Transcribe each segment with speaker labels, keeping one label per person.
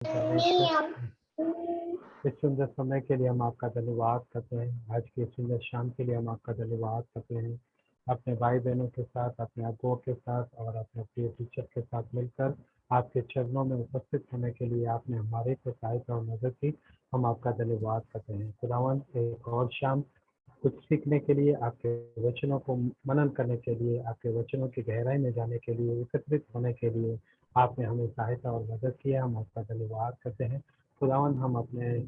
Speaker 1: इस सुंदर समय के लिए हम आपका धन्यवाद करते हैं। आज की सुंदर शाम के लिए हम आपका धन्यवाद करते हैं। अपने भाई बहनों के साथ, अपने अगुओं के साथ और अपने प्रिय टीचर के साथ मिलकर आपके चरणों में उपस्थित होने के लिए आपने हमारे को सहायता और मदद की। हम आपका धन्यवाद करते हैं। खुदावन, एक और शाम कुछ सीखने के लिए, आपके वचनों को मनन करने के लिए, आपके वचनों की गहराई में जाने के लिए, एकत्रित होने के लिए आपने हमें सहायता और मदद किया। हम आपका धन्यवाद करते हैं। खुदावन, हम अपने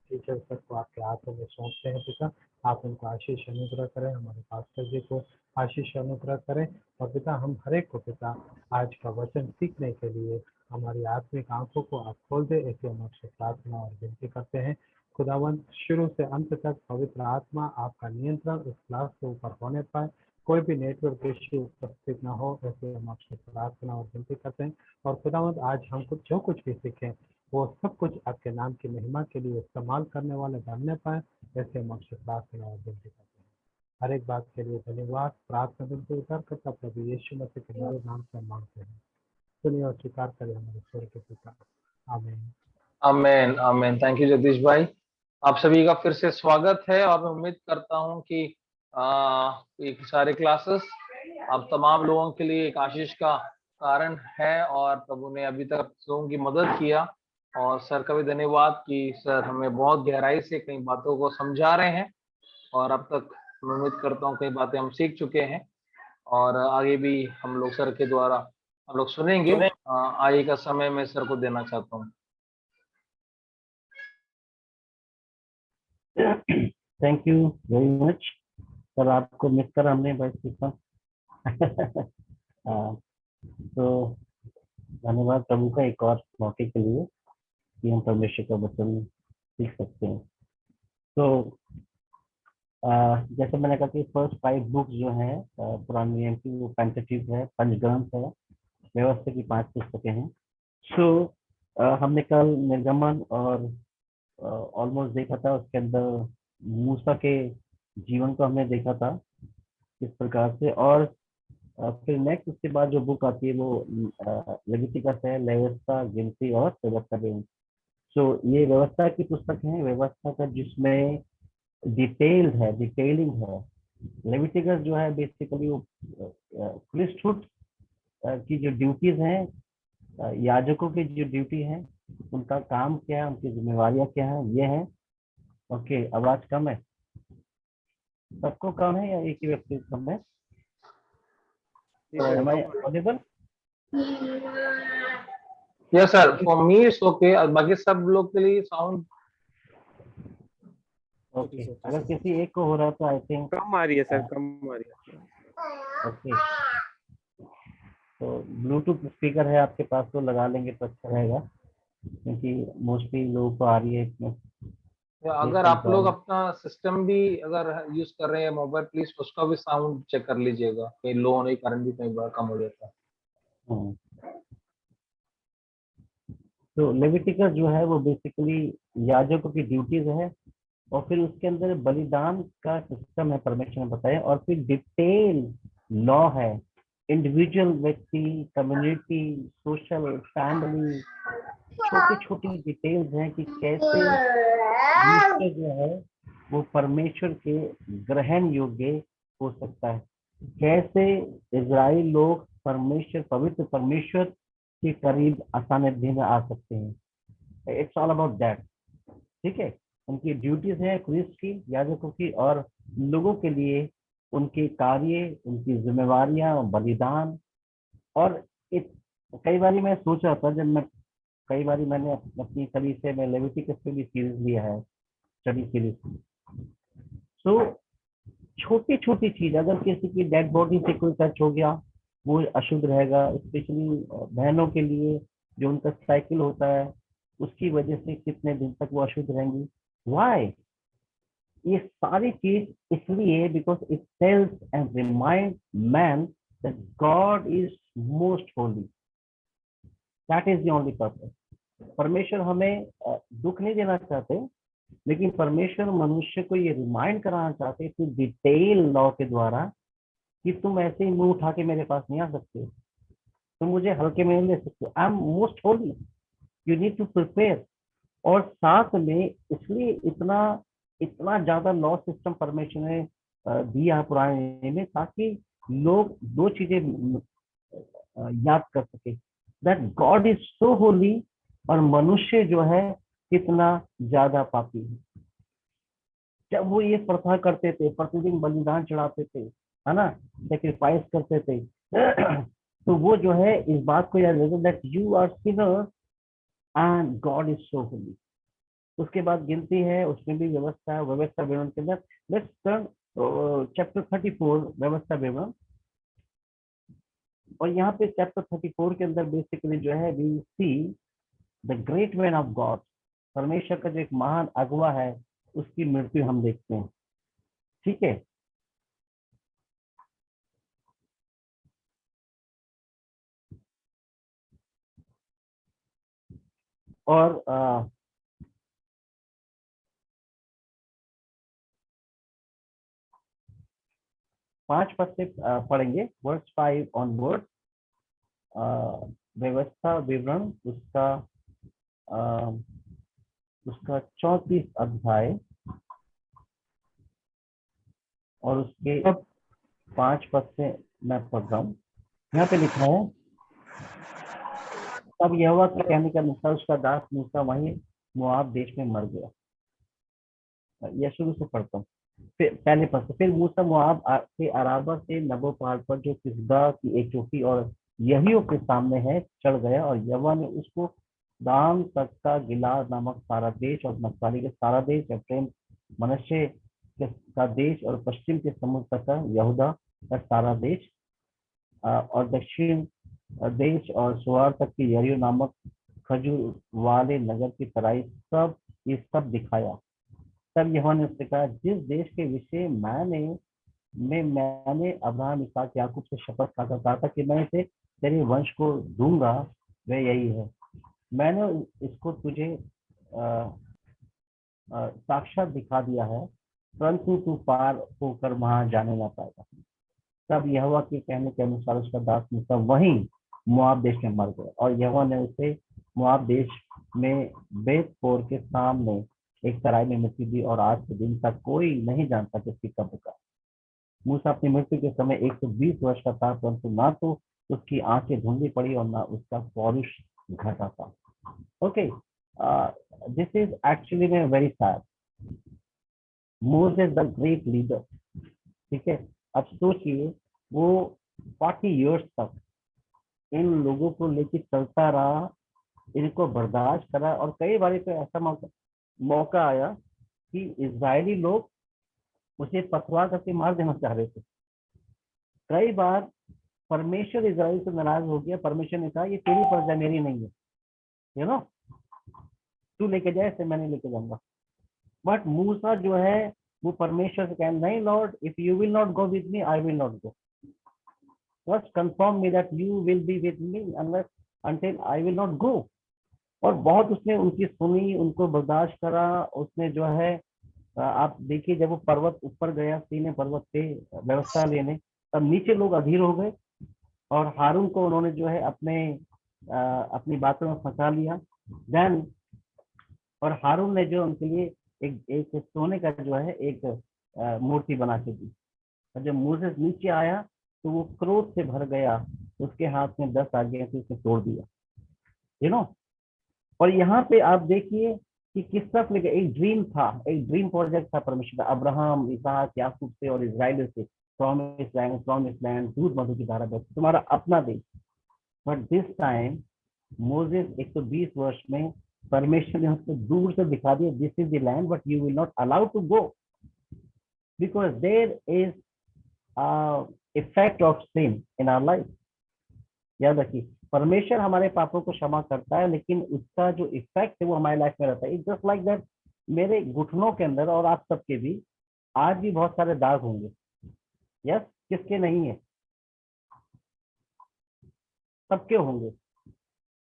Speaker 1: टीचर सबको आपके हाथों में सौंपते हैं पिता। आप उनको आशीष अनुग्रह करें, हमारे पास्टर जी को आशीष अनुग्रह करें। और पिता, हम हर एक को पिता आज का वचन सीखने के लिए हमारी आत्मिक आंखों को आप खोल दे, ऐसे हम आपसे प्रार्थना और विनती करते हैं। खुदावंत, शुरू से अंत तक पवित्र आत्मा आपका नियंत्रण उस क्लास के ऊपर होने पाए, कोई भी नेटवर्क इश्यू उपस्थित न हो, ऐसे हम आपसे प्रार्थना और विनती करते हैं। और खुदावंत, आज हम कुछ जो कुछ भी सीखें वो सब कुछ आपके नाम की महिमा के लिए इस्तेमाल करने वाले बनने पाए, ऐसे हम आपसे प्रार्थना और विनती करते हैं। हर एक बात के लिए धन्यवाद। प्रार्थना विनती उतार करता प्रभु यीशु मसीह के मेरे नाम से मांगते हैं। सुनिए और स्वीकार करें हमारे स्वर के पिता। आमीन।
Speaker 2: आमेन आमेन। थैंक यू जगदीश भाई। आप सभी का फिर से स्वागत है और मैं उम्मीद करता हूं कि एक सारे क्लासेस आप तमाम लोगों के लिए एक आशीष का कारण है और प्रभु ने अभी तक लोगों की मदद किया। और सर का भी धन्यवाद कि सर हमें बहुत गहराई से कई बातों को समझा रहे हैं और अब तक मैं उम्मीद करता हूँ कई बातें हम सीख चुके हैं और आगे भी हम लोग सर के द्वारा हम लोग सुनेंगे। आगे का समय मैं सर को देना चाहता हूँ।
Speaker 3: Thank you very much sir, आपको मिस कर हमने बस सीखा। तो धन्यवाद प्रभु का एक और मौके के लिए कि हम परमेश्वर का वचन सीख सकते हैं। तो जैसे मैंने कहा कि फर्स्ट 5 बुक्स जो हैं पुराने नियम की, वो पेंटाट्यूक है, पंचग्रंथ है, व्यवस्था की 5 पुस्तकें हैं। सो हमने कल निर्गमन और ऑलमोस्ट देखा था, उसके अंदर मूसा के जीवन को हमने देखा था इस प्रकार से। और फिर नेक्स्ट उसके बाद जो बुक आती है वो लेविटिकस है, लेविस्ता, गिनती और व्यवस्था। सो ये व्यवस्था की पुस्तक है, व्यवस्था का जिसमें डिटेलिंग है। लेविटिकस जो है बेसिकली वो प्रीस्टहुड की जो ड्यूटीज हैं, याजकों की जो ड्यूटी है, उनका काम क्या है, उनकी जिम्मेवारियां क्या है, ये है। ओके, आवाज कम है? सबको कम है या एक ही व्यक्ति को कम है? Am I audible?
Speaker 2: Yes sir, for me it's okay. बाकी सब लोग के लिए साउंड
Speaker 3: ओके। अगर किसी एक को हो रहा है तो आई थिंक
Speaker 4: कम आ रही है सर, कम आ रही है।
Speaker 3: ओके। तो ब्लूटूथ स्पीकर है आपके पास तो लगा लेंगे तो अच्छा रहेगा, क्योंकि मोस्टली लोगों को आ रही है इसमें।
Speaker 2: अगर आप लोग अपना सिस्टम भी अगर यूज कर रहे हैं मोबाइल, प्लीज उसका भी साउंड चेक कर लीजिएगा, कहीं लो होने के कारण भी कई बार कम हो जाता है।
Speaker 3: तो लेविटिकस जो है वो बेसिकली याजकों की ड्यूटीज है, और फिर उसके अंदर बलिदान का सिस्टम है, परमेश्वर ने बताया। और फिर डिटेल लॉ है, इंडिविजुअल व्यक्ति, कम्युनिटी, सोशल, फैमिली, छोटी छोटी डिटेल्स हैं कि कैसे मनुष्य जो है वो परमेश्वर के ग्रहण योग्य हो सकता है, कैसे इजराइल लोग परमेश्वर, पवित्र परमेश्वर के करीब असानिध्य में आ सकते हैं। It's all about that. ठीक है, उनकी ड्यूटीज है क्रिस्ट की, याजकों की, और लोगों के लिए उनके कार्य, उनकी जिम्मेवारियां, बलिदान। और कई बार मैं सोच रहा था, जब मैं कई बार मैंने अपनी स्टडी से मैं लेविटिकस पे भी सीरीज लिया है, स्टडी सीरीज। सो छोटी छोटी चीज, अगर किसी की डेड बॉडी से कोई टच हो गया वो अशुद्ध रहेगा, स्पेशली बहनों के लिए जो उनका साइकिल होता है उसकी वजह से कितने दिन तक वो अशुद्ध रहेंगी। व्हाई? ये सारी चीज इसलिए because it tells and remind man that God is most Holi. That is the only purpose. परमेश्वर हमें दुख नहीं देना चाहते, लेकिन परमेश्वर मनुष्य को ये रिमाइंड कराना चाहते कि डिटेल लॉ के द्वारा कि तुम ऐसे ही मुंह उठा के मेरे पास नहीं आ सकते, तुम मुझे हल्के में ले सकते। I am most holy, you need to prepare. और साथ में इसलिए इतना इतना ज्यादा लॉ सिस्टम परमिशन ने दिया है पुराने नियम में, ताकि लोग दो चीजें याद कर सके, that God is so Holi और मनुष्य जो है कितना ज्यादा पापी है। जब वो ये प्रथा करते थे, प्रतिदिन बलिदान चढ़ाते थे, है ना, सेक्रीफाइस करते थे, तो वो जो है इस बात को याद रखते that you are sinner and God is so holy. उसके बाद गिनती है, उसमें भी व्यवस्था है, व्यवस्था विवरण के अंदर। लेट्स टर्न चैप्टर 34 व्यवस्था विवरण। और यहाँ पे चैप्टर 34 के अंदर बेसिकली जो है we see the great man of God, परमेश्वर का जो एक महान अगुवा है उसकी मृत्यु हम देखते हैं। ठीक है, और 5 पद से पढ़ेंगे, वर्स 5 ऑनवर्ड। व्यवस्था विवरण उसका अ, उसका 34 अध्याय और उसके 5 पद से मैं पढ़ रहा हूँ। यहाँ पे लिखा है, तब यहोवा के कहने के अनुसार उसका दास मूसा वहीं मोआब देश में मर गया। यह शुरू से पढ़ता हूँ, फिर पहले पद से। फिर मूसा मोआब के अराबा से नबो पहाड़ पर जो पिसगा की एक चोटी और यहीओ के सामने है चढ़ गया, और यहोवा ने उसको दान तक का गिलाद नामक सारा देश और नप्ताली के सारा देश, एफ्रेम मनश्शे का देश और पश्चिम के समुद्र तक का यहूदा का सारा देश और दक्षिण देश और सुआर तक की यरीहो नामक खजूर वाले नगर की तराई, सब ये सब दिखाया। तब यहोवा ने उससे कहा, जिस देश के विषय मैंने अब्राहम इसहाक याकूब से शपथ खाकर कहा था कि मैं इसे तेरे वंश को दूंगा, वह यही है। मैंने इसको तुझे साक्षात दिखा दिया है, परंतु तू पार होकर वहां जाने ना पाएगा। तब यहोवा के कहने के अनुसार उसका दास मूसा वहीं मोआब देश में मर गया, और यहोवा ने उसे मोआब देश में बेत पोर के सामने एक तराई में मृत्यु दी, और आज के दिन तक कोई नहीं जानता कि उसकी कब्र का। मूसा अपनी मृत्यु के समय 120 वर्ष का था, परंतु ना तो उसकी आंखें धुंधली पड़ी और ना उसका पौरुष घटा था। ओके, दिस इज एक्चुअली में very sad. Moses the great leader, ठीक है, अब सोचिए वो 40 इयर्स तक इन लोगों को लेके चलता रहा, इनको बर्दाश्त करा, और कई बार तो ऐसा मौका आया कि इजरायली लोग उसे पथरवा करके मार देना चाह रहे थे। कई बार परमेश्वर इजराइल से नाराज हो गया, परमेश्वर ने कहा ये तेरी प्रजा मेरी नहीं है, यू नो, तू लेके जाए इसे, मैं नहीं लेके जाऊंगा। बट मूसा जो है वो परमेश्वर से कहा, नहीं Lord, if you will not go with me I will not go, first confirm me that you will be with me unless until I will not go. और बहुत उसने उनकी सुनी, उनको बर्दाश्त करा। उसने जो है आप देखिए, जब वो पर्वत ऊपर गया, सीने पर्वत पे व्यवस्था लेने, तब नीचे लोग अधीर हो गए, और हारून को उन्होंने जो है अपनी बातों में फंसा लिया। देन और हारून ने जो उनके लिए एक सोने का जो है एक मूर्ति बना के दी। और जब मूसेस नीचे आया तो वो क्रोध से भर गया, उसके हाथ में 10 आज्ञाएं थी, उसने तोड़ दिया, यू नो। और यहाँ पे आप देखिए कि किस तरह लेके एक ड्रीम था, एक ड्रीम प्रोजेक्ट था परमेश्वर का, अब्राहम इसहाक याकूब से और इजराइल से, प्रॉमिस लैंड, दूध मधु की धारा बहती, तुम्हारा अपना देश। बट दिस टाइम मोसेस 120 वर्ष में परमेश्वर ने उसको दूर से दिखा दिया, this is the land but you will not allow to go, because there is effect of sin in our life. याद रखिए, परमेश्वर हमारे पापों को क्षमा करता है, लेकिन उसका जो इफेक्ट है वो हमारी लाइफ में रहता है। इट्स जस्ट लाइक दैट, मेरे घुटनों के अंदर और आप सबके भी आज भी बहुत सारे दाग होंगे। यस, किसके नहीं है, सबके होंगे,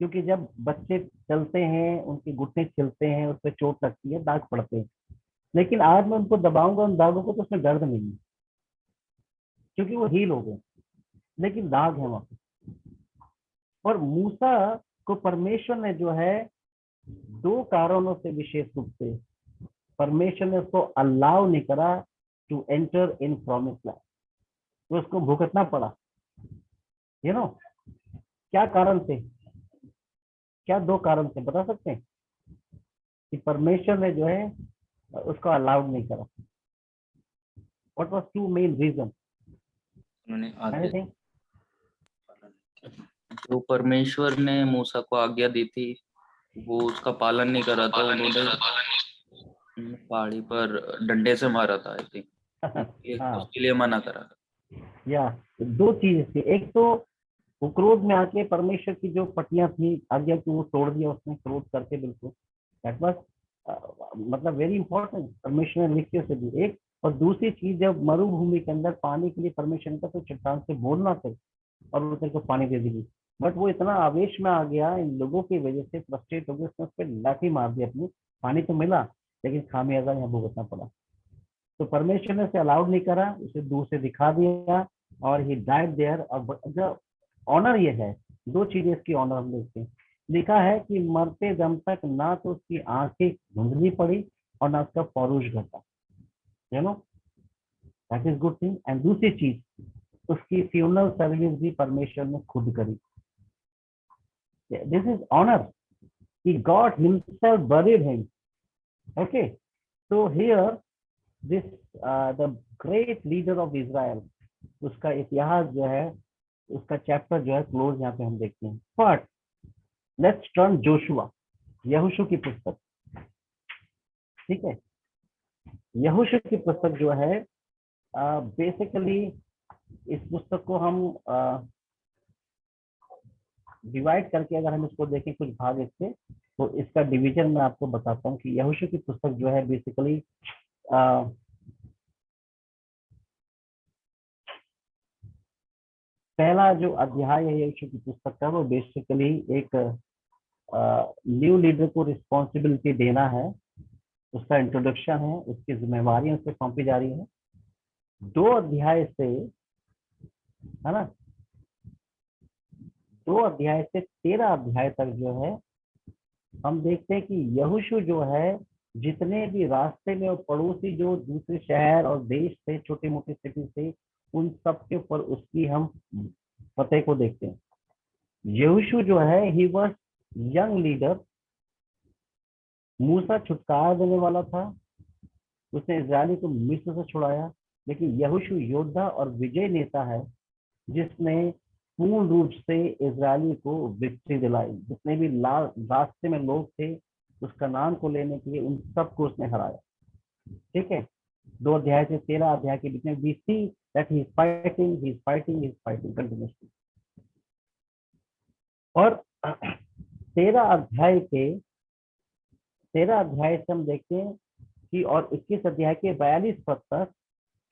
Speaker 3: क्योंकि जब बच्चे चलते हैं, उनके घुटने छिलते हैं, उस पर चोट लगती है, दाग पड़ते हैं। लेकिन आज मैं उनको दबाऊंगा उन दागों को, तो उसमें दर्द नहीं है, क्योंकि वो हील हो गए, लेकिन दाग है वहां पे। और मूसा को परमेश्वर ने जो है दो कारणों से विशेष रूप से परमेश्वर ने उसको अलाउ नहीं करा to enter in promise land, तो उसको भुगतना पड़ा। यू नो क्या कारण थे, क्या दो कारण थे बता सकते हैं कि परमेश्वर ने जो है उसको अलाउड नहीं करा? What was to main reason?
Speaker 5: उन्होंने आज्ञा,
Speaker 3: एनीथिंग?
Speaker 5: जो परमेश्वर ने मूसा को आज्ञा दी थी वो उसका पालन नहीं करा था, उन्होंने पहाड़ी पर डंडे से मारा था, आई थिंक
Speaker 3: हाँ,
Speaker 5: उसके लिए मना करा था।
Speaker 3: या दो चीज थी। एक तो वो क्रोध में आके परमेश्वर की जो पटियां थी आज्ञा की वो तोड़ दिया उसने, क्रोध करके बिल्कुल। दैट वाज मतलब वेरी इंपॉर्टेंट, परमेश्वर ने लिख के उसे दी एक। और दूसरी चीज, जब मरुभूमि के अंदर पानी के लिए परमेश्वर ने कहा तो चट्टान से बोलना थे और वो तेरे को पानी दे देगी, बट वो इतना आवेश में आ गया इन लोगों की वजह से, फ्रस्ट्रेट हो गया, उसने उस पर लाठी मार दी अपनी। पानी तो मिला लेकिन खामियाजा यहाँ भुगतना पड़ा। तो परमेश्वर ने उसे अलाउड नहीं करा, उसे दूर से दिखा दिया और ही डाइड देयर। और जो ऑनर ये है, दो चीजें इसकी ऑनर हम देखते हैं। लिखा है कि मरते दम तक ना तो उसकी आंखें धुंधली पड़ी और ना उसका पौरुष घटा। You know that is good thing. And दूसरी चीज, उसकी फ्यूनरल सर्विस भी परमेश्वर ने खुद करी। दिस इज ऑनर कि God himself buried him. Okay, so here this the great leader of Israel, उसका इतिहास जो है, उसका चैप्टर जो है क्लोज यहाँ पे हम देखते हैं। बट लेट्स टर्न जोशुआ, यहोशू की पुस्तक। ठीक है, यहोशू की पुस्तक जो है बेसिकली इस पुस्तक को हम डिवाइड करके अगर हम इसको देखें कुछ भाग इसके, तो इसका डिवीजन मैं आपको बताता हूँ कि यहोशू की पुस्तक जो है बेसिकली पहला जो अध्याय है यहोशू की पुस्तक का, वो बेसिकली एक न्यू लीडर को रिस्पॉन्सिबिलिटी देना है, उसका इंट्रोडक्शन है, उसकी जिम्मेवारियां उससे सौंपी जा रही है। 2 अध्याय से, है ना, 2 अध्याय से 13 अध्याय तक जो है हम देखते हैं कि यहोशू जो है जितने भी रास्ते में और पड़ोसी जो दूसरे शहर और देश थे, छोटे मोटे सिटी थे, उन सब के ऊपर उसकी हम फतेह को देखते हैं। यहोशू जो है ही वाज यंग लीडर। मूसा छुटकारा देने वाला था, उसने इजरायली को मिस्र से छुड़ाया, लेकिन यहोशू योद्धा और विजय नेता है जिसने पूर्ण रूप से इजरायली को विक्ट्री दिलाई। जितने भी रास्ते में लोग थे उसका नाम को लेने के लिए, उन सबको उसने हराया। ठीक है, 2 अध्याय से 13 अध्याय के बीच में we see that he is fighting, he is fighting, he is fighting continuously. और 13 अध्याय से हम देखते हैं कि, और 21 अध्याय के 42 पद तक,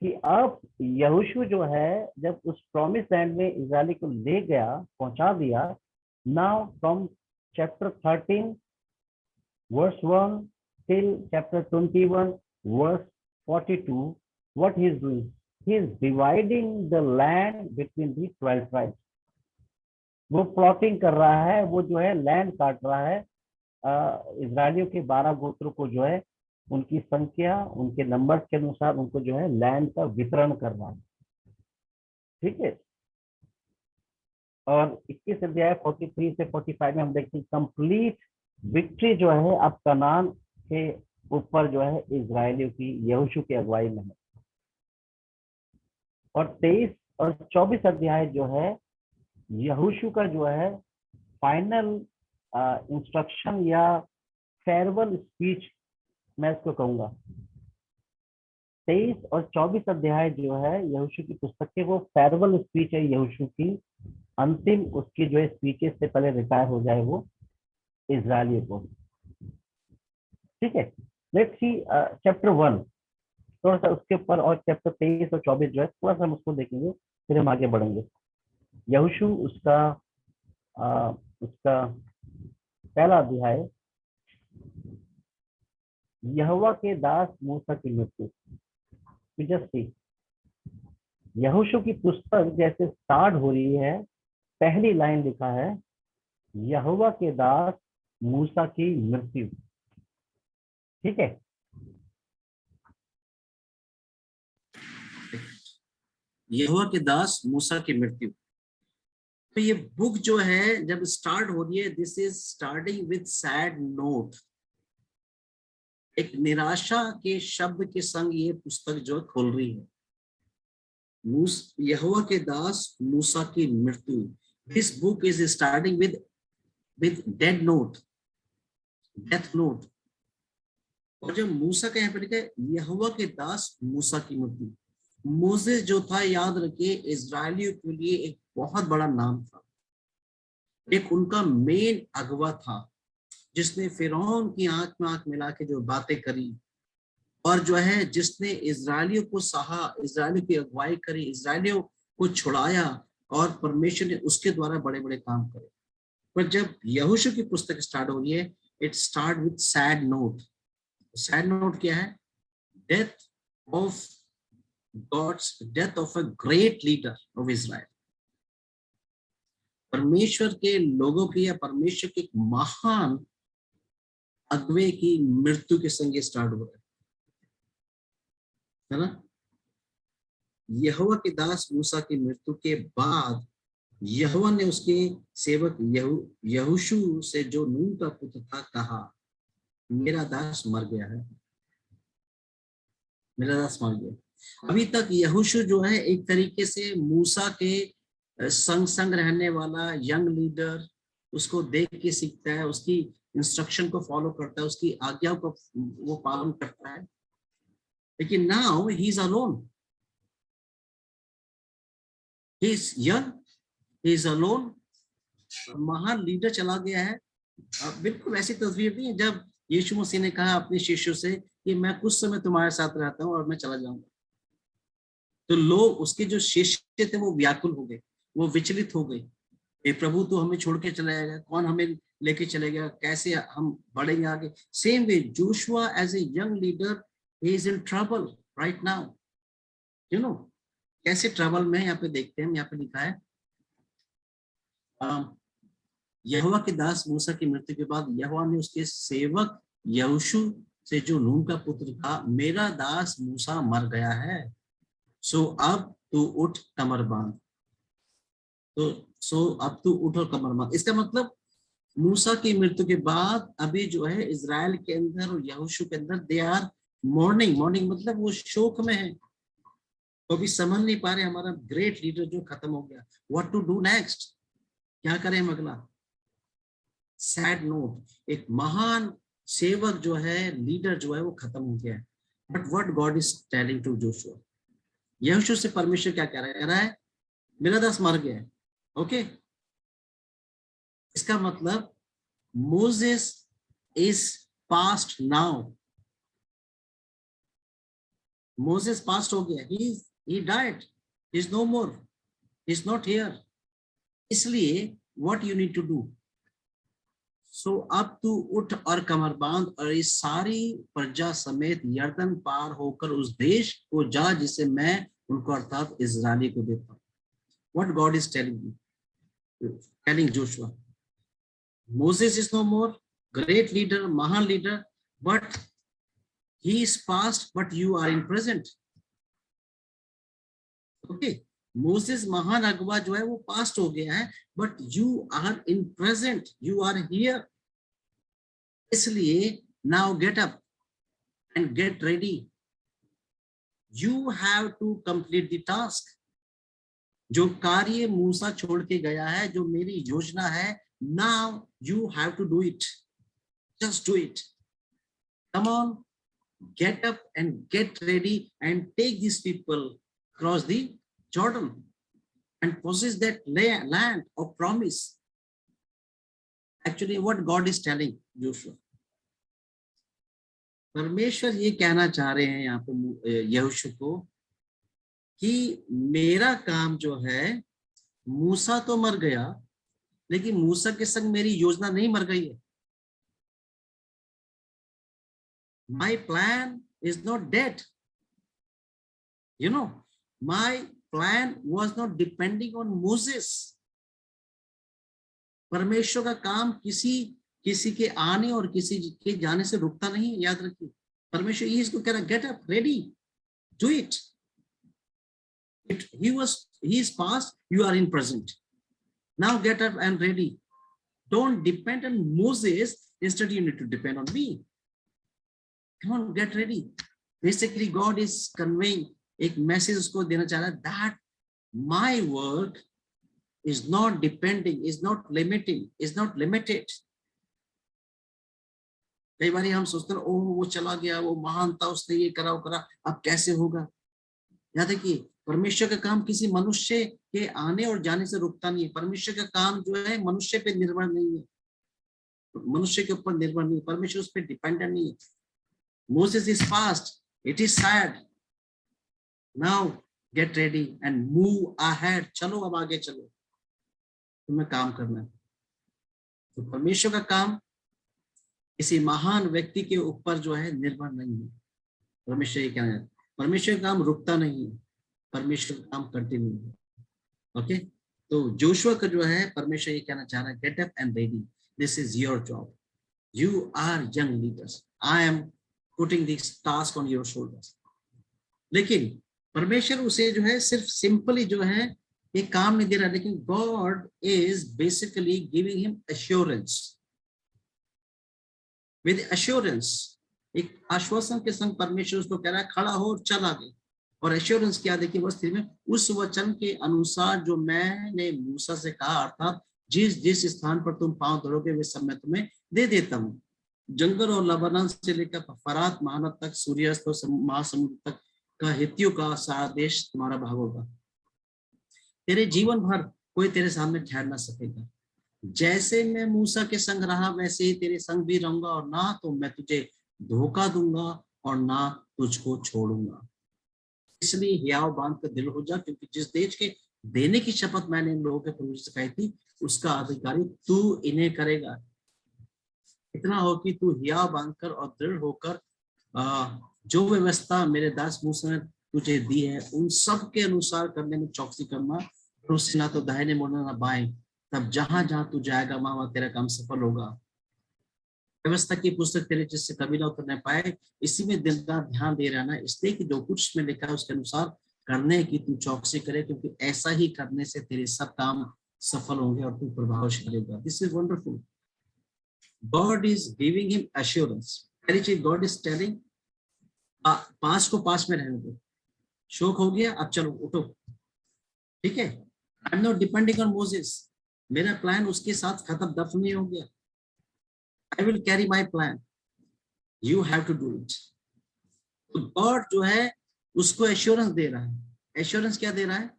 Speaker 3: कि अब यहोशू जो है जब उस प्रॉमिस लैंड में इजरायली को ले गया, पहुंचा दिया। Now from chapter 13 verse 1 till chapter 21 verse 42, what he is doing, he is dividing the land between the 12 tribes. वो प्लॉटिंग कर रहा है, वो जो है लैंड काट रहा है इजरायलियों के 12 गोत्रों को, जो है उनकी संख्या, उनके नंबर्स के अनुसार उनको जो है लैंड का वितरण कर रहा है। ठीक है, और 21 अध्याय 43 से 45 में हम देखते हैं कंप्लीट विक्ट्री जो है अब कनान के ऊपर जो है इजरायलियों की यहोशू की अगुवाई में है। और 23 और 24 अध्याय जो है यहोशू का जो है फाइनल इंस्ट्रक्शन या फेयरवेल स्पीच मैं इसको कहूंगा। 23 और 24 अध्याय जो है यहोशू की पुस्तक के, वो फेयरवेल स्पीच है यहोशू की, अंतिम उसकी जो है स्पीचेस से पहले रिटायर हो जाए वो इजरायलियों को। ठीक है, लेट्स सी चैप्टर 1 थोड़ा सा उसके ऊपर, और चैप्टर 23 और 24 जो है थोड़ा सा हम उसको देखेंगे, फिर हम आगे बढ़ेंगे। यहोशू उसका पहला अध्याय, यहोवा के दास मूसा की मृत्यु। यहोशू की पुस्तक जैसे स्टार्ट हो रही है, पहली लाइन लिखा है, यहोवा के दास मूसा की मृत्यु। ठीक है,
Speaker 6: यहोवा के दास मूसा की मृत्यु। तो ये बुक जो है जब स्टार्ट हो रही है, this is starting with sad note. एक निराशा के शब्द के संग ये पुस्तक जो खोल रही है। यहोवा के दास मूसा की मृत्यु। This book is starting with dead note, death note. और जब मूसा का यहाँ पे लिखा है यहोवा के दास मूसा की मृत्यु। मोसेस जो था, याद रखिए, इजरायलियों के लिए एक बहुत बड़ा नाम था। एक उनका मेन अगवा था जिसने फिरौन की आंख में आंख मिला के जो बातें करी, और जो है जिसने इजरायलियों को सहा, इजरायलियों की अगुवाई करी, इजरायलियों को छुड़ाया, और परमेश्वर ने उसके द्वारा बड़े बड़े काम करे। पर जब यहोशू की पुस्तक स्टार्ट हो रही है, it start with sad note. Sad note क्या है? Death of God's, death of a great leader of Israel. परमेश्वर के लोगों की या परमेश्वर के एक महान अगवे की मृत्यु के संग स्टार्ट हो रहा है ना। यहोवा के दास मूसा की मृत्यु के बाद यहोवा ने उसके सेवक यहोशू से, जो नून का पुत्र था, कहा मेरा दास मर गया है, मेरा दास मर गया। अभी तक यहोशू जो है एक तरीके से मूसा के संग संग रहने वाला यंग लीडर, उसको देख के सीखता है, उसकी इंस्ट्रक्शन को फॉलो करता है, उसकी आज्ञाओं को वो पालन करता है। लेकिन now he is alone, he is young, he is alone. महान लीडर चला गया है। बिल्कुल ऐसी तस्वीर नहीं है जब यीशु मसीह ने कहा अपने शिष्यों से कि मैं कुछ समय तुम्हारे साथ रहता हूं और मैं चला जाऊंगा। तो लोग, उसके जो शिष्य थे, वो व्याकुल हो गए, वो विचलित हो गए। ये प्रभु तो हमें छोड़ के चला जाएगा, कौन हमें लेके चलेगा, कैसे हम बढ़ेंगे आगे। Same way Joshua as a young leader, he is in trouble right now. You know कैसे ट्रबल में, यहाँ पे देखते हैं, यहाँ पे लिखा है यहोवा के दास मूसा की मृत्यु के बाद यहोवा ने उसके सेवक यहोशू से, जो नून का पुत्र था, मेरा दास मूसा मर गया है, सो अब तू उठ कमर बांध। तो अब तू उठ और कमर बांध। इसका मतलब मूसा की मृत्यु के बाद अभी जो है इजराइल के अंदर और यहोशू के अंदर दे आर मॉर्निंग। मॉर्निंग मतलब वो शोक में है, तो अभी समझ नहीं पा रहे हमारा ग्रेट लीडर जो खत्म हो गया, व्हाट टू डू नेक्स्ट, क्या करें हम अगला। सैड नोट, एक महान सेवक जो है, लीडर जो है, वो खत्म हो गया है। But what God is telling to Joshua, यहोशू से परमेश्वर क्या कह रहा है? मेरा दास मर गया है। ओके, इसका मतलब Moses is past now. Moses past हो गया, he died, he is no more, he is not here। इसलिए what you need to do, सो अब तू उठ और कमर बांध और इस सारी प्रजा समेत यर्दन पार होकर उस देश को जा जिसे मैं उनको अर्थात इजरायली को देता हूँ। What God is telling Joshua, Moses is no more, great leader, महान leader, but he is past, but you are in present. Okay, Moses महान अगवा जो है वो पास्ट हो गया है, but you are in present, you are here. इसलिए now get up and get ready, you have to complete the task. जो कार्य मूसा छोड़ के गया है, जो मेरी योजना है, now you have to do it, just do it. Come on, get up and get ready and take these people across the Jordan and possess that land of promise। Actually what God is telling Joshua, परमेश्वर ये कहना चाह रहे हैं यहाँ पे यहोशू को कि मेरा काम जो है, मूसा तो मर गया, लेकिन मूसा के संग मेरी योजना नहीं मर गई है। My plan is not dead. You know, my plan was not depending on Moses। परमेश्वर का काम किसी किसी के आने और किसी के जाने से रुकता नहीं, याद रखिए। परमेश्वर ये इसको कह रहा, get up, ready, do it. He is past, you are in present. Now get up and ready. Don't depend on Moses, instead you need to depend on me. Come on, get ready. Basically God is conveying एक message उसको देना चाह रहा है, that my work is not depending, is not limiting, is not limited. कई बार हम सोचते हैं ओह वो चला गया, वो महान था, उसने ये करा वो करा, अब कैसे होगा। याद देखिए, परमेश्वर का काम किसी मनुष्य के आने और जाने से रुकता नहीं है। परमेश्वर का काम जो है मनुष्य पे निर्भर नहीं है, मनुष्य के ऊपर निर्भर नहीं, परमेश्वर उस पर डिपेंडेंट नहीं है। Moses is past, it is sad. Now get ready and move ahead. चलो अब आगे चलो, तुम्हें काम करना है। तो परमेश्वर का काम किसी महान व्यक्ति के ऊपर जो है निर्भर नहीं है। परमेश्वर ये कहना है, परमेश्वर का काम रुकता नहीं है, परमेश्वर का काम कंटिन्यू है। ओके, तो जोशुआ का जो है परमेश्वर ये कहना चाह रहा है, get up and ready, this is your job, you are young leaders, I am putting this task on your shoulders. लेकिन परमेश्वर उसे जो है सिर्फ सिंपली जो है ये काम नहीं दे रहा, लेकिन God is basically giving him assurance, with assurance, एक आश्वासन के संग परमेश्वर उसको कह रहा है खड़ा हो, चल आगे। और एश्योरेंस क्या, देखिए वर्ष 3 में, उस वचन के अनुसार जो मैंने मूसा से कहा, अर्थात जिस जिस स्थान पर तुम पांव धरोगे वे सब मैं तुम्हें दे देता हूँ। जंगल और लबानन से लेकर फरात महानद तक, सूर्यास्त और महासमुद्र तक का हित्तियों का सारा देश तुम्हारा भाग होगा। तेरे जीवन भर कोई तेरे सामने ठहर ना सकेगा। जैसे मैं मूसा के संग रहा वैसे ही तेरे संग भी रहूंगा, और ना तो मैं तुझे धोखा दूंगा और ना तुझको छोड़ूंगा। इसलिए हियाव बांध कर दिल हो जा, क्योंकि जिस देश के देने की शपथ मैंने इन लोगों के पूर्वज से कही थी उसका अधिकारी तू इन्हें करेगा। इतना हो कि तू हियाव बांधकर और दृढ़ होकर जो व्यवस्था मेरे दास मूसा ने तुझे दी है उन सब के अनुसार करने में चौकसी करना, और उससे ना तो दाहिने मुड़ना ना बाएं, तब जहां जहां तू जाएगा वहां तेरा काम सफल होगा। व्यवस्था की पुस्तक तेरे जिससे कभी ना उतरने पाए, इसी में दिल का ध्यान दे रहना, इसलिए कि जो कुछ में लिखा है उसके अनुसार करने की तू चौकसी करे, क्योंकि ऐसा ही करने से तेरे सब काम सफल होंगे और तू प्रभावशाली होगा। This is wonderful. God is giving him assurance. पहली चीज, गॉड इज टेलिंग पास को पास में रहने दो, शोक हो गया अब चलो उठो, ठीक है। I am not depending on Moses, मेरा प्लान उसके साथ खत्म दफन नहीं हो गया। I will carry my plan. You have to do it. तो गॉड जो है उसको एश्योरेंस दे रहा है। एश्योरेंस क्या दे रहा है?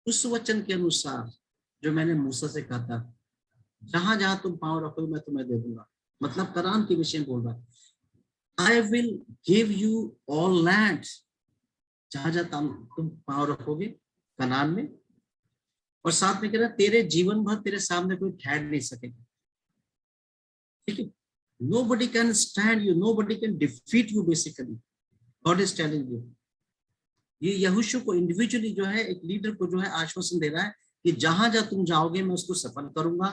Speaker 6: उस वचन के अनुसार जो मैंने मूसा से कहा था, जहां जहां तुम पांव रखोगे मैं तुम्हें दे दूंगा। मतलब करान के विषय में बोल रहा है, I will give you all land. जहां जहां तुम पांव रखोगे कनान में, और साथ में कह रहा तेरे जीवन भर तेरे सामने कोई ठहर नहीं सकेगा, ठीक है। Nobody can stand you, nobody can defeat you basically. God is telling you. ये यहोशू को इंडिविजुअली जो है एक लीडर को जो है आश्वासन दे रहा है कि जहां जहां तुम जाओगे मैं उसको सफल करूंगा।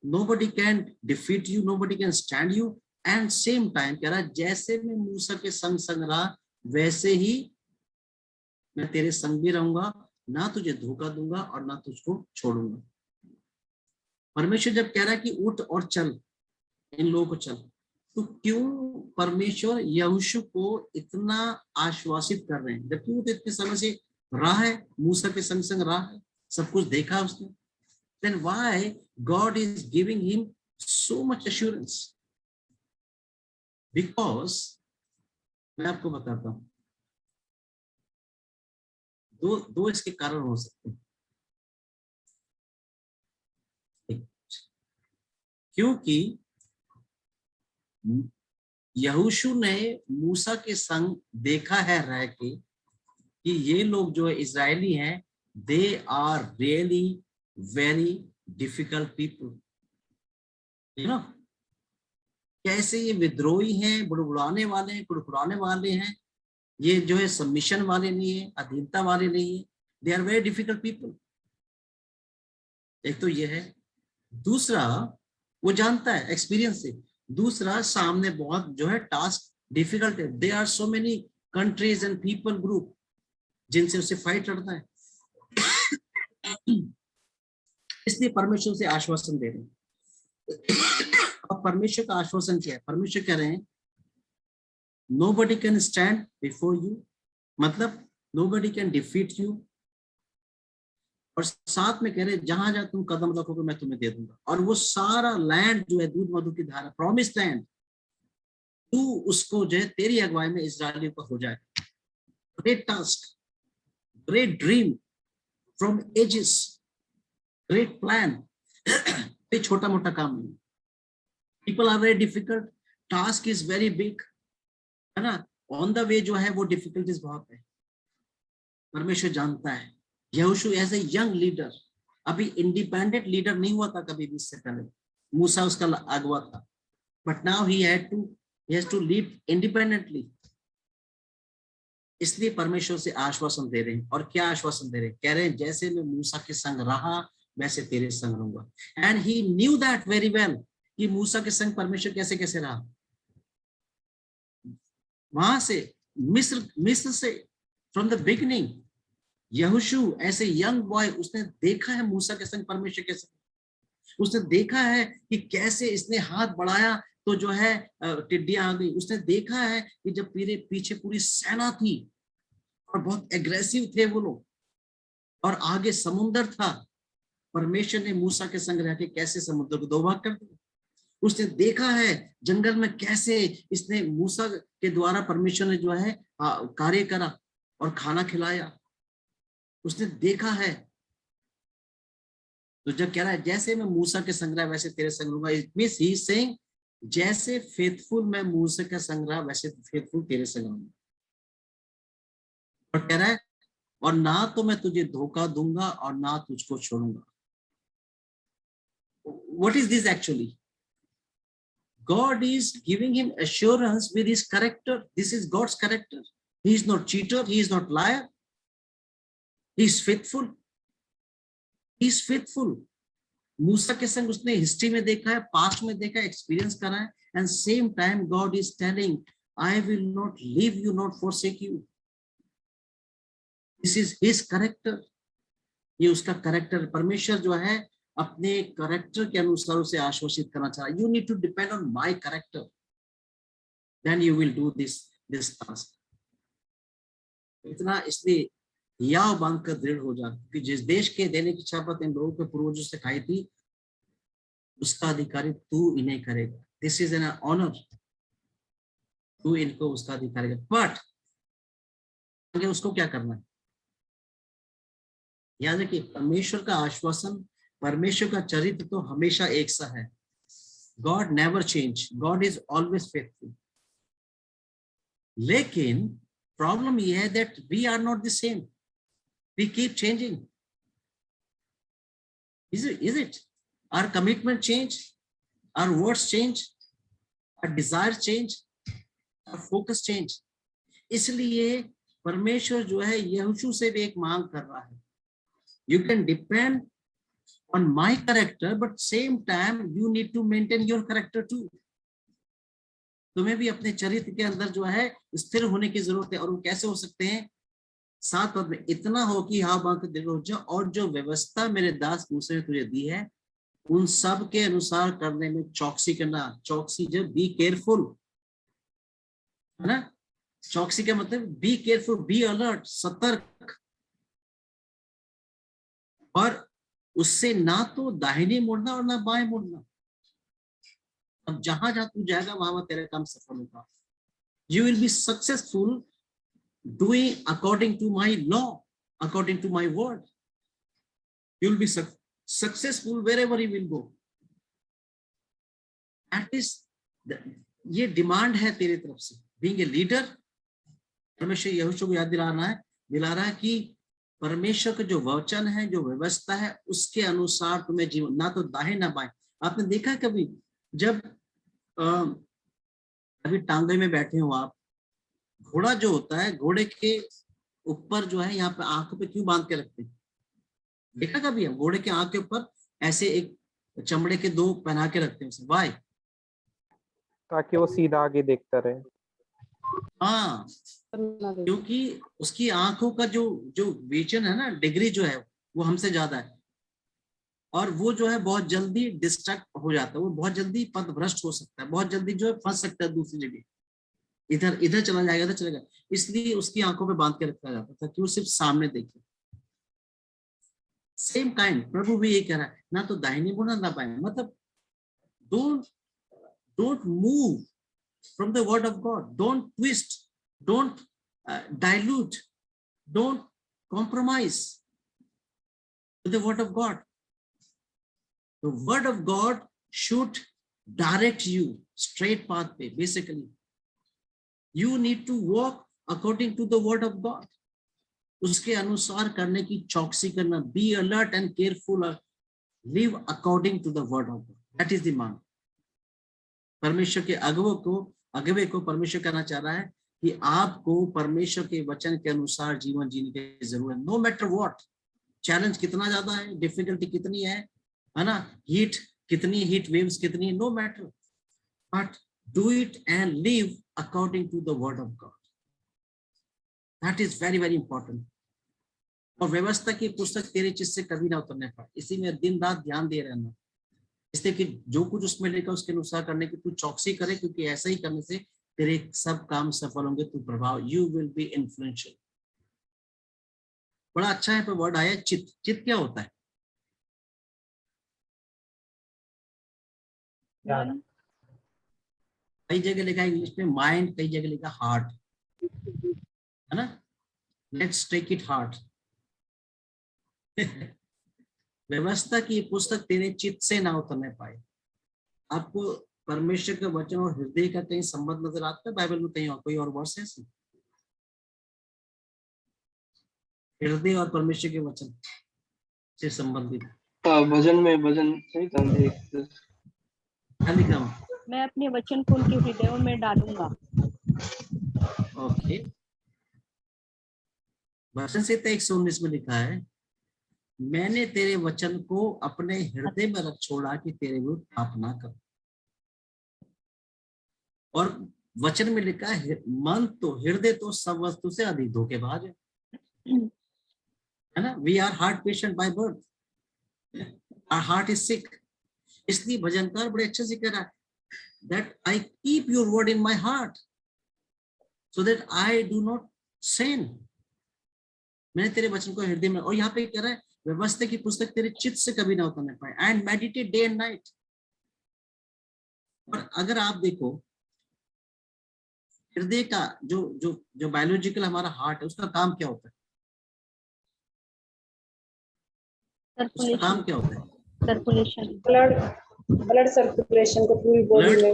Speaker 6: Nobody can defeat you, nobody can stand you. And same time कह रहा है जैसे मैं मूसा के संग संग रहा वैसे ही मैं तेरे संग भी रहूंगा, ना तुझे धोखा दूंगा और ना तुझको छोड़ूंगा। परमेश्वर जब कह रहा है कि उठ और चल, इन लोगों को चल, तो क्यों परमेश्वर यहोशू को इतना आश्वासित कर रहे हैं, जबकि वो तो इतने समय से रहा है, मूसा के संग संग रहा है, सब कुछ देखा उसने। Then why God is giving him so much assurance? Because मैं आपको बताता हूं, दो इसके कारण हो सकते हैं। क्योंकि यहोशू ने मूसा के संग देखा है रह के कि ये लोग जो इजरायली हैं, they are really very difficult people, you know. कैसे ये विद्रोही हैं, बुड़बुड़ाने वाले हैं, कुड़कुड़ाने वाले हैं, ये जो है सबमिशन वाले नहीं है, अधीनता वाले नहीं है, they are very difficult people. एक तो ये है। दूसरा वो जानता है एक्सपीरियंस से, दूसरा सामने बहुत जो है टास्क डिफिकल्ट है, they are so many countries and people group जिनसे उसे फाइट लड़ना है। इसलिए परमेश्वर से आश्वासन दे रहे हैं। अब परमेश्वर का आश्वासन क्या है? परमेश्वर कह रहे हैं nobody can stand before you, मतलब nobody can defeat you, और साथ में कह रहे जहां जहां तुम कदम रखोगे मैं तुम्हें दे दूंगा। और वो सारा लैंड जो है दूध मधु की धारा, प्रॉमिस लैंड, तू उसको जो है तेरी अगुवाई में इजरायलियों का हो जाए। Great task, great dream from ages, great plan. ये छोटा मोटा काम नहीं। People are very difficult, task is very big, है ना, ऑन द वे जो है वो डिफिकल्टीज बहुत है। परमेश्वर जानता है। यहोशू एज ए यंग लीडर, अभी इंडिपेंडेंट लीडर नहीं हुआ था कभी भी इससे पहले, मूसा उसका अगुआ था, but now he has to lead independently. इसलिए परमेश्वर से आश्वासन दे रहे हैं। और क्या आश्वासन दे रहे हैं? कह रहे हैं जैसे मैं मूसा के संग रहा वैसे तेरे संग रहूंगा। And he knew that very well कि मूसा के संग परमेश्वर कैसे कैसे रहा। वहां से मिस्र से फ्रॉम द बिगिनिंग, यहोशू ऐसे यंग बॉय, उसने देखा है मूसा के संग परमेश्वर कैसे, उसने देखा है कि कैसे इसने हाथ बढ़ाया तो जो है टिड्डियां आ गई। उसने देखा है कि जब पीछे पूरी सेना थी और बहुत एग्रेसिव थे वो लोग, और आगे समुद्र था, परमेश्वर ने मूसा के संग रह के कैसे समुद्र को दो भाग कर दिया। उसने देखा है जंगल में कैसे इसने मूसा के द्वारा परमेश्वर ने जो है कार्य करा और खाना खिलाया, उसने देखा है। तो जब कह रहा है जैसे मैं मूसा के संग रहा वैसे तेरे संग रहूंगा, it means he is saying जैसे फेथफुल मैं मूसा के संग रहा वैसे फेथफुल तेरे संग रहूंगा। और कह रहा है और ना तो मैं तुझे धोखा दूंगा और ना तुझको छोड़ूंगा। What is this actually? God is giving him assurance with his character. This is God's character. He is not cheater, he is not liar. He is faithful. He is faithful. मूसा के संग उसने हिस्ट्री में देखा है, past में देखा है, experience करा है, and same time God is telling I will not leave you not forsake you. This is his character. ये उसका कैरेक्टर। परमेश्वर जो है अपने कैरेक्टर के अनुसार उसे आश्वासित करना चाह रहा है। You need to depend on my character, then you will do this task. इतना इसलिए याव बांध कर दृढ़ हो जा कि जिस देश के देने की शपथ इन लोगों के पूर्वजों से खाई थी उसका अधिकारी तू इन्हें करेगा। दिस इज एन ऑनर, तू इनको उसका अधिकारी। बट उसको क्या करना है? याद रखिए परमेश्वर का आश्वासन, परमेश्वर का चरित्र तो हमेशा एक सा है। God never change, God is always faithful. लेकिन प्रॉब्लम ये है that we are not the same, we keep changing. Is it? Our commitment change, our words change, our desire change, our focus change. इसलिए परमेश्वर जो है यहोशू से भी एक मांग कर रहा है, you can depend on my character but same time you need to maintain your character too. तुम्हें भी अपने चरित्र के अंदर जो है स्थिर होने की जरूरत है। और वो कैसे हो सकते हैं? 7 पद में इतना हो कि हाँ बांध दृढ़ हो जाओ और जो व्यवस्था मेरे दास मूसा ने तुझे दी है उन सब के अनुसार करने में चौकसी करना। चौकसी जब बी केयरफुल, है ना, चौकसी का मतलब बी केयरफुल, बी अलर्ट, सतर्क। और उससे ना तो दाहिने मुड़ना और ना बाएं मुड़ना। अब जहां जहां तू जाएगा वहां तेरा काम सफल होगा। You will be successful doing according to my law, according to my word. You will be successful wherever you will go. That is ये डिमांड है तेरे तरफ से। Being a leader, परमेश्वर यहोशू को याद दिला रहा है कि परमेश्वर का जो वचन है, जो व्यवस्था है, उसके अनुसार तुम्हें जीवन, ना तो दाएं ना बाएं। आपने देखा कभी जब अभी टांगे में बैठे हो आप, घोड़ा जो होता है घोड़े के ऊपर जो है यहाँ पे आंखों पे क्यों बांध के रखते हैं? देखा कभी हम? घोड़े के आंख के ऊपर ऐसे एक चमड़े के 2 पहना के रखते हैं उसे, वाई?
Speaker 4: ताकि वो सीधा आगे देखता रहे।
Speaker 6: हाँ, क्योंकि उसकी आंखों का जो जो विजन है ना, डिग्री जो है वो हमसे ज्यादा है, और वो जो है बहुत जल्दी डिस्ट्रैक्ट हो जाता है, वो बहुत जल्दी पथभ्रष्ट हो सकता है, बहुत जल्दी जो है फंस सकता है दूसरी जगह, इधर इधर चला जाएगा, इधर चलेगा। इसलिए उसकी आंखों पे बांध के रखा जाता था कि वो सिर्फ सामने देखे। सेम काइंड प्रभु भी ये कह रहा है, ना तो दाहिने मुड़ना ना बाएं, मतलब don't move from the word of God, don't twist, don't dilute, don't compromise with the word of God. The word of God should direct you straight pathway. Basically, you need to walk according to the word of God. उसके अनुसार करने की चौकसी करना, be alert and careful, live according to the word of God. That is the man. परमेश्वर के अगुवे को परमेश्वर कहना चाह रहा है कि आपको परमेश्वर के वचन के अनुसार जीवन जीने की जरूरत है। नो मैटर व्हाट, चैलेंज कितना ज्यादा है, डिफिकल्टी कितनी है ना, हीट कितनी, हीट वेव्स कितनी, no matter, but do it and live according to the word of God. That is very very important. और व्यवस्था की पुस्तक तेरे चित्त से कभी ना उतरने पाए, इसी में दिन रात ध्यान दे रहना, इसलिए कि जो कुछ उसमें लिखा उसके अनुसार करने की तू चौकसी करे, क्योंकि ऐसा ही करने से तेरे सब काम सफल होंगे, तू प्रभाव, यू विल बी इन्फ्लुएंशियल। बड़ा अच्छा है, वर्ड आया चित्त। चित्त क्या होता है? कई जगह लिखा है इंग्लिश में माइंड, कई जगह लिखा हार्ट, है ना। Let's take it heart. व्यवस्था की पुस्तक तेरे चित्त से ना उतरने पाए। आपको परमेश्वर का वचन और हृदय का कहीं संबंध नजर आता है बाइबल में? कहीं और कोई और वर्ष है? हृदय और परमेश्वर के वचन से संबंधित
Speaker 7: भजन में भजन सही था।
Speaker 6: क्या लिखा हुआ?
Speaker 8: मैं अपने वचन को उनके हृदयों में डालूंगा।
Speaker 6: ओके, वचन संहिता 119 में लिखा है, मैंने तेरे वचन को अपने हृदय में रख छोड़ा कि तेरे विरुद्ध पाप ना कर। और वचन में लिखा है, मन तो, हृदय तो सब वस्तु से अधिक धोखेबाज है ना। We are heart patient by birth, our heart is sick. इसलिए भजनकार बड़े अच्छे से कह रहा है, that I keep your word in my heart so that I do not sin. मैंने तेरे वचन को हृदय में, और यहाँ पे कह रहा है, व्यवस्था की पुस्तक तेरे चित्त से कभी ना उतरने पाए, and meditate day and night. और अगर आप देखो हृदय का जो जो जो बायोलॉजिकल हमारा हार्ट है, उसका काम क्या होता है? उसका काम क्या होता है?
Speaker 8: सर्कुलेशन,
Speaker 9: ब्लड सर्कुलेशन को पूरी बॉडी में।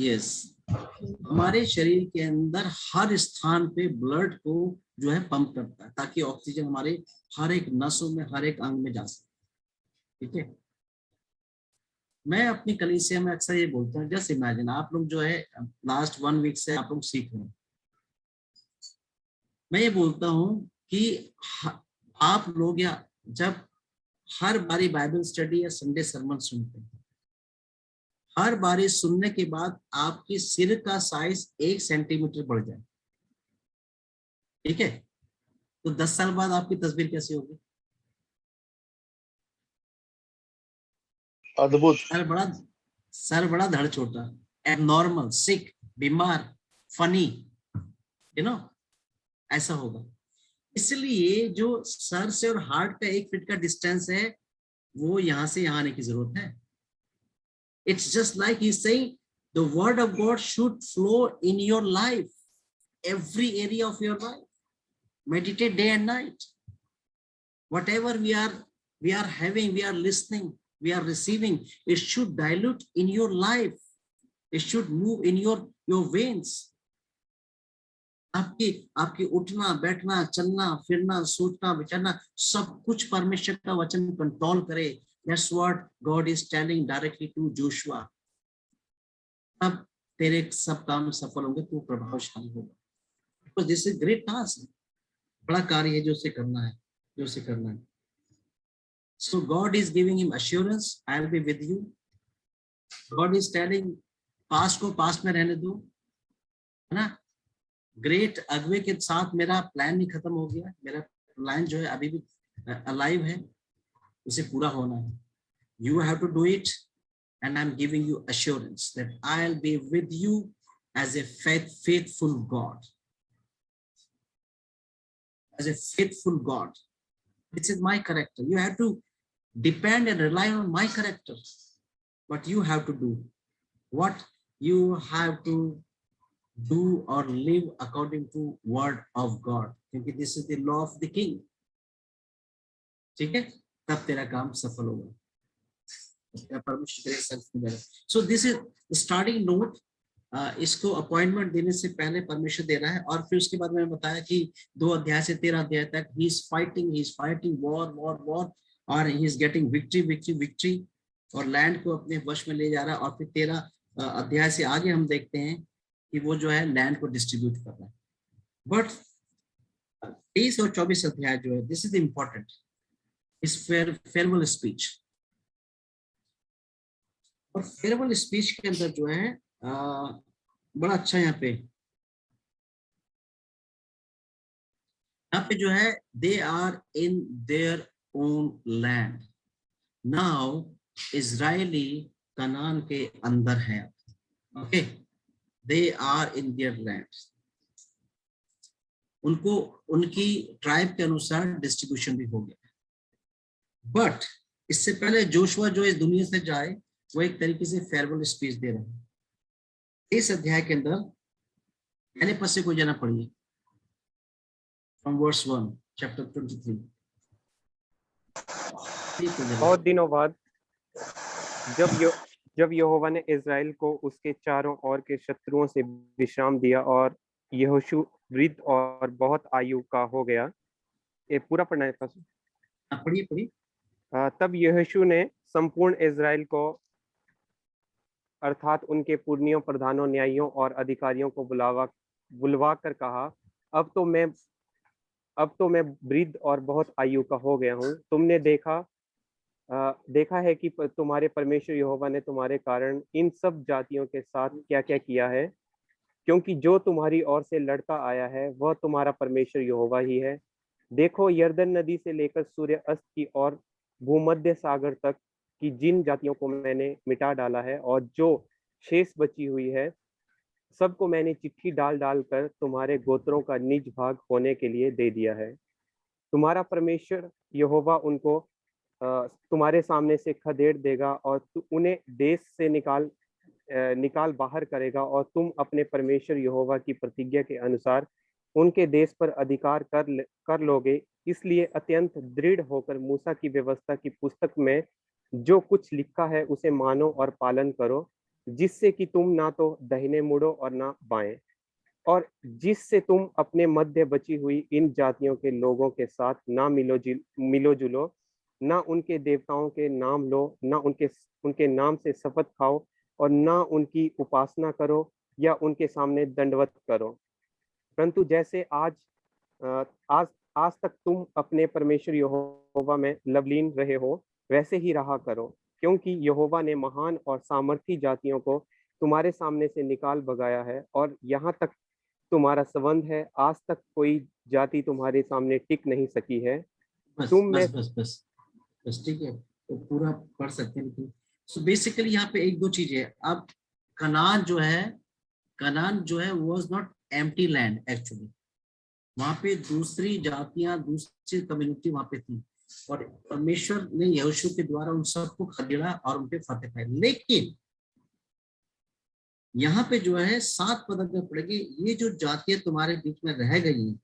Speaker 6: यस, हमारे शरीर के अंदर हर स्थान पे ब्लड को जो है पंप करता है, ताकि ऑक्सीजन हमारे हर एक नसों में, हर एक अंग में जा सके। ठीक है, मैं अपनी कलीसिया में अक्सर ये बोलता हूँ, जस्ट इमेजिन आप लोग जो है लास्ट 1 वीक से आप लोग सीख रहे हैं, मैं ये बोलता हूँ कि आप लोग या जब हर बारी बाइबल स्टडी या संडे सरमन सुनते हैं, हर बारी सुनने के बाद आपकी सिर का साइज 1 सेंटीमीटर बढ़ जाए, ठीक है, तो 10 साल बाद आपकी तस्वीर कैसी होगी?
Speaker 7: अद्भुत।
Speaker 6: सर बड़ा धड़ छोटा, एबनॉर्मल, सिक, बीमार, फनी, यू नो, ऐसा होगा। इसलिए जो सर से और हार्ट का 1 फीट का डिस्टेंस है, वो यहां से यहां आने की जरूरत है। It's just like he's saying, the word of God should flow in your life, every area of your life. Meditate day and night. Whatever we are having, we are listening, we are receiving, it should dilute in your life. It should move in your veins. आपकी उठना, बैठना, चलना, फिरना, सोचना, विचारना, सब कुछ परमेश्वर का वचन कंट्रोल करे। That's what God is telling directly to Joshua. अब तेरे सब काम सफल होंगे, तू प्रभावशाली होगा। Because this is great task, बड़ा कार्य है जो उसे करना है, So God is giving him assurance, I'll be with you. God is telling past को past में रहने दो, है ना? ग्रेट अगवे के साथ मेरा प्लान नहीं खत्म हो गया, मेरा प्लान जो है अभी भी अलाइव है, उसे पूरा होना है. You have to do it, and I'm giving you assurance that I'll be with you as a faithful God. As a faithful God. This is my character. You have to depend and rely on my character. But you have to do what you have to do or live according to word of God. क्योंकि this is the law of the king. ठीक है? तब तेरा काम सफल होगा. So this is the starting note. इसको appointment देने से पहले परमेश्वर दे रहा है, और फिर उसके बाद मैंने बताया कि 2 अध्याय से 13 अध्याय तक he is fighting war, और he is getting victory, और लैंड को अपने वश में ले जा रहा है. और फिर 13 अध्याय से आगे हम देखते हैं कि वो जो है लैंड को डिस्ट्रीब्यूट कर रहा है. बट 23 और 24 अध्याय जो है, दिस इज इम्पोर्टेंट, इस फेयरवेल स्पीच. और फेयरवेल स्पीच के अंदर जो है बड़ा अच्छा यहाँ पे जो है, they are in their own land. Now Israeli Canaan के अंदर है. Okay, they are in their land. उनको उनकी ट्राइब के अनुसार डिस्ट्रीब्यूशन भी हो गया. बट इससे पहले जोशुआ जो इस दुनिया से जाए, वो एक तरीके से फेयरवेल स्पीच दे रहे हैं. इस अध्याय के अंदर पहले पद से कोई जाना पड़िए, फ्रॉम वर्स 1 चैप्टर 23.
Speaker 4: बहुत दिनों बाद जब यहोवा ने इज़राइल को उसके चारों ओर के शत्रुओं से विश्राम दिया और यहोशू वृद्ध और बहुत आयु का हो गया. ये पूरा पढ़ना है पास.
Speaker 6: पढ़िए.
Speaker 4: तब यहोशू ने संपूर्ण इज़राइल को अर्थात उनके पुरनियों, प्रधानों, न्यायियों और अधिकारियों को बुलवा कर कहा, अब तो मैं वृद्ध और बहुत आयु का हो गया हूँ. तुमने देखा है कि तुम्हारे परमेश्वर यहोवा ने तुम्हारे कारण इन सब जातियों के साथ क्या क्या किया है, क्योंकि जो तुम्हारी ओर से लड़ता आया है वह तुम्हारा परमेश्वर यहोवा ही है. देखो, यरदन नदी से लेकर सूर्य अस्त की ओर भूमध्य सागर तक कि जिन जातियों को मैंने मिटा डाला है और जो शेष बची हुई है, सबको मैंने चिट्ठी डाल कर तुम्हारे गोत्रों का निज भाग होने के लिए दे दिया है. तुम्हारा परमेश्वर यहोवा उनको तुम्हारे सामने से खदेड़ देगा और उन्हें देश से निकाल बाहर करेगा, और तुम अपने परमेश्वर यहोवा की प्रतिज्ञा के अनुसार उनके देश पर अधिकार कर लोगे. इसलिए अत्यंत दृढ़ होकर मूसा की व्यवस्था की पुस्तक में जो कुछ लिखा है उसे मानो और पालन करो, जिससे कि तुम ना तो दाहिने मुड़ो और ना बाएं, और जिससे तुम अपने मध्य बची हुई इन जातियों के लोगों के साथ ना मिलो जुलो, ना उनके देवताओं के नाम लो, ना उनके नाम से शपथ खाओ, और ना उनकी उपासना करो या उनके सामने दंडवत करो. परंतु जैसे आज तक तुम अपने परमेश्वर यहोवा में लवलीन रहे हो, वैसे ही रहा करो, क्योंकि यहोवा ने महान और सामर्थी जातियों को तुम्हारे सामने से निकाल भगाया है, और यहाँ तक तुम्हारा संबंध है, आज तक कोई जाति तुम्हारे सामने टिक नहीं सकी है.
Speaker 6: बस ठीक है, तो पूरा पढ़ सकते हैं. सो बेसिकली यहाँ पे एक दो चीजें. अब कनान जो है was not empty land actually. वहां पे दूसरी जातियां, दूसरी कम्युनिटी वहां पे थी, और परमेश्वर ने यहोशू के द्वारा उन सबको खदेड़ा और उनके फतेह पाए. लेकिन यहाँ पे जो है 7 पद में पड़ेगी, ये जो जातियां तुम्हारे बीच में रह गई हैं,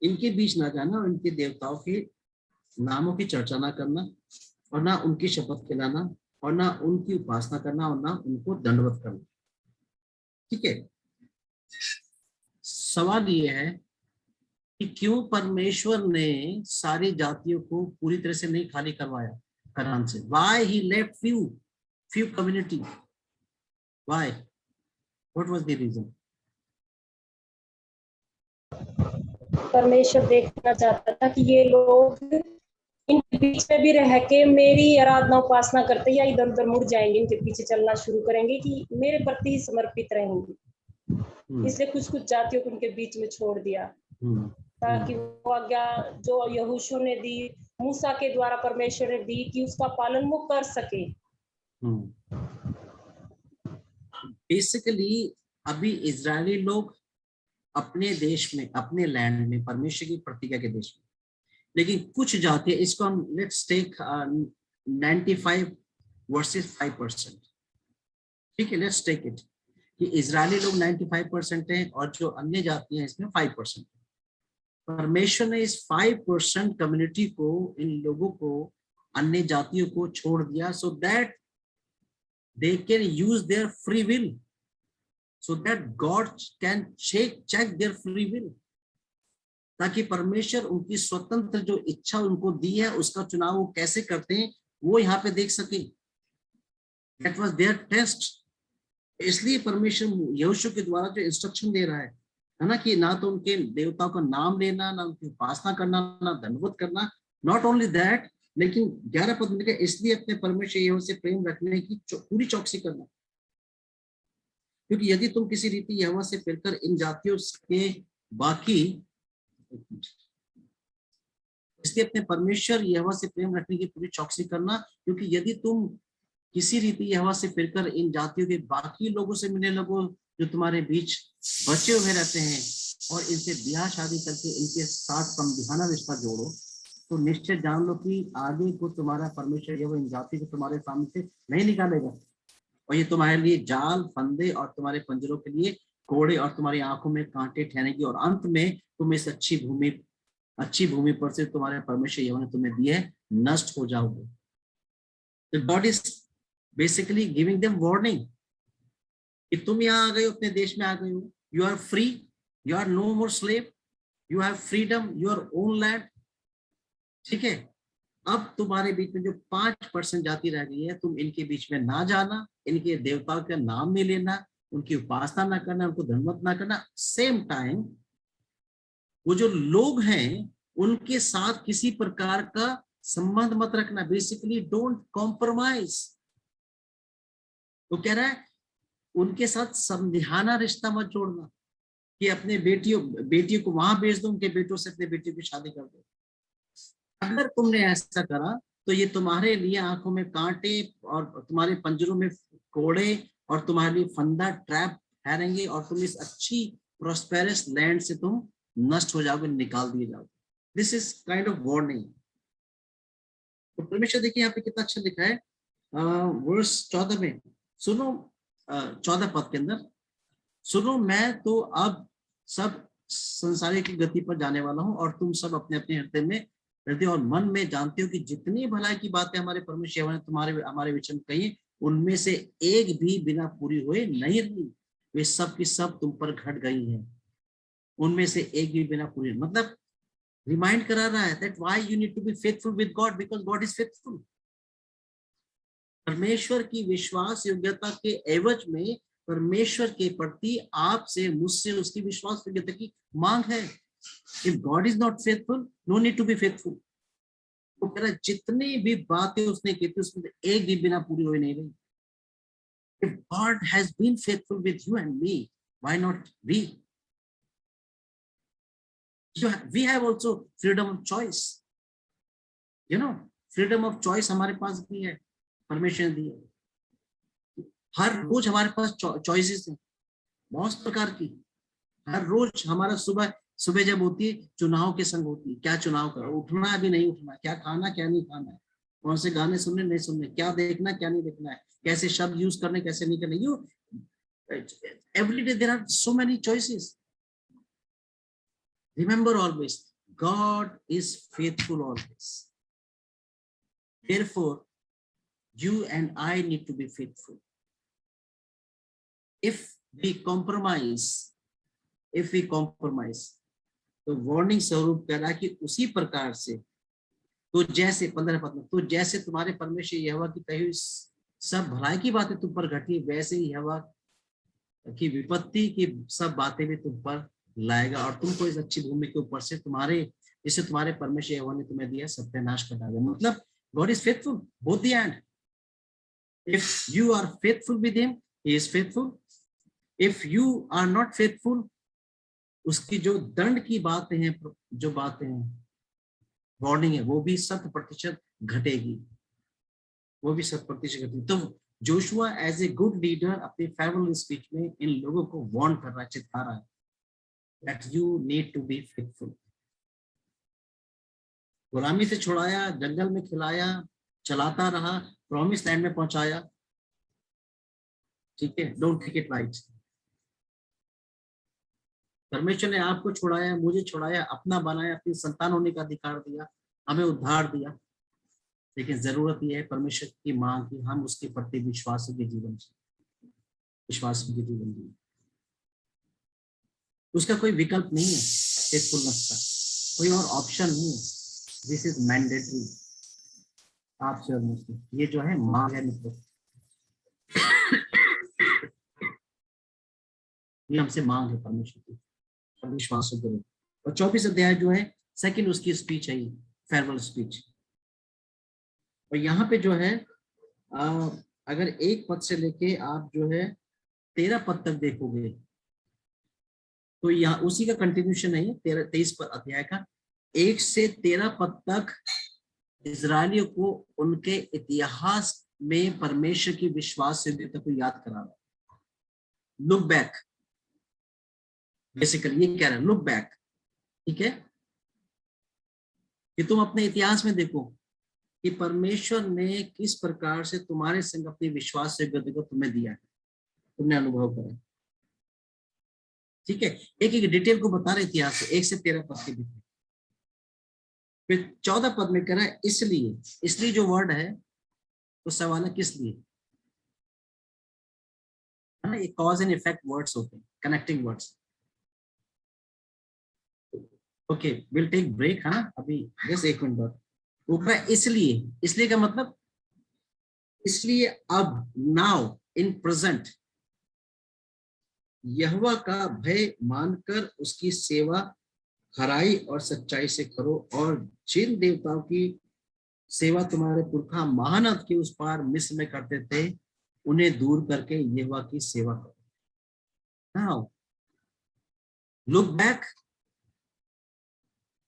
Speaker 6: इनके बीच ना जाना, और इनके देवताओं के नामों की चर्चा ना करना, और ना उनकी शपथ खिलाना, और ना उनकी उपासना करना, और ना उनको दंडवत करना. ठीक है. सवाल ये है कि क्यों परमेश्वर ने सारी जातियों को पूरी तरह से नहीं खाली करवाया कनान से. Why he left few community? Why? What was the reason?
Speaker 9: परमेश्वर देखना चाहता था कि ये लोग इनके बीच में भी रह के मेरी आराधना उपासना करते या इधर उधर मुड़ जाएंगे, इनके पीछे चलना शुरू करेंगे कि मेरे प्रति ही समर्पित रहेंगे। इसलिए कुछ कुछ जातियों को उनके बीच में छोड़ दिया ताकि वो आज्ञा जो यहोशू ने दी, मूसा के द्वारा परमेश्वर ने दी, कि उसका पालन वो कर सके।
Speaker 6: बेसिकली अभी इजरायली लोग अपने देश में, अपने लैंड में, परमेश्वर की प्रतिज्ञा के देश में, लेकिन कुछ जातियां, इसको हम लेट्स टेक 95 वर्सेस 5%, ठीक है, लेट्स टेक इट कि इजरायली लोग 95% हैं और जो अन्य जातियां इसमें 5%। परमेश्वर ने इस 5% कम्युनिटी को, इन लोगों को, अन्य जातियों को छोड़ दिया so that they can use their free will, so that God can check their free will, ताकि परमेश्वर उनकी स्वतंत्र जो इच्छा उनको दी है उसका चुनाव वो कैसे करते हैं वो यहाँ पे देख सके। That was their test। इसलिए परमेश्वर यहोशू के द्वारा जो इंस्ट्रक्शन दे रहा है ना, कि ना तो उनके देवताओं का नाम लेना, ना उनकी उपासना करना, ना धन्यवाद करना, नॉट ओनली दैट, लेकिन 11 पद में इसलिए अपने परमेश्वर यहोवा से प्रेम रखने की पूरी चौकसी करना, क्योंकि यदि तुम किसी रीति यहोवा से फिरकर इन जातियों के बाकी, इसलिए अपने परमेश्वर यहोवा से प्रेम रखने की पूरी चौकसी करना, क्योंकि यदि तुम किसी रीति यहोवा से फिरकर इन जातियों के बाकी लोगों से मिलने लगो जो तुम्हारे बीच बचे हुए रहते हैं और इनसे ब्याह शादी करके इनके साथ संविधाना रिश्ता जोड़ो, तो निश्चय जान लो कि आगे को तुम्हारा परमेश्वर यहोवा इन जाति को तुम्हारे सामने से नहीं निकालेगा, और ये तुम्हारे लिए जाल, फंदे और तुम्हारे पंजरों के लिए कोड़े और तुम्हारी आंखों में कांटे ठहरेंगे, और अंत में तुम इस अच्छी भूमि पर से तुम्हारे परमेश्वर यहोवा ने तुम्हें दी है नष्ट हो जाओगे। तो God is basically giving them warning कि तुम यहाँ आ गए हो, अपने देश में आ गए हो, you are free, you are no more slave, you have freedom, your own land, ठीक है। अब तुम्हारे बीच में जो 5% जाति रह गई है, तुम इनके बीच में ना जाना, इनके देवताओं का नाम नहीं लेना, उनकी उपासना ना करना, उनको धन्यवाद ना करना। सेम टाइम वो जो लोग हैं उनके साथ किसी प्रकार का संबंध मत रखना, बेसिकली डोंट कॉम्प्रोमाइज। तो कह रहा है उनके साथ समझाना रिश्ता मत जोड़ना कि अपने बेटियों को वहां भेज दो, उनके बेटों से अपने बेटियों की शादी कर दो। अगर तुमने ऐसा करा तो ये तुम्हारे लिए आंखों में कांटे और तुम्हारे पंजरों में कोड़े और तुम्हारे लिए फंदा, ट्रैप ठहरेंगे, और तुम इस अच्छी प्रोस्पेरस लैंड से तुम नष्ट हो जाओगे, निकाल दिए जाओगे। This is kind of warning. तो परमेश्वर देखिए यहाँ पे कितना अच्छा लिखा है वर्स 14 में, सुनो 14 पद के अंदर, सुनो मैं तो अब सब संसार की गति पर जाने वाला हूं, और तुम सब अपने अपने हृदय और मन में जानते हो कि जितनी भलाई की बातें हमारे परमेश्वर ने हमारे विषय में कही, उनमें से एक भी बिना पूरी हुए नहीं रही, वे सब की सब तुम पर घट गई हैं, उनमें से एक भी बिना पूरी। मतलब रिमाइंड करा रहा है that why you need to be faithful with God, because God is faithful. परमेश्वर की विश्वास योग्यता के एवज में परमेश्वर के प्रति आपसे, मुझसे उसकी विश्वास योग्यता की मांग है। If God is not faithful, no need to be faithful। वो कह रहा है जितनी भी बातें उसने की थी उसमें एक भी बिना पूरी हुई नहीं रही। If God has been faithful with you and me, why not we? We have also freedom of choice। You know, freedom of choice हमारे पास भी है, परमेश्वर दी है। हर रोज हमारे पास चॉइसेस हैं बहुत प्रकार की। हर रोज हमारा सुबह जब होती है चुनाव के संग होती है, क्या चुनाव करो, उठना अभी नहीं उठना, क्या खाना क्या नहीं खाना है, कौन से गाने सुनने नहीं सुनने, क्या देखना क्या नहीं देखना है, कैसे शब्द यूज करने कैसे नहीं करने। You every day there are so many choices. Remember always God is faithful always, therefore you and I need to be faithful। if we compromise, तो वार्निंग स्वरूप कह रहा है कि उसी प्रकार से, तो जैसे 15 पद में, तो जैसे तुम्हारे परमेश्वर यहोवा की कही हुई सब भलाई की बातें तुम पर घटी, वैसे ही यहोवा की विपत्ति की सब बातें भी तुम पर लाएगा, और तुमको इस अच्छी भूमि के ऊपर से, तुम्हारे जिससे तुम्हारे परमेश्वर यहोवा ने तुम्हें दिया सत्यानाश कर डाला। मतलब God is faithful both the end. If you are faithful with him, he is faithful. If you are not faithful, उसकी जो दंड की बातें हैं, जो बातें हैं, वार्निंग है, वो भी 100% घटेगी, वो भी 100% घटेगी। तो Joshua as a good leader अपनी फेयरवेल स्पीच में इन लोगों को वार्न कर रहा है, चिता रहा है that you need to be faithful। गुलामी से छुड़ाया, जंगल में खिलाया, चलाता रहा, प्रॉमिस लैंड में पहुंचाया, ठीक है, डोंट टेक इट लाइट। परमेश्वर ने आपको छुड़ाया, मुझे छुड़ाया, अपना बनाया, अपनी संतान होने का अधिकार दिया, हमें उद्धार दिया। लेकिन जरूरत यह है परमेश्वर की मांग की हम उसके प्रति विश्वास के जीवन जिए। उसका कोई विकल्प नहीं है फेथफुलनेस का, कोई और ऑप्शन नहीं है। दिस इज मैंडेटरी आपसे और मुझसे, ये जो है मांग है मित्रों, ये हमसे मांग है परमेश्वर की, विश्वास करो। और 24 अध्याय जो है सेकंड उसकी स्पीच है, ये फेयरवेल स्पीच। और यहाँ पे जो है अगर 1 पद से लेके आप जो है 13 पद तक देखोगे तो यहाँ उसी का कंटिन्यूशन है 23 अध्याय का। 1 से 13 पद तक इजरायलियों को उनके इतिहास में परमेश्वर की विश्वास योग्यता को याद करा रहा है। लुक बैक, बेसिकली ये कह रहा है, लुक बैक, ठीक है, कि तुम अपने इतिहास में देखो कि परमेश्वर ने किस प्रकार से तुम्हारे संग अपनी विश्वास योग्यता को तुम्हें दिया है, तुमने अनुभव करा, ठीक है। एक एक डिटेल को बता रहे इतिहास से 1 से 13 पद के भीतर। फिर 14 पद में कह रहा है इसलिए जो वर्ड है तो सवाल है किस लिए, है ना, ये कॉज एंड इफेक्ट वर्ड्स होते हैं, connecting words. Okay, will take break, है ना, अभी बस 1 मिनट बाद। ऊपर इसलिए का मतलब इसलिए अब, नाउ, इन प्रेजेंट, यहोवा का भय मानकर उसकी सेवा खराई और सच्चाई से करो, और जिन देवताओं की सेवा तुम्हारे पुरखा महानद के उस पार मिस्र में करते थे उन्हें दूर करके यहोवा की सेवा करो। नाउ लुक बैक,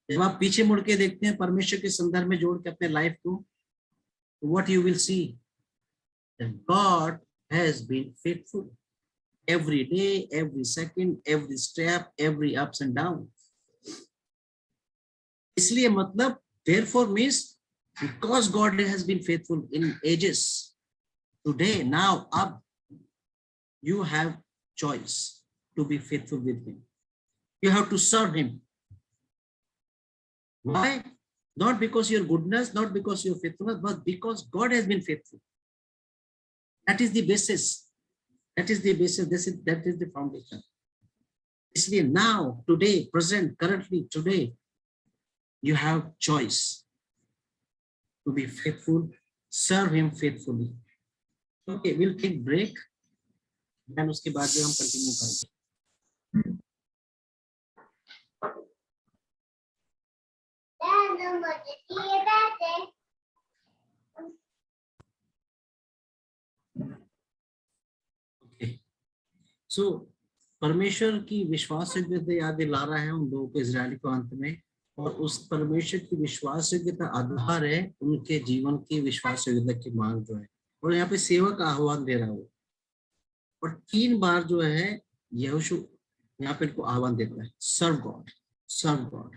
Speaker 6: जब आप पीछे मुड़ के देखते हैं परमेश्वर के संदर्भ में जोड़ के अपने लाइफ को, what you will see, God has been faithful every day, every second, every step, every ups and downs। इसलिए मतलब therefore means because God has been faithful in ages, today, now, up, you have choice to be faithful with him. You have to serve him. Why? Not because your goodness, not because your faithfulness, but because God has been faithful. That is the basis. That is the basis. That is the foundation. इसलिए now, today, present, currently, today, you have choice to be faithful, serve him faithfully. Okay, we'll take break. Then उसके बाद जो हम continue करेंगे। सो परमेश्वर की विश्वास योग्यता याद दिला रहा है उन लोगों को, इजराइली को अंत में, और उस परमेश्वर की विश्वास योग्यता आधार है उनके जीवन की विश्वास योग्यता की मांग जो है, और यहाँ पे सेवा का आह्वान दे रहा है वो। और 3 बार जो है यहोशू यहाँ पे इनको आह्वान देता है, सर्व गॉड, सर्व गॉड।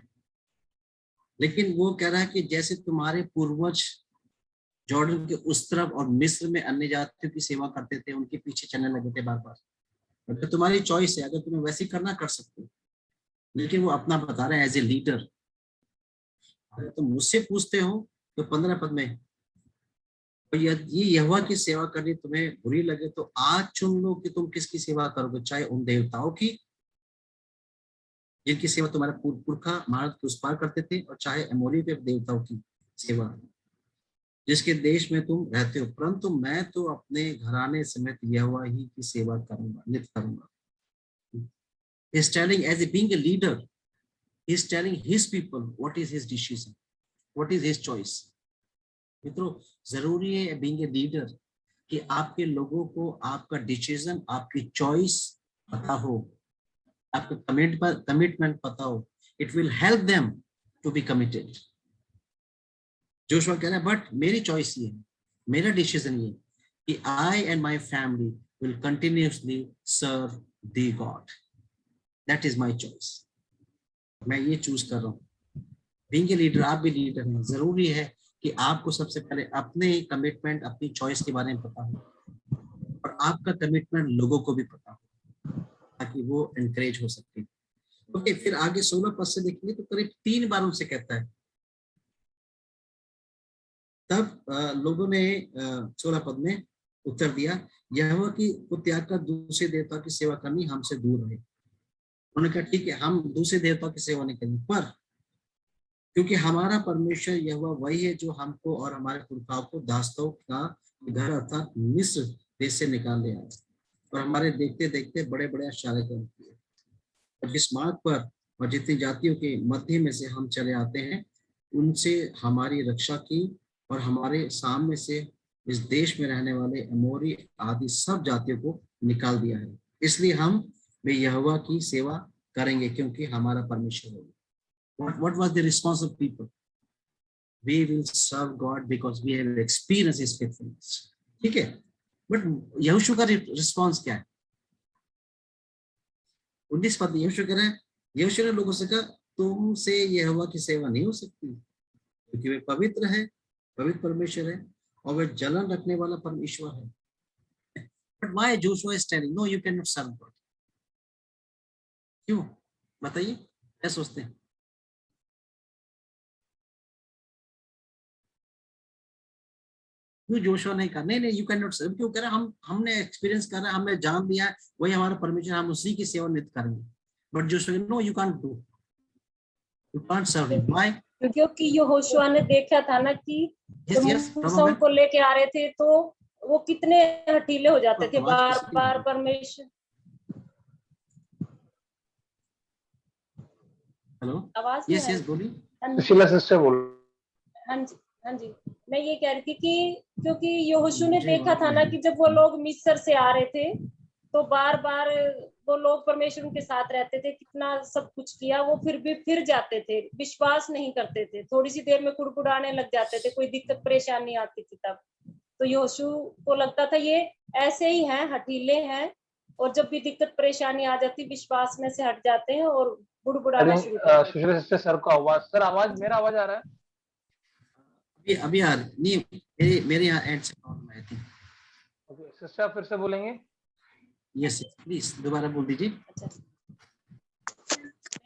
Speaker 6: लेकिन वो कह रहा है कि जैसे तुम्हारे पूर्वज जॉर्डन के उस तरफ और मिस्र में अन्य जातियों की सेवा करते थे, उनके पीछे चलने लगे थे बार बार, अगर तुम्हारी चॉइस है, अगर तुम्हें वैसे करना कर सकते हो। लेकिन वो अपना बता रहे हैं एज ए लीडर। अगर तुम मुझसे पूछते हो तो 15 पद में, और ये यहोवा की सेवा करनी तुम्हें बुरी लगे तो आज चुन लो कि तुम किसकी सेवा करोगे, चाहे उन देवताओं की जिनकी सेवा तुम्हारे पुरखा महारत के उस पार करते थे, और चाहे अमोरी के देवताओं की सेवा जिसके देश में तुम रहते हो, परंतु मैं तो अपने घराने समेत यहोवा ही की सेवा करूंगा, नित्य करूंगा। He's telling as a being a leader, he is telling his people what is his decision, what is his choice. मित्रों, जरूरी है being a leader कि आपके लोगों को आपका डिसीजन, आपकी चॉइस पता हो, आपका कमिटमेंट पता हो. It will help them to be committed. Joshua कह रहा है बट मेरी चॉइस ये है, मेरा डिसीजन ये कि I and my family will continuously serve the God. That is my choice. मैं ये चूज कर रहा हूँ. बीइंग ए लीडर, आप भी लीडर हैं, जरूरी है कि आपको सबसे पहले अपने कमिटमेंट, अपनी चॉइस के बारे में पता हो और आपका कमिटमेंट लोगों को भी पता हो ताकि वो एनकरेज हो सके. ओके, फिर आगे 16 पद से देखेंगे तो करीब 3 बार उनसे कहता है. तब लोगों ने 16 पद में उत्तर दिया, यहोवा की को त्याग कर दूसरे देवता की सेवा करनी हमसे दूर रहे. उन्होंने कहा ठीक है, हम दूसरे देवता की सेवा नहीं करेंगे, पर क्योंकि हमारा परमेश्वर यहोवा वही है जो हमको और हमारे पुरखाओं को दासों का घर अर्थात मिस्र देश से निकाल ले आया और हमारे देखते देखते बड़े बड़े आश्चर्य काम किए. और जिस मार्ग पर और जितनी जातियों के मध्य में से हम चले आते हैं उनसे हमारी रक्षा की और हमारे सामने से इस देश में रहने वाले अमोरी आदि सब जातियों को निकाल दिया है. इसलिए हम वे यहोवा की सेवा करेंगे क्योंकि हमारा परमेश्वर है. What was the response of people? We will serve God because we have experienced His faithfulness. ठीक है, बट यहोशू का रिस्पॉन्स क्या है? 19 पद यहोशू कह रहा है, यहोशू ने लोगों से कहा तुमसे यहोवा की सेवा नहीं हो सकती क्योंकि वे पवित्र है, पवित्र परमेश्वर है और वे जलन रखने वाला परमेश्वर है. But why Joshua is telling no, you cannot serve God? क्यों बताइए, क्या सोचते हैं? जोशुआ नहीं कहा नहीं यू कैन नॉट सर्व. क्यों कह रहा है? हमने एक्सपीरियंस कर रहा है, हमने जान लिया है वही हमारा परमेश्वर, हम उसी की सेवा नित्य करेंगे. But Joshua no, you can't do, you can't serve him. Why?
Speaker 9: क्योंकि यहोशुआ ने देखा था ना कि मूसा को लेके आ रहे थे तो वो कितने हठीले हो जाते थे, बार बार परमेश्वर.
Speaker 6: हेलो,
Speaker 9: आवाज
Speaker 6: यस बोलिए.
Speaker 2: सुशीला सिस्टर बोल.
Speaker 9: हाँ जी, मैं ये कह रही थी कि क्योंकि यहोशू ने देखा था ना कि जब वो लोग मिस्र से आ रहे थे तो बार बार वो लोग परमेश्वर के साथ रहते थे, कितना सब कुछ किया, वो फिर भी फिर जाते थे, विश्वास नहीं करते थे, थोड़ी सी देर में कुड़कुड़ाने लग जाते थे, कोई दिक्कत परेशानी आती थी तब. तो यहोशू को लगता था ये ऐसे ही हैं, हठीले हैं, और जब भी दिक्कत परेशानी आ जाती विश्वास में से हट जाते हैं और बुड़बुड़ाना शुरू करते हैं.
Speaker 2: सुशीला सिस्टर सर का आवाज, सर आवाज, मेरा आवाज आ रहा है?
Speaker 6: अभी आ रही नहीं, मेरे यहाँ एंड से प्रॉब्लम आई थी.
Speaker 2: ओके सिस्टर फिर से बोलेंगे?
Speaker 6: यस प्लीज दोबारा बोल दीजिए.
Speaker 9: अच्छा,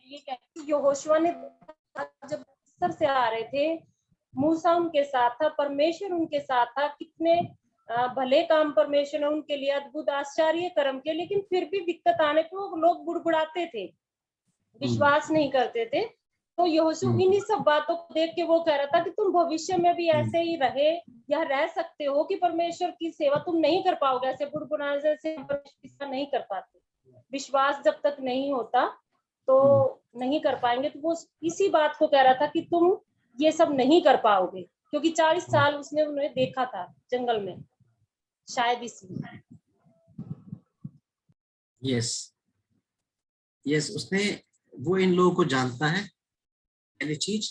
Speaker 9: ये कहती यहोशुआ ने जब मिस्र से आ रहे थे, मूसा उनके साथ था, परमेश्वर उनके साथ था, कितने भले काम परमेश्वर ने उनके लिए अद्भुत आश्चर्य कर्म किए, लेकिन फिर भी दिक्कत आने पे वो लोग बुड़बुड़ाते थे, विश्वास नहीं करते थे. तो यहोशू इन्हीं सब बातों को देख के वो कह रहा था कि तुम भविष्य में भी ऐसे ही रहे या रह सकते हो कि परमेश्वर की सेवा तुम नहीं कर पाओगे, ऐसे बुड़बुड़ाने से परमेश्वर की सेवा नहीं कर पाते. विश्वास जब तक नहीं होता तो नहीं कर पाएंगे. तो वो इसी बात को कह रहा था कि तुम ये सब नहीं कर पाओगे, क्योंकि 40 साल उसने उन्हें देखा था जंगल में, शायद इसलिए.
Speaker 6: यस उसने, वो इन लोगों को जानता है. पहली चीज,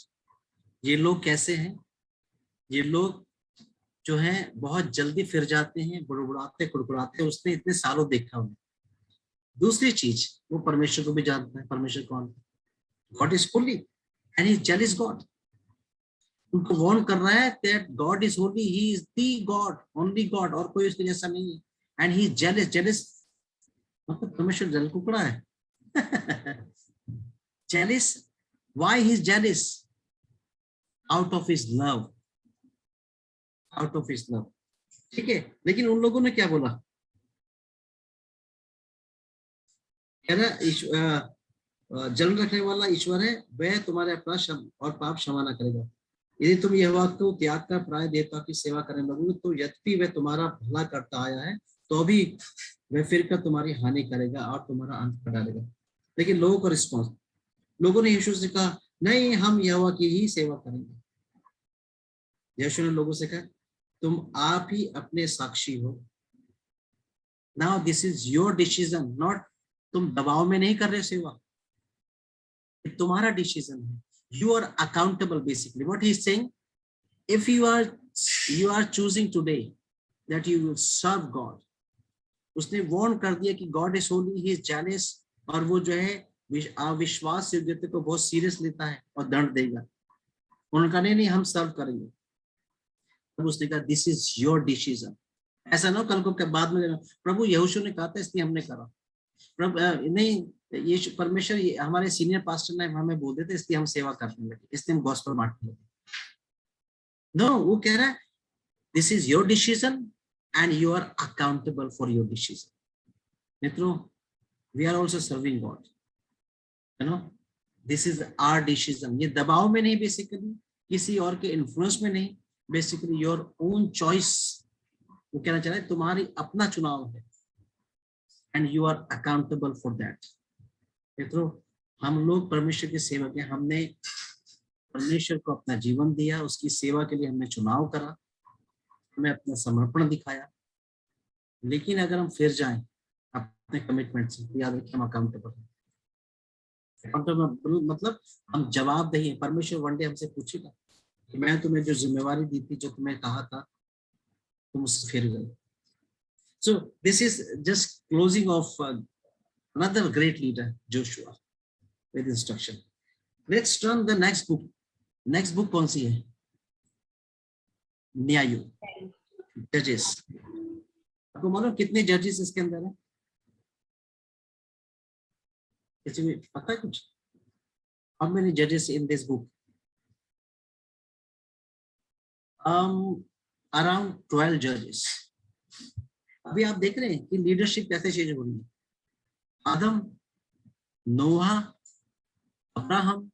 Speaker 6: ये लोग कैसे हैं, ये लोग जो हैं बहुत जल्दी फिर जाते हैं, बुड़बुड़ाते कुड़कुड़ाते, उसने इतने सालों देखा उन्हें. दूसरी चीज, वो परमेश्वर को भी जानता है. परमेश्वर कौन? God is Holi and he is jealous God. उनको वार्न कर रहा है that God is holy, he is the God, only God, और कोई उसके जैसा नहीं है. And he is jealous. Jealous मतलब परमेश्वर जल कुकड़ा है. jealous, why he is jealous? Out of his love, out of his love. ठीक है, लेकिन उन लोगों ने क्या बोला? जल रखने वाला ईश्वर है, वह तुम्हारे अपराध और पाप क्षमा न करेगा. यदि तुम यहोवा को त्याग कर प्राय देवता की सेवा करने लगोगे तो यद्यपि वह तुम्हारा भला करता आया है तो भी वह फिर कर तुम्हारी हानि करेगा और तुम्हारा अंत कर डालेगा. लेकिन लोगों का रिस्पॉन्स, लोगों ने यीशु से कहा नहीं, हम यहोवा की ही सेवा करेंगे। यीशु ने लोगों से कहा तुम आप ही अपने साक्षी हो। Now this is your decision, not, तुम दबाव में नहीं कर रहे सेवा, तुम्हारा डिसीजन है। You are accountable. Basically what he is saying, if you are choosing today that you will serve God. उसने वार्न कर दिया कि God is holy, he is jealous, और वो जो है अविश्वास योग्यता को बहुत सीरियस लेता है और दंड देगा। उन्होंने कहा नहीं हम सर्व करेंगे। तब उसने कहा दिस इज योर डिसीजन। ऐसा ना कल को बाद में प्रभु यहोशू ने कहा था इसलिए हमने करा, प्रभु नहीं, ये परमेश्वर हमारे सीनियर पास्टर ने हमें बोल देते इसलिए हम सेवा करने लगे, इसलिए हम गॉस्पेल बांटने लगे। नो, वो कह रहा है this is your decision and you are accountable for your decision. मित्रों, we are also serving God, you know, this is our decision. ये दबाव में नहीं, बेसिकली किसी और के इन्फ्लुएंस में नहीं, बेसिकली योर ओन चॉइस। वो कहना चाह रहा है तुम्हारी अपना चुनाव है and you are accountable for that. मित्रों, हम लोग परमेश्वर के सेवक हैं, हमने परमेश्वर को अपना जीवन दिया, उसकी सेवा के लिए हमने चुनाव करा, हमें अपना समर्पण दिखाया। लेकिन अगर हम फिर जाएं अपने कमिटमेंट से, तो याद रखिए हम अकाउंटेबल हैं। मतलब हम जवाबदेही हैं। परमेश्वर वन डे हमसे पूछेगा कि मैं तुम्हें जो जिम्मेवारी दी थी, जो तुम्हें कहा था, तुम उससे फिर गए। So this is just closing of another great leader, Joshua, with instruction. Let's turn the next book. Next book कौन सी है? न्याय, जजेस। आपको मालूम कितने जजेस इसके अंदर है? किसी को पता है कुछ? How many judges in this book? Around 12 judges. अभी आप देख रहे हैं कि लीडरशिप कैसे चेंज हो रही है। आदम, नोहा, अब्राहम,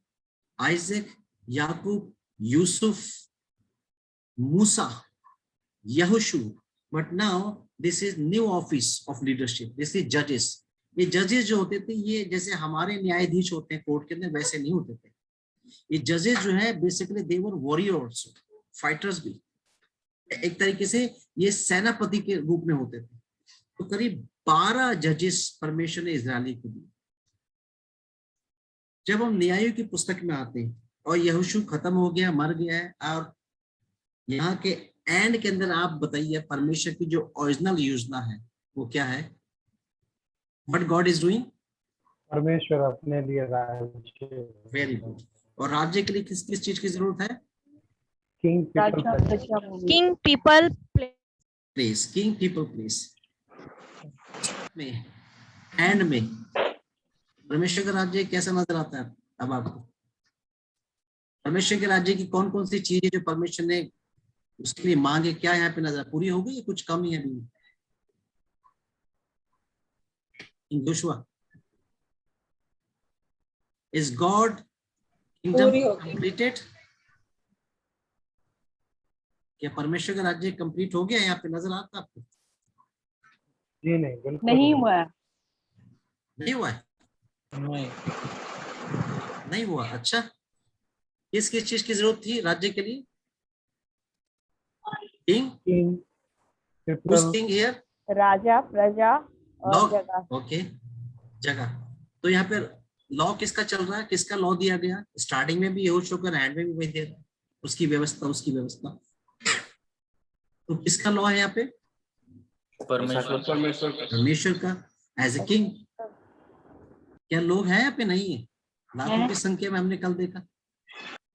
Speaker 6: आइजक, याकूब, यूसुफ, मूसा, यहोशू, but now this is new office of leadership, this is जजेस। ये जजेस जो होते थे, ये जैसे हमारे न्यायाधीश होते हैं कोर्ट के अंदर, वैसे नहीं होते थे। ये जजेस जो है basically they were warriors, fighters भी। एक तरीके से ये सेनापति के रूप में होते थे। तो करीब 12 जजेस परमेश्वर ने इजरायली को दिए। जब हम न्यायों की पुस्तक में आते हैं और यहोशू खत्म हो गया, मर गया है, और यहाँ के एंड के अंदर आप बताइए परमेश्वर की जो ओरिजिनल योजना है वो क्या है? What God is doing?
Speaker 1: परमेश्वर अपने लिए राज्य।
Speaker 6: Very good. और राज्य के लिए किस किस चीज की जरूरत है?
Speaker 1: King people
Speaker 6: place, king people place में, एंड में परमेश्वर का राज्य कैसा नजर आता है अब आपको? परमेश्वर के राज्य की कौन कौन सी चीजें जो परमेश्वर ने उसके लिए मांगे, क्या यहाँ पे नजर पूरी हो गई या कुछ कमी है अभी? In Joshua, is God kingdom completed? क्या परमेश्वर का राज्य कंप्लीट हो गया? यहाँ पे नजर आता आपको?
Speaker 1: जी नहीं, बिल्कुल
Speaker 8: नहीं हुआ।
Speaker 6: नहीं हुआ है? नहीं हुआ। अच्छा, किस किस चीज की जरूरत थी राज्य के लिए? किंग, किंग हियर,
Speaker 8: राजा, प्रजा और जगह।
Speaker 6: ओके, जगह। तो यहाँ पे लॉ किसका चल रहा है? किसका लॉ दिया गया? स्टार्टिंग में भी यहोशू का, एंड में भी वही दे रहा है, उसकी व्यवस्था, उसकी व्यवस्था। तो किसका लॉ है यहाँ पे? परमेश्वर का, एज ए किंग। क्या लोग हैं यहाँ पे? नहीं है, लाखों की संख्या में हमने कल देखा।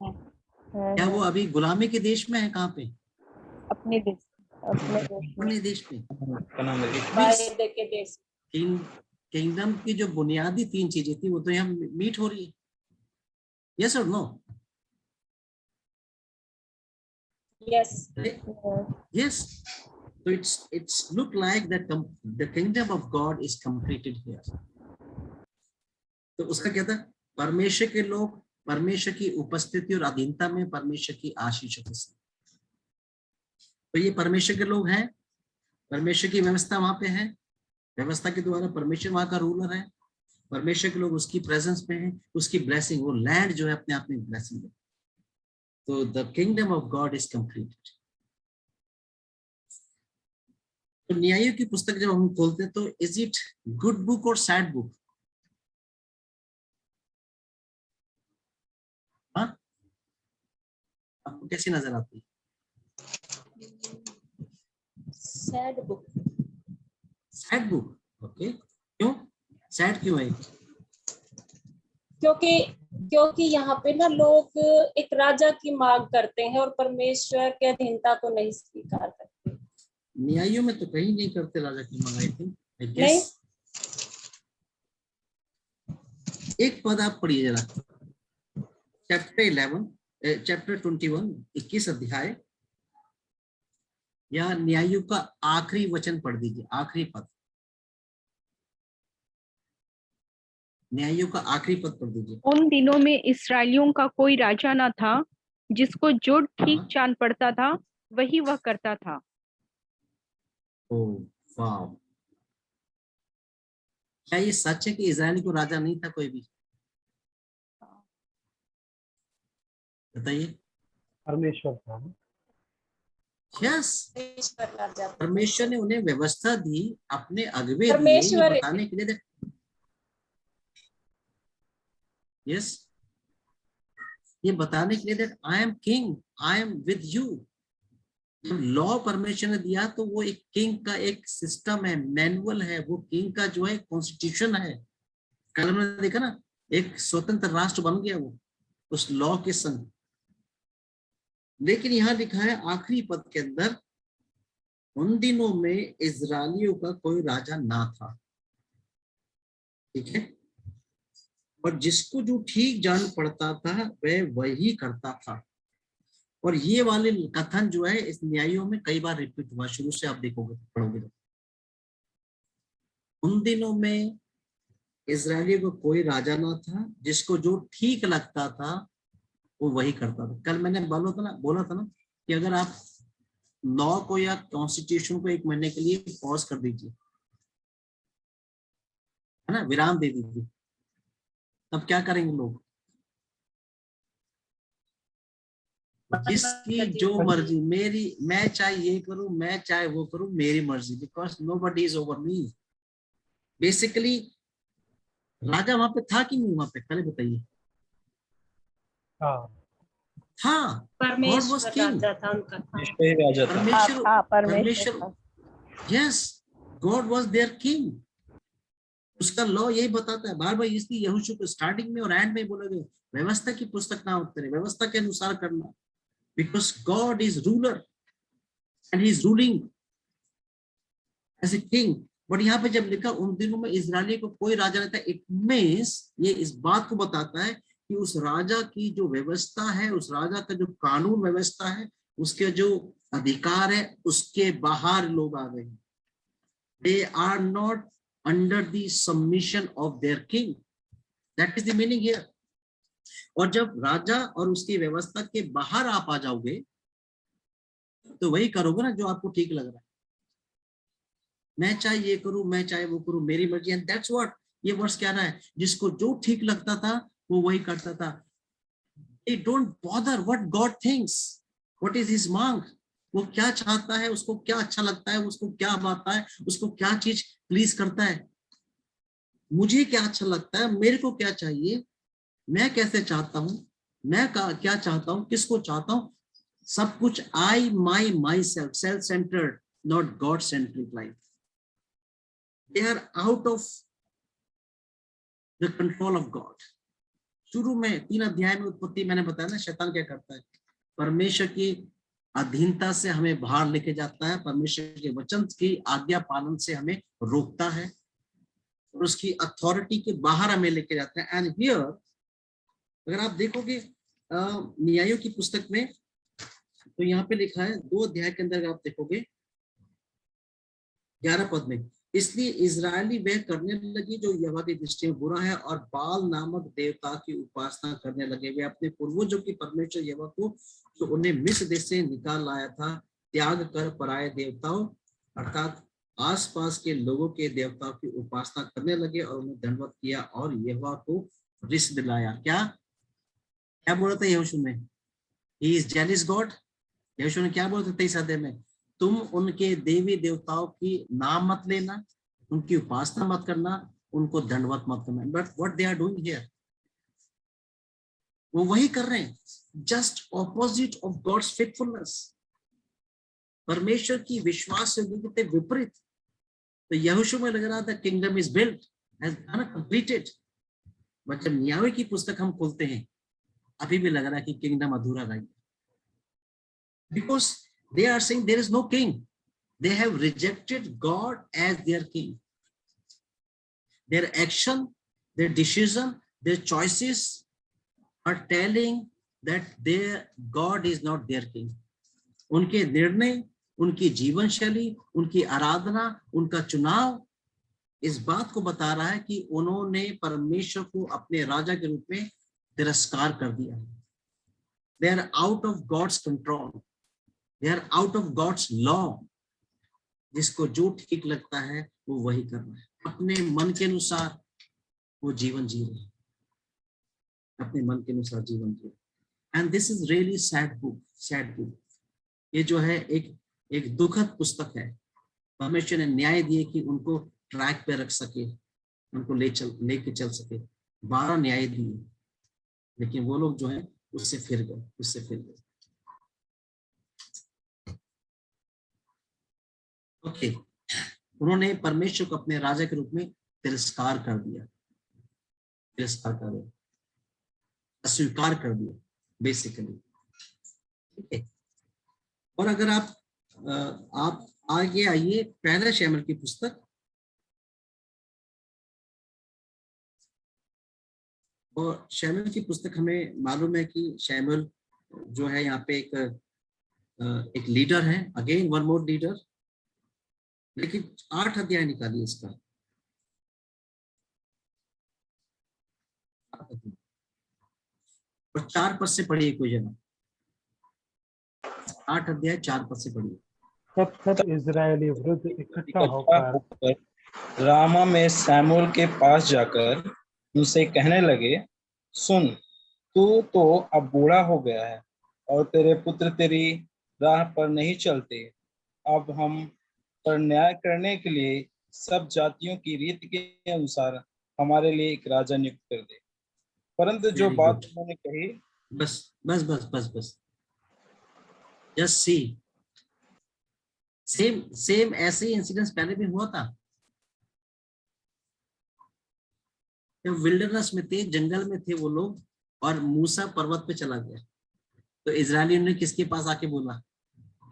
Speaker 6: क्या वो अभी गुलामी के देश में है? कहाँ पे?
Speaker 8: अपने देश,
Speaker 6: अपने देश में। किंगडम की जो बुनियादी 3 चीजें थी वो तो यहाँ मीट हो रही है। यस और no?
Speaker 9: Yes.
Speaker 6: Yes. So it's look like that the kingdom of God is completed here. तो उसका क्या था? परमेश्वर के लोग परमेश्वर की उपस्थिति और अधीनता में परमेश्वर की आशीषों के साथ। तो ये परमेश्वर के लोग हैं, परमेश्वर की व्यवस्था वहां पे है, व्यवस्था के द्वारा परमेश्वर वहां का रूलर है। परमेश्वर के लोग उसकी प्रेजेंस में हैं, उसकी ब्लेसिंग, वो लैंड जो है अपने आप में ब्लेसिंग है। तो the kingdom of God is completed. तो न्यायों की पुस्तक जब हम खोलते हैं तो इज इट गुड बुक और सैड बुक? हाँ, आपको कैसी नजर आती है?
Speaker 9: Sad book.
Speaker 6: Sad book, okay. क्यों सैड क्यों है?
Speaker 9: क्योंकि यहाँ पे ना लोग एक राजा की मांग करते हैं और परमेश्वर के अधीनता को नहीं स्वीकार करते।
Speaker 6: न्यायों में तो कहीं नहीं करते राजा की मांग, आई थिंक, आई
Speaker 9: नहीं।
Speaker 6: गेस। एक पद आप पढ़िए जरा, चैप्टर 21, 21 अध्याय, या न्यायों का आखिरी वचन पढ़ दीजिए, आखिरी पद, न्यायों का आखिरी पद पढ़ दीजिए।
Speaker 10: उन दिनों में इस्राएलियों का कोई राजा न था, जिसको जो ठीक जान पड़ता था वही वह करता था।
Speaker 6: ओह वाह, क्या ये सच है कि इजराइल को राजा नहीं था कोई भी? बताइए।
Speaker 1: परमेश्वर था।
Speaker 6: यस, परमेश्वर ने उन्हें व्यवस्था दी, अपने अगुवे दिए, ये
Speaker 9: परमेश्वर
Speaker 6: बताने के लिए। यस, ये बताने के लिए that I am king, I am with you. Law परमेश्वर ने दिया तो वो एक किंग का एक सिस्टम है, मैनुअल है, वो किंग का जो है कॉन्स्टिट्यूशन है। कल हमने देखा ना, एक स्वतंत्र राष्ट्र बन गया वो उस लॉ के संग। लेकिन यहां लिखा है आखिरी पद के अंदर, उन दिनों में इजरायलियों का कोई राजा ना था, ठीक है, और जिसको जो ठीक जान पड़ता था वह वही करता था। और ये वाले कथन जो है इस न्यायों में कई बार रिपीट हुआ, शुरू से आप देखोगे, पढ़ोगे तो। उन दिनों में इजरायलियों को कोई राजा ना था, जिसको जो ठीक लगता था वो वही करता था। कल मैंने बोला था ना कि अगर आप लॉ को या कॉन्स्टिट्यूशन को 1 महीने के लिए पॉज कर दीजिए, है ना, विराम दे दीजिए, तब क्या करेंगे लोग? जिसकी जो मर्जी, मैं चाहे ये करूं, मैं चाहे वो करूं, मेरी मर्जी, because nobody is over me. Basically राजा वहां पे था कि नहीं वहां पे, पहले बताइए। था,
Speaker 9: परमेश्वर राजा था उनका।
Speaker 6: परमेश्वर, yes, God was there king. उसका लॉ यही बताता है बार बार, इसलिए यहोशू को स्टार्टिंग में और एंड में बोला गया, व्यवस्था की पुस्तक ना उतरे, व्यवस्था के अनुसार करना, because God is ruler and he is ruling as a king. But यहाँ पे जब लिखा उन दिनों में इजरायली को कोई राजा नहीं था, इट मीन्स ये इस बात को बताता है कि उस राजा की जो व्यवस्था है, उस राजा का जो कानून व्यवस्था है, उसके जो अधिकार है, उसके बाहर लोग आ गए। They are not under the submission of their king, that is the meaning here. और जब राजा और उसकी व्यवस्था के बाहर आप आ जाओगे तो वही करोगे ना जो आपको ठीक लग रहा है। मैं चाहे ये करूं, मैं चाहे वो करूं, मेरी मर्जी। एंड दैट्स व्हाट ये वर्स कह रहा है, जिसको जो ठीक लगता था वो वही करता था। They don't bother what God thinks, what is his मांग, वो क्या चाहता है, उसको क्या अच्छा लगता है, उसको क्या आता है, उसको क्या चीज प्लीज करता है। मुझे क्या अच्छा लगता है, मेरे को क्या चाहिए, मैं कैसे चाहता हूं, मैं क्या चाहता हूं, किसको चाहता हूं, सब कुछ I myself, self centred, not God centric life. They are out of the control of God. शुरू में 3 अध्याय में उत्पत्ति मैंने बताया ना, शैतान क्या करता है, परमेश्वर की अधीनता से हमें बाहर लेके जाता है, परमेश्वर के वचन की आज्ञा पालन से हमें रोकता है और उसकी अथॉरिटी के बाहर हमें लेके जाता है। एंड हियर अगर आप देखोगे न्यायों की पुस्तक में तो यहाँ पे लिखा है 2 अध्याय के अंदर आप देखोगे 11 पद में, इसलिए इजरायली वह करने लगी जो यहोवा की दृष्टि में बुरा है और बाल नामक देवता की उपासना करने लगे। वे अपने पूर्वजों की परमेश्वर यहोवा को जो उन्हें मिस्र देश से निकाल लाया था त्याग कर पराये देवताओं अर्थात आसपास के लोगों के देवताओं की उपासना करने लगे और उन्हें दंडवत किया और यहोवा को रिस दिलाया। क्या क्या बोला था यहोशू में? He is जेलिस God. यहोशू ने क्या बोला था 23 अध्याय में? तुम उनके देवी देवताओं की नाम मत लेना, उनकी उपासना मत करना, उनको दंडवत मत करना। But what they are doing here, वो वही कर रहे हैं, just opposite of God's faithfulness. परमेश्वर की विश्वास योग्यता के विपरीत। तो यहोशू में लग रहा था kingdom is built, has completed. But जब न्याय की पुस्तक हम खोलते हैं, अभी भी लग रहा है कि किंगडम अधूरा रह गया, because they are saying there is no king. They have rejected God as their king. Their action, their decision, their choices are telling that their God is not their king. उनके निर्णय, उनकी जीवन शैली, उनकी आराधना, उनका चुनाव इस बात को बता रहा है कि उन्होंने परमेश्वर को अपने राजा के रूप में तिरस्कार कर दिया है। They are out of God's control. They are out of God's law. जिसको जो ठीक लगता है वो वही करना है, अपने मन के अनुसार वो जीवन जी रहे हैं, अपने मन के अनुसार जीवन जी रहे। And this is really sad book, sad book. ये जो है एक दुखद पुस्तक है। परमेश्वर ने न्याय दिए कि उनको ट्रैक पे रख सके, उनको लेके चल सके। 12 न्याय दिए, लेकिन वो लोग जो है उससे फिर गए। ओके, उन्होंने परमेश्वर को अपने राजा के रूप में तिरस्कार कर दिया, अस्वीकार कर दिया बेसिकली। ठीक है, और अगर आप आगे आइए पहला शमूएल की पुस्तक, और शमूएल की पुस्तक हमें मालूम है कि शमूएल जो है यहाँ पे एक लीडर है, अगेन वन मोर लीडर। लेकिन 8 अध्याय निकालिए इसका, और 4 पद से पढ़िए कोई जगह। 8 अध्याय 4 पद से पढ़िए।
Speaker 1: तब सब इजरायली वृद्ध इकट्ठा होकर
Speaker 11: रामा में शमूएल के पास जाकर उनसे कहने लगे, सुन, तू तो अब बूढ़ा हो गया है और तेरे पुत्र तेरी राह पर नहीं चलते। अब हम पर न्याय करने के लिए सब जातियों की रीति के अनुसार हमारे लिए एक राजा नियुक्त कर दे। परंतु जो बात उन्होंने कही,
Speaker 6: बस जस्ट सी, सेम ऐसे ही इंसिडेंट्स पहले भी हुआ था। जब विल्डरनेस में थे, जंगल में थे वो लोग, और मूसा पर्वत पे चला गया, तो इजरायलियों ने किसके पास आके बोला?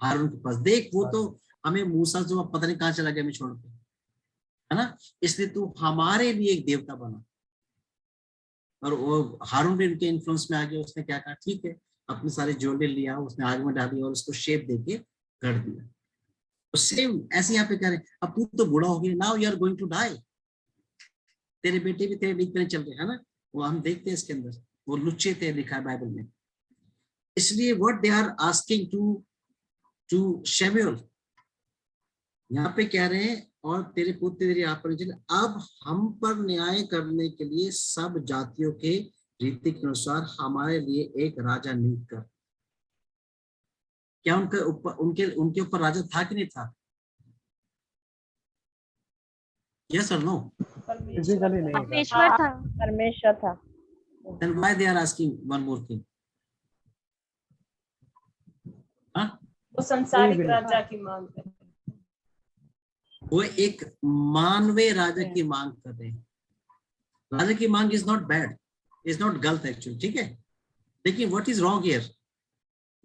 Speaker 6: हारून के पास। देख, वो तो हमें मूसा जो पता नहीं कहाँ चला गया, हमें छोड़ के, है ना, इसलिए तू हमारे लिए एक देवता बना। और वो हारून भी उनके इन्फ्लुएंस में आ गया। उसने क्या कहा, ठीक है, अपने सारे जोड़े लिया, उसने आग में डाली और उसको शेप देके कर दिया। तो सेम ऐसे यहाँ पे कह रहे, अब तू तो बूढ़ा हो गया, now you are going to die. तेरे बेटे भी तेरे लीक पे नहीं चल रहे, है ना। वो हम देखते हैं इसके अंदर, वो लुच्चे थे, लिखा है बाइबल में। इसलिए what they are asking to शमूएल, यहाँ पे कह रहे हैं, और तेरे पुत्र तेरी आप पर चले। अब हम पर न्याय करने के लिए सब जातियों के रीति के अनुसार हमारे लिए एक राजा नियुक्त कर। क्या उनके ऊपर राजा था कि नहीं था? यस और नो?
Speaker 8: परमेश्वर था।
Speaker 6: Then why they are asking one more thing? हाँ?
Speaker 9: वो संसारिक राजा की मांग कर,
Speaker 6: वो एक मानवीय राजा की मांग कर रहे हैं। राजा की मांग is not bad, is not गलत एक्चुअली, ठीक है। लेकिन व्हाट इज रॉन्ग हियर?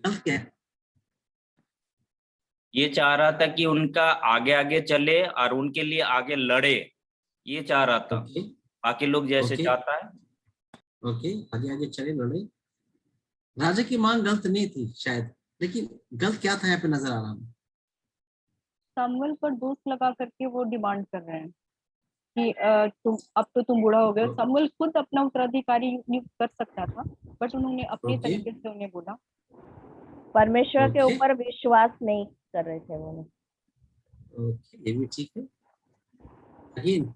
Speaker 6: गलत क्या है?
Speaker 5: ये चाह रहा था कि उनका आगे आगे चले और उनके लिए आगे लड़े, ये चाह रहा था। बाकी लोग जैसे चाहता है,
Speaker 6: ओके, आगे आगे चले लड़े। राजा की मांग गलत नहीं थी शायद, लेकिन गलत क्या था यहाँ पे नजर आ रहा है।
Speaker 10: शमूएल पर दोष लगा करके वो डिमांड कर रहे हैं कि तुम बूढ़ा हो गए। शमूएल खुद अपना उत्तराधिकारी नियुक्त कर सकता था, बट उन्होंने अपने तरीके से उन्हें बोला।
Speaker 8: परमेश्वर के ऊपर विश्वास नहीं कर रहे थे वो लोग।
Speaker 6: ओके, ये भी ठीक है। अगेन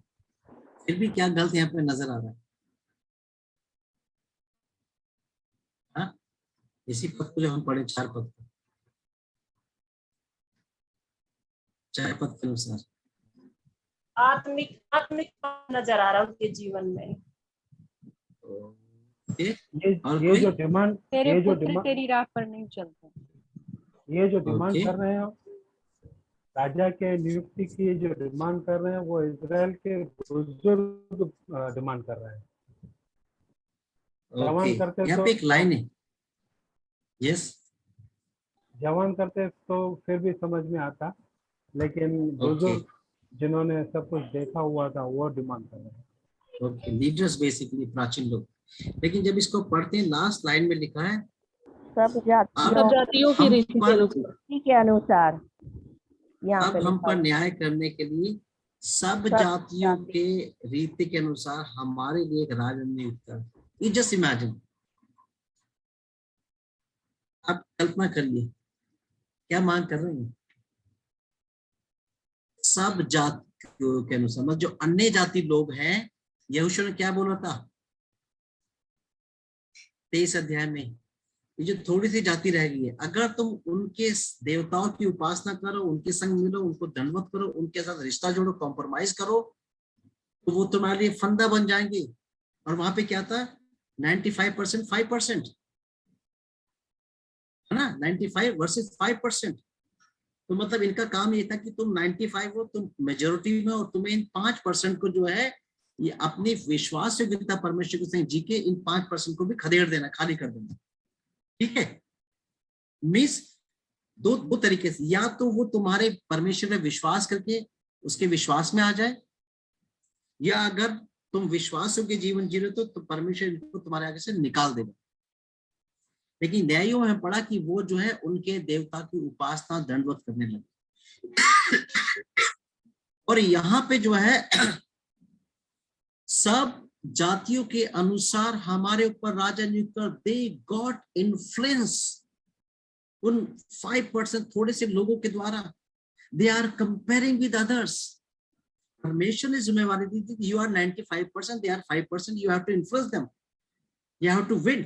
Speaker 6: फिर भी क्या गलत यहाँ पे नजर आ रहा है? हाँ, इसी पद को जो हम पढ़े 4 पद को, 4 पद के अनुसार
Speaker 9: आत्मिक आत्मिक नजर आ रहा है उसके जीवन में।
Speaker 6: ओके, और
Speaker 1: ये
Speaker 6: कोई?
Speaker 1: जो डिमांड,
Speaker 10: तेरे
Speaker 1: ये जो
Speaker 10: पुत्र
Speaker 1: डिमांड,
Speaker 10: तेरी राह पर नहीं चलते।
Speaker 1: ये जो डिमांड
Speaker 6: ओके।
Speaker 1: कर रहे हैं राजा के नियुक्ति की, जो डिमांड कर रहे हैं वो इजराइल के बुजुर्ग डिमांड कर रहे हैं। जवान
Speaker 6: ओके,
Speaker 1: करते
Speaker 6: यहाँ पे एक लाइन है। यस,
Speaker 1: जवान करते तो फिर भी समझ में आता, लेकिन बुजुर्ग जिन्होंने सब कुछ देखा हुआ था वो डिमांड कर रहे हैं।
Speaker 6: ओके, लीडर्स बेसिकली प्राचीन लोग। लेकिन जब इसको पढ़ते हैं, लास्ट लाइन में लिखा है
Speaker 8: सब जातियों
Speaker 6: की
Speaker 8: रीति के अनुसार। यहाँ पे
Speaker 6: अब हम
Speaker 8: लिखा
Speaker 6: पर
Speaker 8: है,
Speaker 6: न्याय करने के लिए सब जातियों के रीति के अनुसार हमारे लिए एक राजा नियुक्त कर। यू जस्ट इमेजिन, आप कल्पना कर लिए क्या मांग कर रहे हैं? सब जातियों के अनुसार, मतलब जो अन्य जाति लोग हैं, यहोशू ने क्या बोला था 23 अध्याय में, ये जो थोड़ी सी जाति रह गई है, अगर तुम उनके देवताओं की उपासना करो, उनके संग मिलो, उनको दंडवत करो, उनके साथ रिश्ता जोड़ो, कॉम्प्रोमाइज करो, तो वो तुम्हारे लिए फंदा बन जाएंगे। और वहां पे क्या था? 95% 5%, है ना? 95 वर्सेस 5%। तो मतलब इनका काम ये था कि तुम 95 हो, तुम मेजोरिटी में, और तुम्हें इन 5% को जो है ये अपनी विश्वास योग्यता परमेश्वर के संग जी के इन 5% को भी खदेड़ देना, खाली कर देना। ठीक है, मीन्स दो तरीके से, या तो वो तुम्हारे परमेश्वर में विश्वास करके उसके विश्वास में आ जाए, या अगर तुम विश्वास के जीवन जी रहे हो तो परमेश्वर इनको तुम्हारे आगे से निकाल देगा। लेकिन न्यायों में पढ़ा कि वो जो है उनके देवता की उपासना दंडवत करने लगे। और यहाँ पे जो है सब जातियों के अनुसार हमारे ऊपर राजा नियुक्त कर, दे गॉट इन्फ्लुएंस। उन 5% थोड़े से लोगों के द्वारा they are comparing with others. परमेश्वर ने जिम्मेवारी दी थी, you are 95%, they are 5%, you have to influence them, you have to win.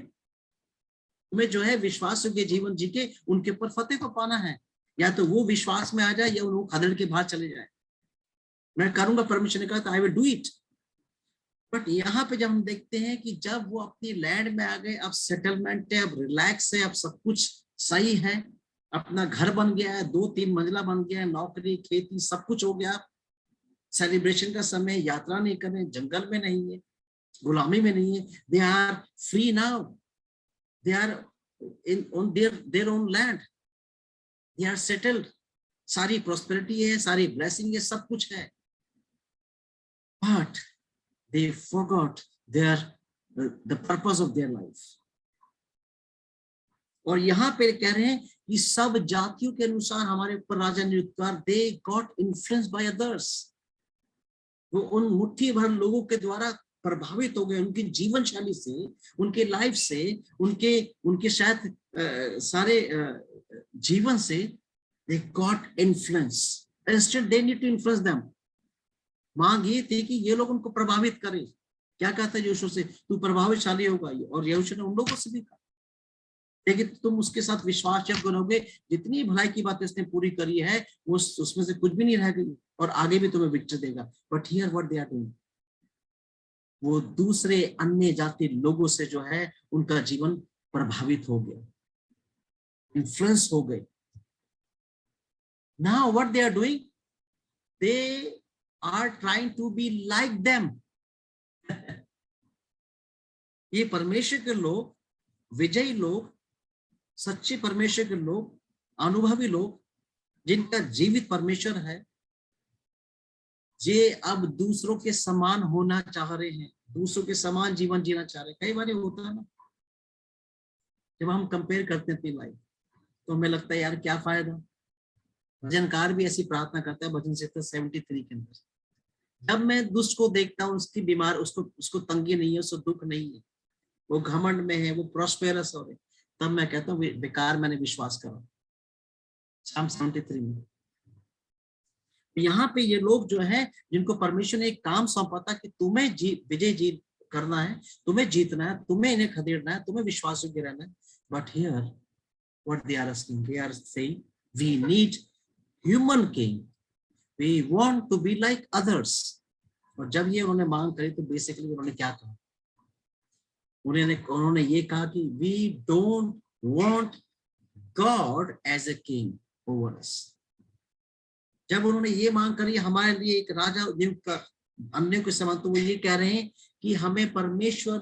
Speaker 6: तुम्हें जो है विश्वास योग्य जीवन जी के उनके ऊपर फतेह को पाना है, या तो वो विश्वास में आ जाए या वो खदेड़ के बाहर चले जाए। मैं करूंगा, परमेश्वर ने कहा, I will do it. But यहाँ पे जब हम देखते हैं कि जब वो अपनी लैंड में आ गए, अब सेटलमेंट है, अब रिलैक्स है, अब सब कुछ सही है, अपना घर बन गया है, 2-3 मंजिला बन गया है, नौकरी खेती सब कुछ हो गया, सेलिब्रेशन का समय, यात्रा नहीं करें, जंगल में नहीं है, गुलामी में नहीं है, they are free now, they are on their own land, they are settled, सारी प्रॉस्पेरिटी है, सारी ब्लेसिंग है, सब कुछ है। But they forgot the purpose of their life. और यहाँ पे कह रहे हैं कि सब जातियों के अनुसार हमारे ऊपर राजा नियुक्त कर, they got influenced by others। वो उन मुट्ठी भर लोगों के द्वारा प्रभावित हो गए, उनकी जीवन शैली से, उनके लाइफ से, उनके शायद सारे जीवन से they got influence। Instead they need to influence them। मांग ये थी कि ये लोग उनको प्रभावित करें। क्या कहता है यहोशू से, तू प्रभावशाली होगा, और यहोशू ने उन लोगों से भी कहा, लेकिन तुम उसके साथ विश्वासयोग्य बनोगे, जितनी भलाई की बातें उसने पूरी करी है वो उसमें से कुछ भी नहीं रह गई, और आगे भी तुम्हें विक्ट्री देगा। But here what they are doing, वो दूसरे अन्य जाति लोगों से जो है उनका जीवन प्रभावित हो गया, इन्फ्लुएंस हो गए। Now what they are doing, they are trying to be like them। ये परमेश्वर के लोग, विजयी लोग, सच्चे परमेश्वर के लोग, अनुभवी लोग, जिनका जीवित परमेश्वर है, ये अब दूसरों के समान होना चाह रहे हैं, दूसरों के समान जीवन जीना चाह रहे हैं। कई बार होता है ना, जब हम कंपेयर करते हैं अपनी लाइफ, तो हमें लगता है यार क्या फायदा। भजनकार भी ऐसी प्रार्थना करता है, भजन संहिता 73 के अंदर, जब मैं दुष्ट को देखता हूँ, उसकी बीमार, उसको तंगी नहीं है, उसको दुख नहीं है, वो घमंड में है, वो प्रॉस्पेरस हो रहे, तब मैं कहता हूँ बेकार मैंने विश्वास करा। Psalm 73 में यहाँ पे ये लोग जो है जिनको परमेश्वर ने एक काम सौंपा था कि तुम्हें विजय जीत करना है, तुम्हें जीतना है, तुम्हें इन्हें खदेड़ना है, तुम्हें विश्वास योग्य रहना है, but here what they are asking, they are saying we need human king, we want to be like others. और जब ये उन्होंने मांग करी तो बेसिकली उन्होंने क्या कहा, उन्होंने ये कहा कि we don't want God as a king over us. जब उन्होंने ये मांग करी हमारे लिए एक राजा नियुक्त कर अन्य के समान, तो वो ये कह रहे हैं कि हमें परमेश्वर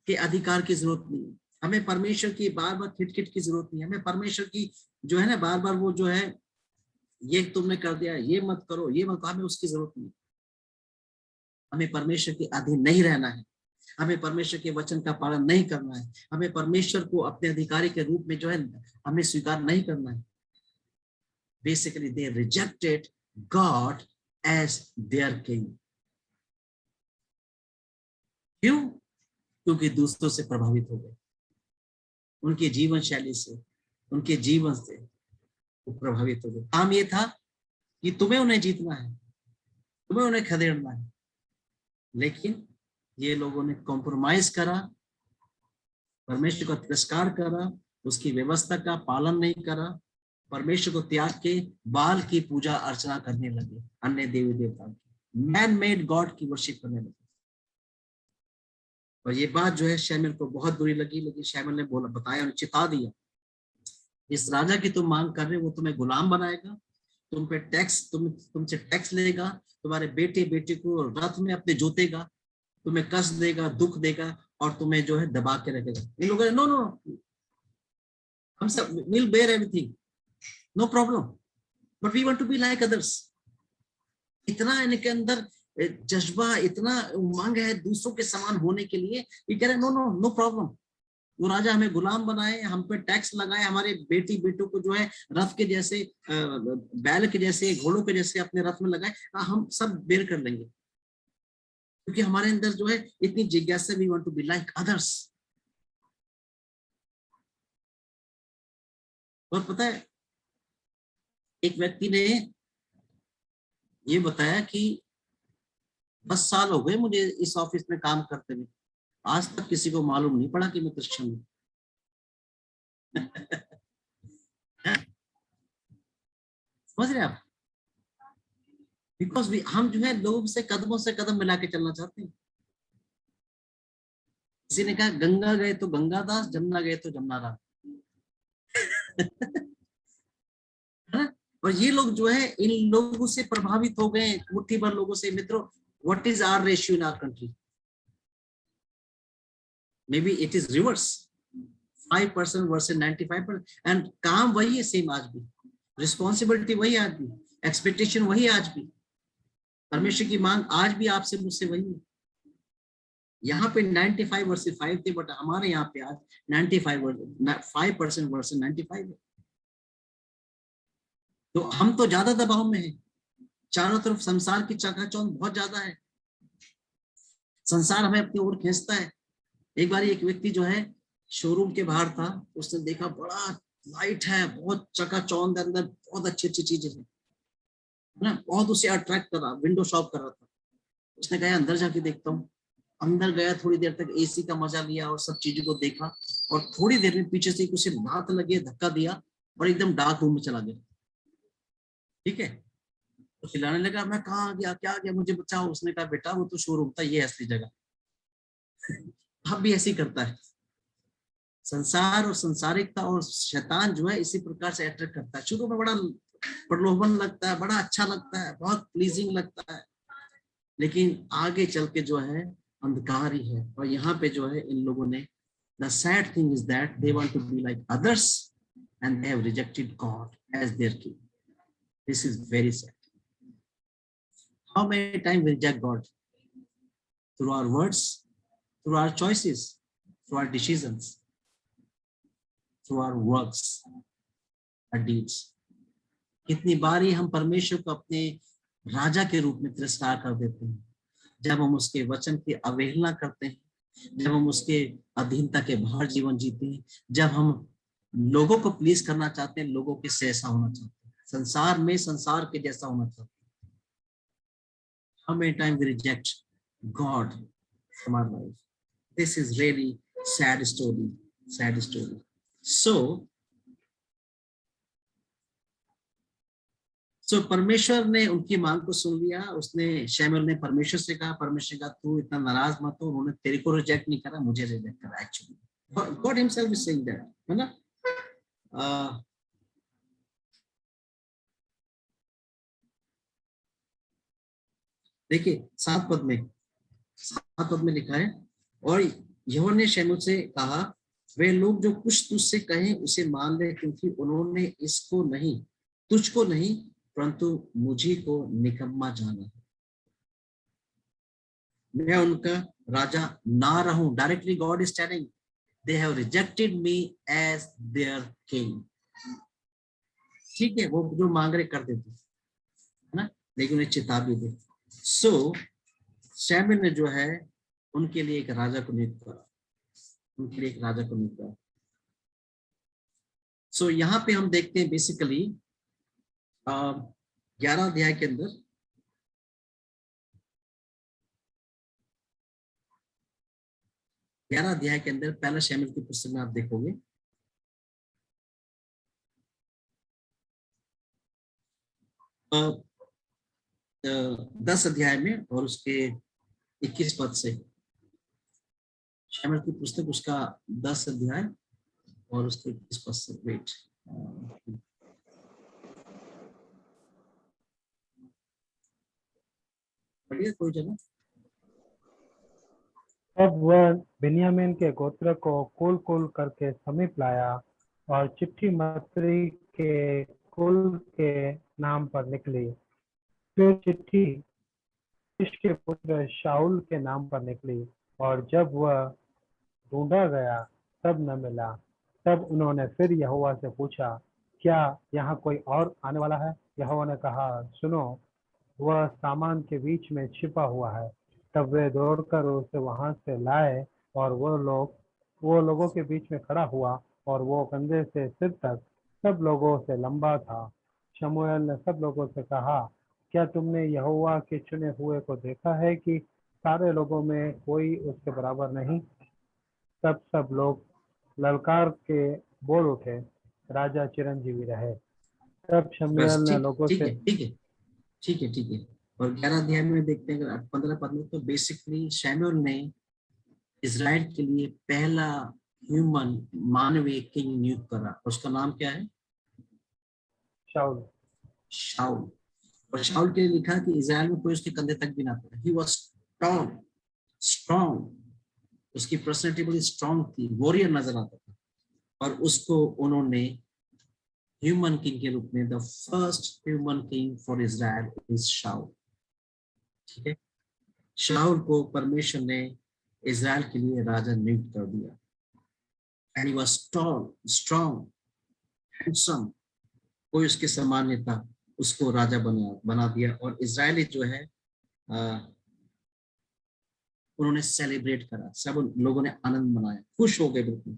Speaker 6: के अधिकार की जरूरत नहीं है, हमें परमेश्वर की बार बार खिटखिट की जरूरत नहीं है, हमें परमेश्वर की जो है ना बार बार वो जो है ये तुमने कर दिया, ये मत करो, ये मत, हमें उसकी जरूरत नहीं। हमें परमेश्वर के अधीन नहीं रहना है, हमें परमेश्वर के वचन का पालन नहीं करना है, हमें परमेश्वर को अपने अधिकारी के रूप में जो है हमें स्वीकार नहीं करना है। Basically, they rejected God as their king. क्यों? क्योंकि दूसरों से प्रभावित हो गए, उनके जीवन शैली से, उनके जीवन से वो प्रभावित हो गए। काम ये था कि तुम्हें उन्हें जीतना है, तुम्हें उन्हें खदेड़ना है, लेकिन ये लोगों ने कॉम्प्रोमाइज करा, परमेश्वर का तिरस्कार करा, उसकी व्यवस्था का पालन नहीं करा, परमेश्वर को त्याग के बाल की पूजा अर्चना करने लगे, अन्य देवी देवताओं की, मैन मेड गॉड की वर्शिप करने लगे। और ये बात जो है शैमुएल को बहुत बुरी लगी, लेकिन शैमुएल ने बोला, बताया, चिता दिया, इस राजा की तुम मांग कर रहे हो, वो तुम्हें गुलाम बनाएगा, तुम पे टैक्स, तुमसे टैक्स लेगा, तुम्हारे बेटे बेटे को रथ में अपने जोतेगा, तुम्हें कष्ट देगा, दुख देगा, और तुम्हें जो है दबा के रखेगा। इन लोगों ने नो नो, हम सब will bear everything, no problem, but we want to be like others. इतना इनके अंदर जज्बा, इतना उमंग है दूसरों के समान होने के लिए, ये कह रहे नो नो नो प्रॉब्लम, वो राजा हमें गुलाम बनाए, हम पे टैक्स लगाए, हमारे बेटी बेटों को जो है रथ के जैसे, बैल के जैसे, घोड़ों के जैसे अपने रथ में लगाए, हम सब बेर कर लेंगे, क्योंकि हमारे अंदर जो है इतनी जिज्ञासा, we want to be like others. और पता है, एक व्यक्ति ने ये बताया कि 10 साल हो गए मुझे इस ऑफिस में काम करते हुए, आज तक किसी को मालूम नहीं पड़ा कि मैं क्रिश्चियन हूं। समझ रहे आप? बिकॉज हम जो है लोगों से कदम मिला के चलना चाहते हैं। किसी ने कहा गंगा गए तो गंगादास, जमुना गए तो जमुना राम। और ये लोग जो है इन लोगों से प्रभावित हो गए, मुट्ठी भर लोगों से। मित्रों, what is our ratio in our country? Maybe it is reverse, 5% versus 95%, and काम वही है सेम आज भी, रिस्पॉन्सिबिलिटी वही आज भी, एक्सपेक्टेशन वही आज भी, परमेश्वर की मांग आज भी आपसे मुझसे वही है। यहाँ पे 95 वर्सेस 5 थे, बट हमारे यहाँ पे आज 5% वर्सेस 95 है। तो हम तो ज्यादा दबाव में है, चारों तरफ संसार की चकाचौंध बहुत ज्यादा है, संसार हमें अपनी ओर खींचता है। एक बार एक व्यक्ति जो है शोरूम के बाहर था, उसने देखा बड़ा लाइट है, बहुत चकाचौंध, अंदर बहुत अच्छी अच्छी चीजें हैं ना, बहुत उसे अट्रैक्ट कर रहा, विंडो शॉप कर रहा था। उसने कहा अंदर जाके देखता हूँ। अंदर गया, थोड़ी देर तक एसी का मजा लिया और सब चीजों को देखा, और थोड़ी देर में पीछे से उसे लात लगे, धक्का दिया और एकदम डार्क रूम में चला गया। ठीक है, तो चिल्लाने लगा, मैं कहाँ आ गया, क्या आ गया, मुझे बचाओ। उसने कहा बेटा वो तो शोरूम था, ये असली जगह। अब भी ऐसे ही करता है संसार और संसारिकता, और शैतान जो है इसी प्रकार से अट्रैक्ट करता है। शुरू में बड़ा प्रलोभन लगता है, बड़ा अच्छा लगता है, बहुत प्लीजिंग लगता है, लेकिन आगे चल के जो है अंधकार ही है। और यहाँ पे जो है इन लोगों ने, the sad thing is that they want to be like others and they have rejected God as their king. This is very sad. How many times we reject God? Through our words, through our choices, through our decisions, through our works, our deeds. कितनी बारी हम परमेश्वर को अपने राजा के रूप में तिरस्कार कर देते हैं, जब हम उसके वचन की अवहेलना करते हैं, जब हम उसके अधीनता के बाहर जीवन जीते हैं, जब हम लोगों को प्लीज करना चाहते हैं, लोगों के से ऐसा होना चाहते हैं, संसार में संसार के जैसा होना चाहते हैं। how many times we reject God from our life. This is really sad story, sad story. So परमेश्वर ने उनकी मांग को सुन लिया। उसने शमूएल ने परमेश्वर से कहा, परमेश्वर का तू इतना नाराज मत हो, उन्होंने तेरे को रिजेक्ट नहीं करा, मुझे रिजेक्ट करा। Actually God himself is saying that, है ना। देखिए 7 पद में लिखा है, और यहोवा ने शमूएल से कहा, वे लोग जो कुछ तुझसे कहें उसे मान ले, क्योंकि उन्होंने तुझको नहीं परंतु मुझी को निकम्मा जाना। मैं उनका राजा ना रहूं। Directly God is telling they have rejected me as their king. ठीक है, वो जो मांग रहे कर देते, है ना, लेकिन उन्हें चेतावनी दे। सो शमूएल ने जो है उनके लिए एक राजा को नियुक्त करा, सो यहाँ पे हम देखते हैं बेसिकली 11 अध्याय के अंदर पहला शमूएल की पुस्तक में आप देखोगे 10 अध्याय में और उसके 21 पद से। शमूएल की पुस्तक उसका 10 अध्याय और उसके 21 पद से। वेट, कोई जगह।
Speaker 1: तब वह बिन्यामीन के गोत्र को कुल करके समीप लाया और चिट्ठी मत्री के कुल के नाम पर निकली। फिर चिट्ठी कीश के पुत्र शाऊल के नाम पर निकली, और जब वह ढूंढा गया तब न मिला। तब उन्होंने फिर यहोवा से पूछा, क्या यहाँ कोई और आने वाला है? यहोवा ने कहा, सुनो, वह सामान के बीच में छिपा हुआ है। तब वे दौड़कर उसे वहां से लाए, और वो लोगों के बीच में खड़ा हुआ, और वो कंधे से सिर तक सब लोगों से लंबा था। शमूएल ने सब लोगों से कहा, क्या तुमने यहोवा के चुने हुए को देखा है कि सारे लोगों में कोई उसके बराबर नहीं? तब सब लोग ललकार के बोल उठे, राजा चिरंजीवी रहे। तब शमूएल ने लोगों से
Speaker 6: ठीक है। और 11 अध्याय में देखते हैं 15 पद में, तो बेसिकली शमूएल ने इजराइल के लिए पहला ह्यूमन मानवीय किंग नियुक्त करा। उसका नाम क्या है? शाऊल। और शाऊल के लिए लिखा कि इजराइल में कोई उसके कंधे तक भी ना पड़ा। ही वाज स्ट्रॉन्ग, उसकी पर्सनैलिटी बड़ी स्ट्रॉन्ग थी, वॉरियर नजर आता था। और उसको उन्होंने ह्यूमन किंग के रूप में, the first human king for Israel is Saul. ठीक है, शाऊल को परमेश्वर ने इजराइल के लिए राजा नियुक्त कर दिया। And he was tall, strong, handsome, कोई उसके समान नहीं था, उसको राजा बना दिया। और इजरायली जो है उन्होंने सेलिब्रेट करा, सब लोगों ने आनंद मनाया, खुश हो गए बिल्कुल,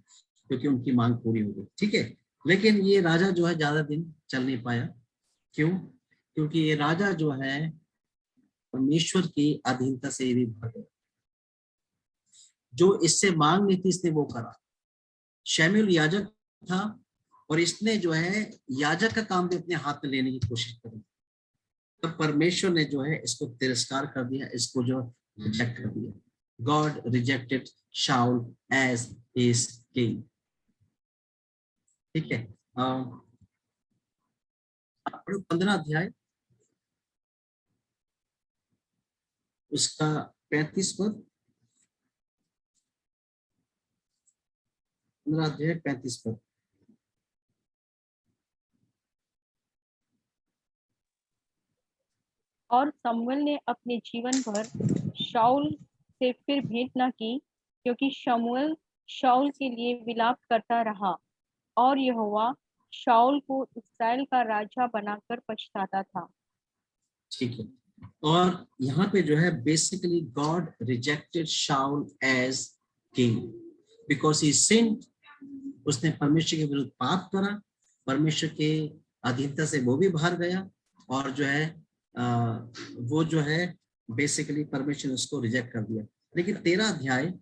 Speaker 6: क्योंकि उनकी मांग पूरी हो गई। ठीक है, लेकिन ये राजा जो है ज्यादा दिन चल नहीं पाया। क्यों? क्योंकि ये राजा जो है परमेश्वर की अधीनता से भी भर गया। जो इससे मांग नहीं थी इसने वो करा। शमूएल याजक था और इसने जो है याजक का काम भी अपने हाथ में लेने की कोशिश करी। तब परमेश्वर ने जो है इसको तिरस्कार कर दिया, इसको जो रिजेक्ट कर दिया। गॉड रिजेक्टेड शाऊल एज हिज किंग। ठीक है, 15 अध्याय उसका 35 पद। 15 अध्याय 35 पद।
Speaker 10: और शमूएल ने अपने जीवन भर शाऊल से फिर भेंट न की, क्योंकि शमूएल शाऊल के लिए विलाप करता रहा, और यहोवा शाऊल को इस्राएल का राजा बनाकर पछताता था।
Speaker 6: ठीक है, और यहाँ पे जो है basically God rejected Saul as king because he sinned. उसने परमेश्वर के विरुद्ध पाप करा, परमेश्वर के अधीनता से वो भी बाहर गया, और जो है वो जो है बेसिकली परमेश्वर ने उसको रिजेक्ट कर दिया। लेकिन 13 अध्याय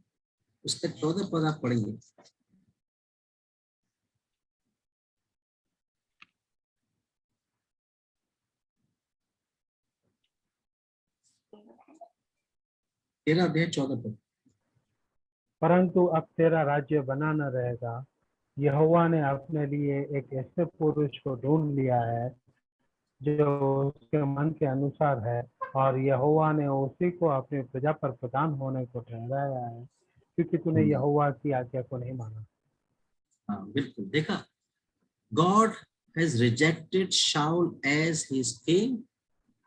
Speaker 6: उसका 14 पद आप पढ़ेंगे। तेरा अध्याय 14 पद।
Speaker 1: परंतु अब तेरा राज्य बना न रहेगा। यहोवा ने अपने लिए एक ऐसे पुरुष को ढूंढ लिया है जो उसके मन के अनुसार है, और यहोवा ने उसी को अपनी प्रजा पर प्रधान होने को ठहराया है, क्योंकि तूने यहोवा की आज्ञा को नहीं माना।
Speaker 6: हाँ बिल्कुल, देखा, God has rejected Shaul as his king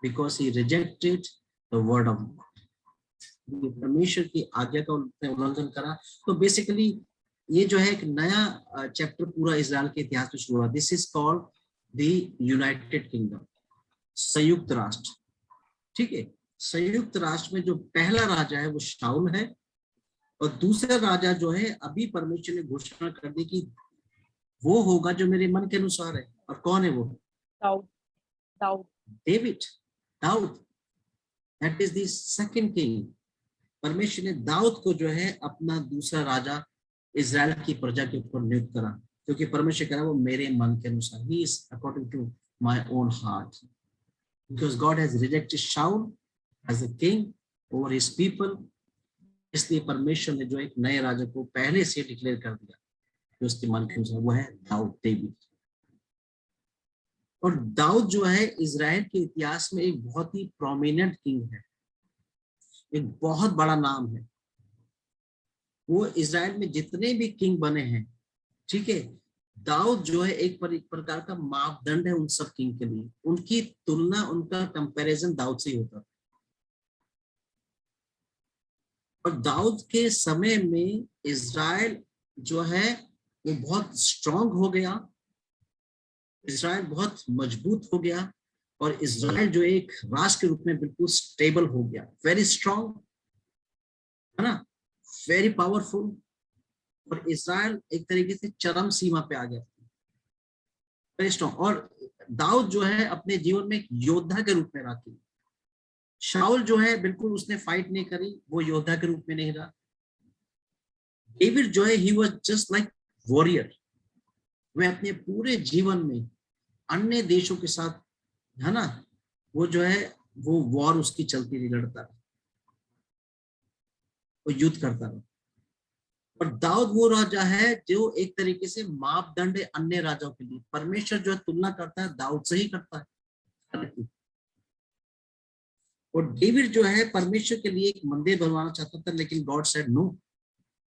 Speaker 6: because he rejected the word of God. परमेश्वर की आज्ञा का उसने उल्लंघन करा। तो बेसिकली ये जो है एक नया चैप्टर पूरा इजराइल के इतिहास में शुरू हुआ। This is called the United kingdom, संयुक्त राष्ट्र। ठीक है, संयुक्त राष्ट्र में जो पहला राजा है वो शाऊल है, और दूसरा राजा जो है अभी परमेश्वर ने घोषणा कर दी कि वो होगा जो मेरे मन के अनुसार है। और कौन है वो?
Speaker 10: दाऊद।
Speaker 6: डेविड, दाऊद, that is the second king. परमेश्वर ने दाऊद को जो है अपना दूसरा राजा इजराइल की प्रजा के ऊपर नियुक्त करा, क्योंकि परमेश्वर कह रहा है वो मेरे मन के अनुसार, he is according to my own heart, because God has rejected Saul as a king over his people. इसलिए परमेश्वर ने जो एक नए राजा को पहले से डिक्लेयर कर दिया जो उसके मन के अनुसार, वो है दाऊद, डेविड। और दाऊद जो है इजराइल के इतिहास में एक बहुत ही प्रोमिनेंट किंग है, एक बहुत बड़ा नाम है। वो इजराइल में जितने भी किंग बने हैं, ठीक है, दाऊद जो है एक प्रकार का मापदंड है उन सब किंग के लिए। उनकी तुलना, उनका कंपैरिजन दाऊद से ही होता। और दाऊद के समय में इजराइल जो है वो बहुत स्ट्रांग हो गया, इजराइल बहुत मजबूत हो गया, और इजराइल जो एक राष्ट्र के रूप में बिल्कुल स्टेबल हो गया, वेरी स्ट्रांग, है ना, वेरी पावरफुल। और इजराइल एक तरीके से चरम सीमा पे आ गया, वेरी स्ट्रांग। और दाऊद जो है अपने जीवन में एक योद्धा के रूप में रहा। शाऊल जो है बिल्कुल उसने फाइट नहीं करी, वो योद्धा के रूप में नहीं रहा। डेविड जो है he was just like warrior. वह अपने पूरे जीवन में अन्य देशों के साथ, है ना, वो जो है वो वॉर उसकी चलती रही, लड़ता रहा, वो युद्ध करता रहा। और दाऊद वो राजा है जो एक तरीके से मापदंड है अन्य राजाओं के लिए। परमेश्वर जो है तुलना करता है दाऊद से ही करता है। और डेविड जो है परमेश्वर के लिए एक मंदिर बनवाना चाहता था, लेकिन God said no,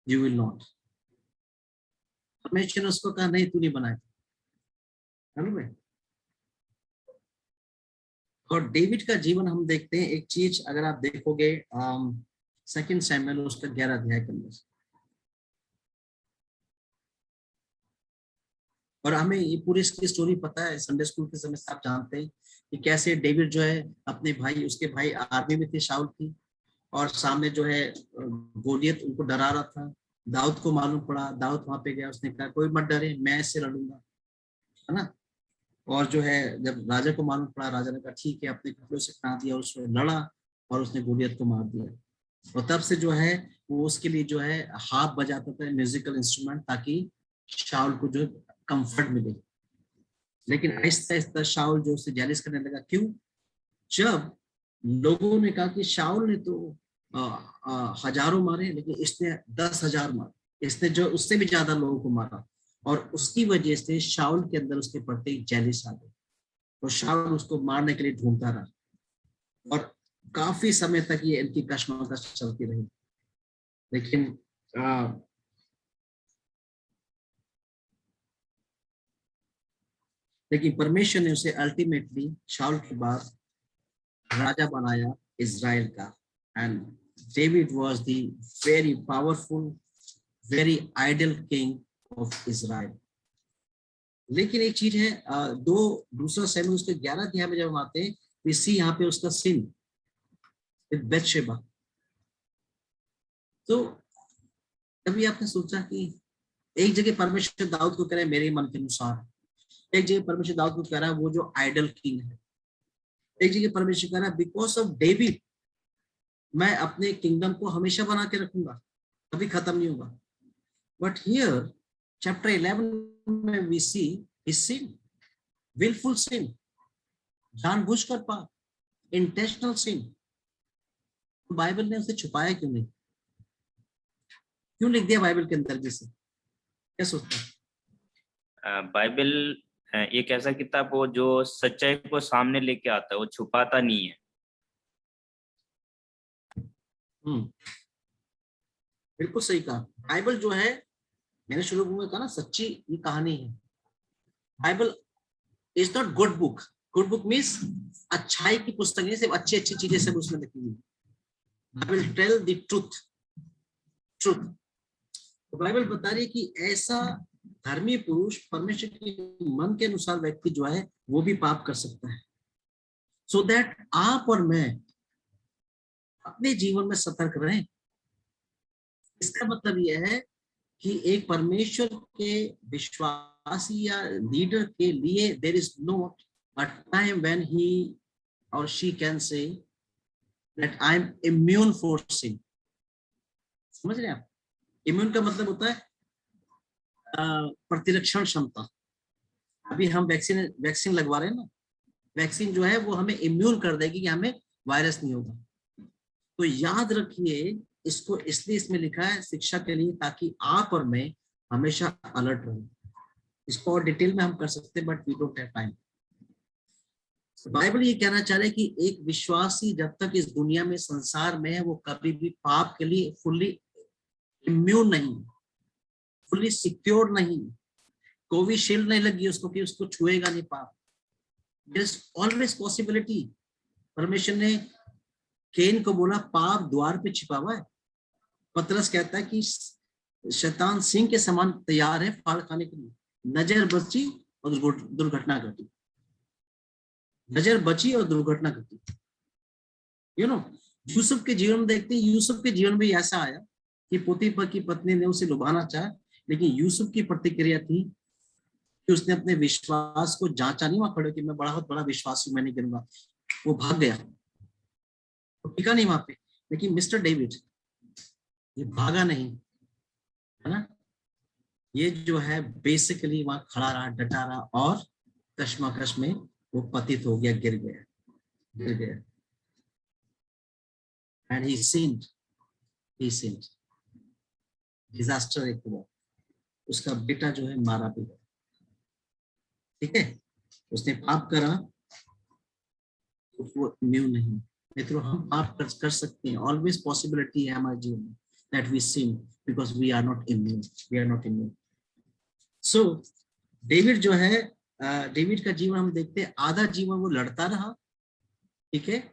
Speaker 6: you will not. परमेश्वर ने उसको कहा नहीं, तू नहीं बनाएगा। और डेविड का जीवन हम देखते हैं, एक चीज अगर आप देखोगे 2 शमूएल उसका 11 अध्याय के अंदर, और हमें ये पूरी इसकी स्टोरी पता है, संडे स्कूल के समय से आप जानते हैं कि कैसे डेविड जो है अपने भाई, उसके भाई आर्मी में थे शाऊल की, और सामने जो है गोलियत उनको डरा रहा था। दाऊद को मालूम पड़ा, दाऊद वहां पे गया, उसने कहा कोई मत डरे, मैं इससे लड़ूंगा, है ना। और जो है जब राजा को मालूम पड़ा, राजा ने कहा ठीक है, अपने कपड़ों से पहना दिया, उसने लड़ा और उसने गोलियत को मार दिया। और तब से जो है वो उसके लिए जो है हार्प बजाता था, म्यूजिकल इंस्ट्रूमेंट, ताकि शाऊल को जो कंफर्ट मिले। लेकिन आहिस्ता आहिस्ता शाऊल जो उससे जेलिस करने लगा। क्यों? जब लोगों ने कहा कि शाऊल ने तो हजारों मारे, लेकिन इसने 10,000 मारे, इसने जो उससे भी ज्यादा लोगों को मारा, और उसकी वजह से शाऊल के अंदर उसके प्रति एक जेलिस आ गई, और शाऊल उसको मारने के लिए ढूंढता रहा, और काफी समय तक ये इनकी कशमकश चलती रही। लेकिन परमेश्वर ने उसे अल्टीमेटली शाऊल के बाद राजा बनाया इजराइल का। And David was the very powerful, very ideal king of Israel. लेकिन एक चीज है, दूसरा शमूएल उसके 11 अध्याय में जब हम आते हैं, इसी यहाँ पे उसका सिन विद बत्शेबा। तो कभी आपने सोचा कि एक जगह परमेश्वर दाऊद को कह रहा है मेरे मन के अनुसार, एक जगह परमेश्वर दाऊद को कह रहा है वो जो आइडल किंग है, एक जगह परमेश्वर कह रहा है बिकॉज ऑफ डेविड मैं अपने किंगडम को हमेशा बना के रखूंगा, कभी खत्म नहीं होगा। बट हियर चैप्टर 11 में we see his sin, wilful sin, जानबूझकर पाप, इंटेंशनल सिन। बाइबल ने उसे छुपाया क्यों नहीं? क्यों लिख दिया बाइबल के अंदर? जैसे क्या सोचता है?
Speaker 5: बाइबल एक ऐसा किताब हो जो सच्चाई को सामने लेके आता है, वो छुपाता नहीं है।
Speaker 6: बिल्कुल सही कहा। बाइबल जो है, मैंने शुरू में कहा ना, सच्ची ये कहानी है। Bible is not good book. Good book means अच्छाई की पुस्तक नहीं, सिर्फ अच्छी अच्छी चीजें सब उसमें लिखी हुई। Bible tell the truth. तो बाइबल बता रही है कि ऐसा धर्मी पुरुष, परमेश्वर के मन के अनुसार व्यक्ति जो है वो भी पाप कर सकता है। सो दैट आप और मैं अपने जीवन में सतर्क रहें। इसका मतलब यह है कि एक परमेश्वर के विश्वासी या लीडर के लिए there is no a time when he और she can say that I am immune for sin. समझ रहे हैं आप? इम्यून का मतलब होता है प्रतिरक्षण क्षमता। अभी हम वैक्सीन लगवा रहे हैं ना, वैक्सीन जो है वो हमें इम्यून कर देगी कि हमें वायरस नहीं होगा। तो याद रखिए, इसको इसलिए इसमें लिखा है शिक्षा के लिए, ताकि आप और मैं हमेशा अलर्ट रहें। इसको और डिटेल में हम कर सकते हैं, but we don't have time. Bible ये कहना चाह रहा है कि एक विश्वासी जब तक इस दुनिया में, संसार में है, वो कभी भी पाप के लिए फुल्ली इम्यून नहीं, फुल्ली सिक्योर नहीं। कोविशील्ड नहीं लगी उसको कि उसको छुएगा नहीं पाप। There is always possibility. परमेश्वर ने केन को बोला पाप द्वार पे छिपा हुआ है। पतरस कहता है कि शैतान सिंह के समान तैयार है फाड़ खाने के लिए। नजर बची और दुर्घटना घटी। नजर बची और दुर्घटना घटी। यू नो, यूसुफ के जीवन में देखते हैं, यूसुफ के जीवन में ऐसा आया कि पोतीफर की पत्नी ने उसे लुभाना चाहा, लेकिन यूसुफ की प्रतिक्रिया थी कि उसने अपने विश्वास को जांचा नहीं, वहां खड़े कि मैं बहुत बड़ा विश्वासी, मैं नहीं करूंगा। वो भाग गया, वो टिका नहीं वहां पे। लेकिन मिस्टर डेविड ये भागा नहीं, है ना, ये जो है बेसिकली वहां खड़ा रहा, डटा रहा, और कश्मकश में वो पतित हो गया, गिर गया। And he sinned. डिजास्टर एक हुआ, उसका बेटा जो है मारा भी गया। ठीक है, उसने पाप करा तो वो इम्यून नहीं। मित्रों, हम पाप कर सकते हैं, ऑलवेज पॉसिबिलिटी है हमारे जीवन में that we sin because we are not immune. So David जो है, डेविड का जीवन हम देखते हैं, आधा जीवन वो लड़ता रहा, ठीक है,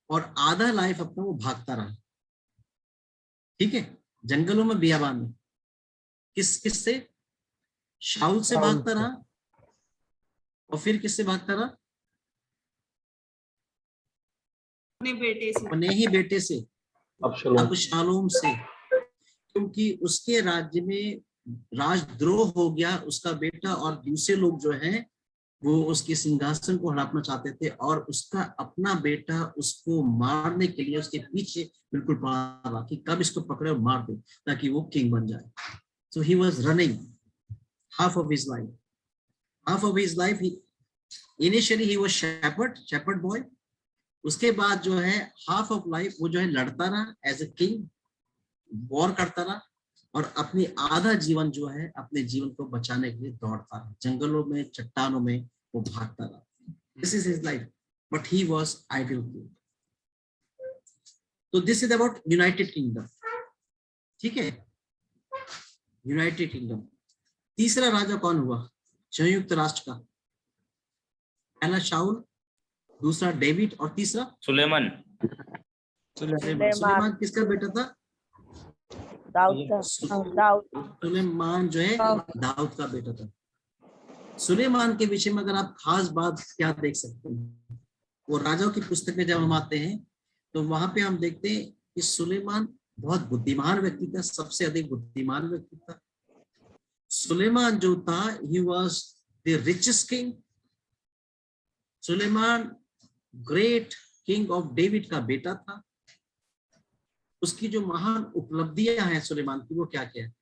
Speaker 6: और आधा लाइफ अपना वो भागता रहा। ठीक है, जंगलों में, बियाबान में, किससे? शाऊल से भागता रहा, और फिर किससे भागता रहा? अपने ही बेटे से, अबशालोम से, क्योंकि उसके राज्य में राजद्रोह हो गया उसका बेटा, और दूसरे लोग जो हैं वो उसके सिंहासन को हड़पना चाहते थे, और उसका अपना बेटा उसको मारने के लिए उसके पीछे बिल्कुल पड़ा रहा कि कब इसको पकड़े और मार दे ताकि वो किंग बन जाए। So he was running half of his life. Initially he was shepherd boy. उसके बाद जो है half of life वो जो है लड़ता रहा एज ए किंग, वॉर करता रहा, और अपनी आधा जीवन जो है अपने जीवन को बचाने के लिए दौड़ता रहा, जंगलों में, चट्टानों में वो भागता रहा। This is his life, but he was ideal king. तो this is about United Kingdom. ठीक है, यूनाइटेड किंगडम। तीसरा राजा कौन हुआ संयुक्त राष्ट्र का? पहला शाऊल, दूसरा डेविड, और तीसरा सुलेमान किसका बेटा था? सुलेमान जो है दाऊद का बेटा था। सुलेमान के विषय में अगर आप खास बात क्या देख सकते हैं, वो राजाओं की पुस्तक में जब हम आते हैं तो वहां पे हम देखते हैं कि सुलेमान बहुत बुद्धिमान व्यक्ति था, सबसे अधिक बुद्धिमान व्यक्ति था। सुलेमान जो था, he was the richest king. सुलेमान ग्रेट किंग ऑफ डेविड का बेटा था, उसकी जो महान उपलब्धियां हैं सुलेमान की, वो क्या क्या है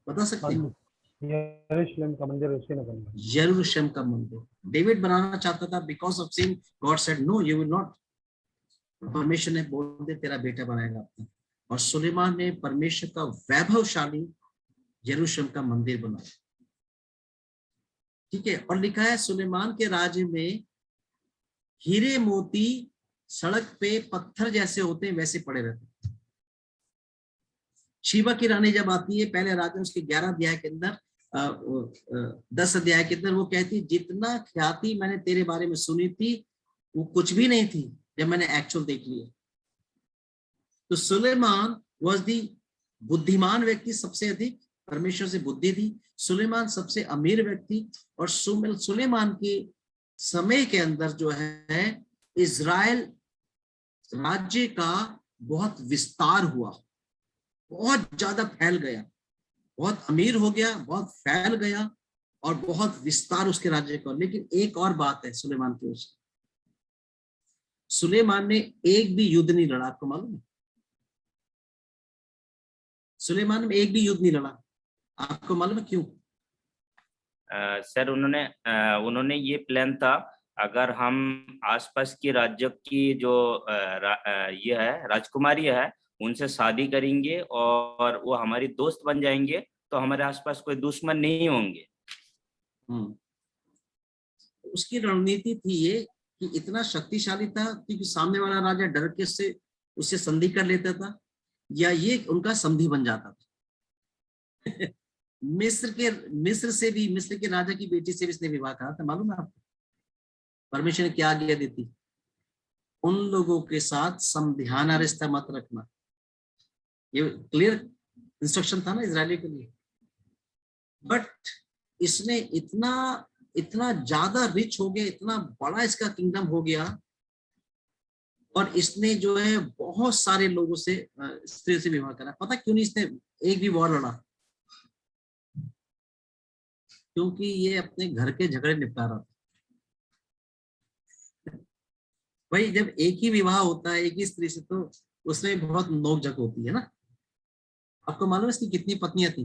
Speaker 6: बता सकते हैं?
Speaker 1: यरूशलेम का मंदिर उसी ने बनवाया।
Speaker 6: यरूशलेम का मंदिर डेविड बनाना चाहता था, because of sin God said no you will not. परमेश्वर ने बोल दिया तेरा बेटा बनाएगा अपना, और सुलेमान ने परमेश्वर का वैभवशाली यरूशलेम का मंदिर बनाया। ठीक है, और लिखा है सुलेमान के राज्य में हीरे मोती सड़क पे पत्थर जैसे होते हैं वैसे पड़े रहते हैं। शीबा की रानी जब आती है पहले राजा, उसके 11 अध्याय के अंदर 10 अध्याय के अंदर वो कहती जितना ख्याति मैंने तेरे बारे में सुनी थी वो कुछ भी नहीं थी जब मैंने एक्चुअल देख लिया। तो सुलेमान वाज दी बुद्धिमान व्यक्ति, सबसे अधिक परमेश्वर से बुद्धि थी। सुलेमान सबसे अमीर व्यक्ति, और सुलेमान के समय के अंदर जो है इजराइल राज्य का बहुत विस्तार हुआ, बहुत ज्यादा फैल गया, बहुत अमीर हो गया, बहुत फैल गया और बहुत विस्तार उसके राज्य का। लेकिन एक और बात है सुलेमान की, सुलेमान ने एक भी युद्ध नहीं लड़ा, आपको मालूम है? सुलेमान में एक भी युद्ध नहीं लड़ा, आपको मालूम है क्यों?
Speaker 5: सर उन्होंने ये प्लान था, अगर हम आसपास के राज्य की जो ये है राजकुमारी है उनसे शादी करेंगे और वो हमारी दोस्त बन जाएंगे तो हमारे आसपास कोई दुश्मन नहीं होंगे।
Speaker 6: उसकी रणनीति थी ये कि इतना शक्तिशाली था क्योंकि सामने वाला राजा डर के उससे संधि कर लेता था, या ये उनका संधि बन जाता था। मिस्र के राजा की बेटी से भी इसने विवाह करा था, मालूम है आपको? परमेश्वर ने क्या आज्ञा दी थी? उन लोगों के साथ समधियाना रिश्ता मत रखना। ये क्लियर इंस्ट्रक्शन था ना इजरायली के लिए। बट इसने इतना ज्यादा रिच हो गया, इतना बड़ा इसका किंगडम हो गया, और इसने जो है बहुत सारे लोगों से स्त्री से विवाह करा। पता क्यों नहीं इसने एक भी वॉर लड़ा? क्योंकि ये अपने घर के झगड़े निपटा रहा था। भाई जब एक ही विवाह होता है एक ही स्त्री से तो उसमें बहुत नोक-झोंक होती है ना। आपको मालूम है इसकी कितनी पत्नियां थी?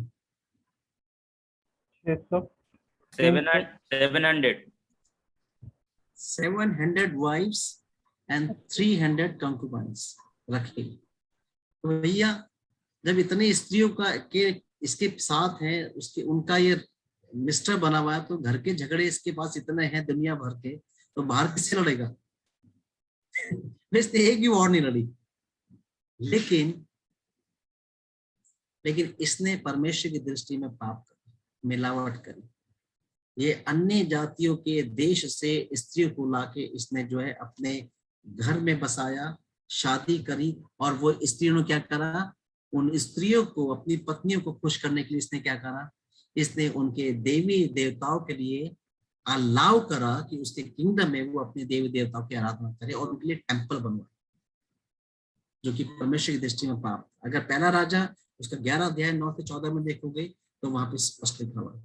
Speaker 6: 700 wives and 300 concubines रखी। तो भैया जब इतने स्त्रियों के इसके साथ हैं, उनका ये मिस्टर बना हुआ है, तो घर के झगड़े इसके पास इतने हैं दुनिया भर के, तो बाहर किससे लड़ेगा? इसने एक भी वॉर नहीं लड़ी। लेकिन इसने परमेश्वर की दृष्टि में पाप करा, मिलावट करी। ये अन्य जातियों के देश से स्त्रियों को लाके इसने जो है अपने घर में बसाया, शादी करी, और वो स्त्रियों ने क्या करा? उन स्त्रियों को, अपनी पत्नियों को खुश करने के लिए इसने क्या करा? इसने उनके देवी देवताओं के लिए अलाउ करा कि उसके किंगडम में वो अपने देवी देवताओं की आराधना करे और उनके लिए टेंपल बनवाए, जो कि परमेश्वर की दृष्टि में पाप। अगर पहला राजा उसका 11 अध्याय 9 से 14 में देखोगे तो वहां पे स्पष्ट लिखा हुआ है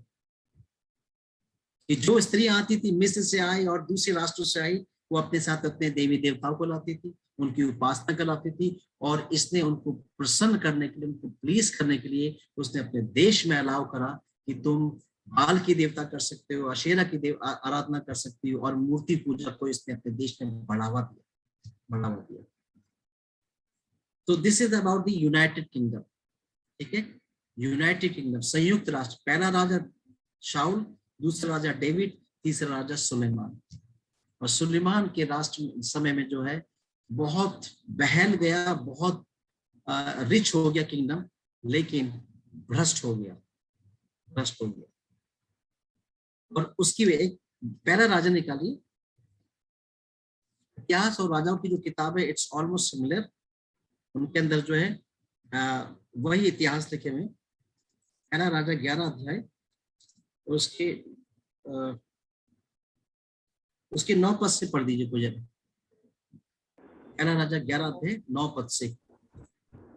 Speaker 6: कि जो स्त्री आती थी, मिस्र से आई और दूसरे राष्ट्रों से आई, वो अपने साथ अपने देवी देवताओं को लाती थी, उनकी उपासना कराती थी, और इसने उनको प्रसन्न करने के लिए, उनको प्लीज करने के लिए उसने अपने देश में अलाउ करा कि तुम बाल की देवता कर सकते हो, अशेरा की आराधना कर सकती हो, और मूर्ति पूजा को इसने अपने देश में बढ़ावा दिया। तो this is about the United Kingdom. ठीक है, यूनाइटेड किंगडम, संयुक्त राष्ट्र। पहला राजा शाऊल, दूसरा राजा डेविड, तीसरा राजा सुलेमान। और सुलेमान के राष्ट्र समय में जो है बहुत बहल गया, बहुत रिच हो गया किंगडम, लेकिन भ्रष्ट हो गया। और उसकी एक पहला राजा निकालिए, इतिहास और राजाओं की जो किताब है, इट्स ऑलमोस्ट सिमिलर। उनके अंदर जो है वही इतिहास लिखे हुए। पहला राजा 11 अध्याय, उसके 9 पद से पढ़ दीजिए पूजा। पहला राजा 11 अध्याय 9 पद से।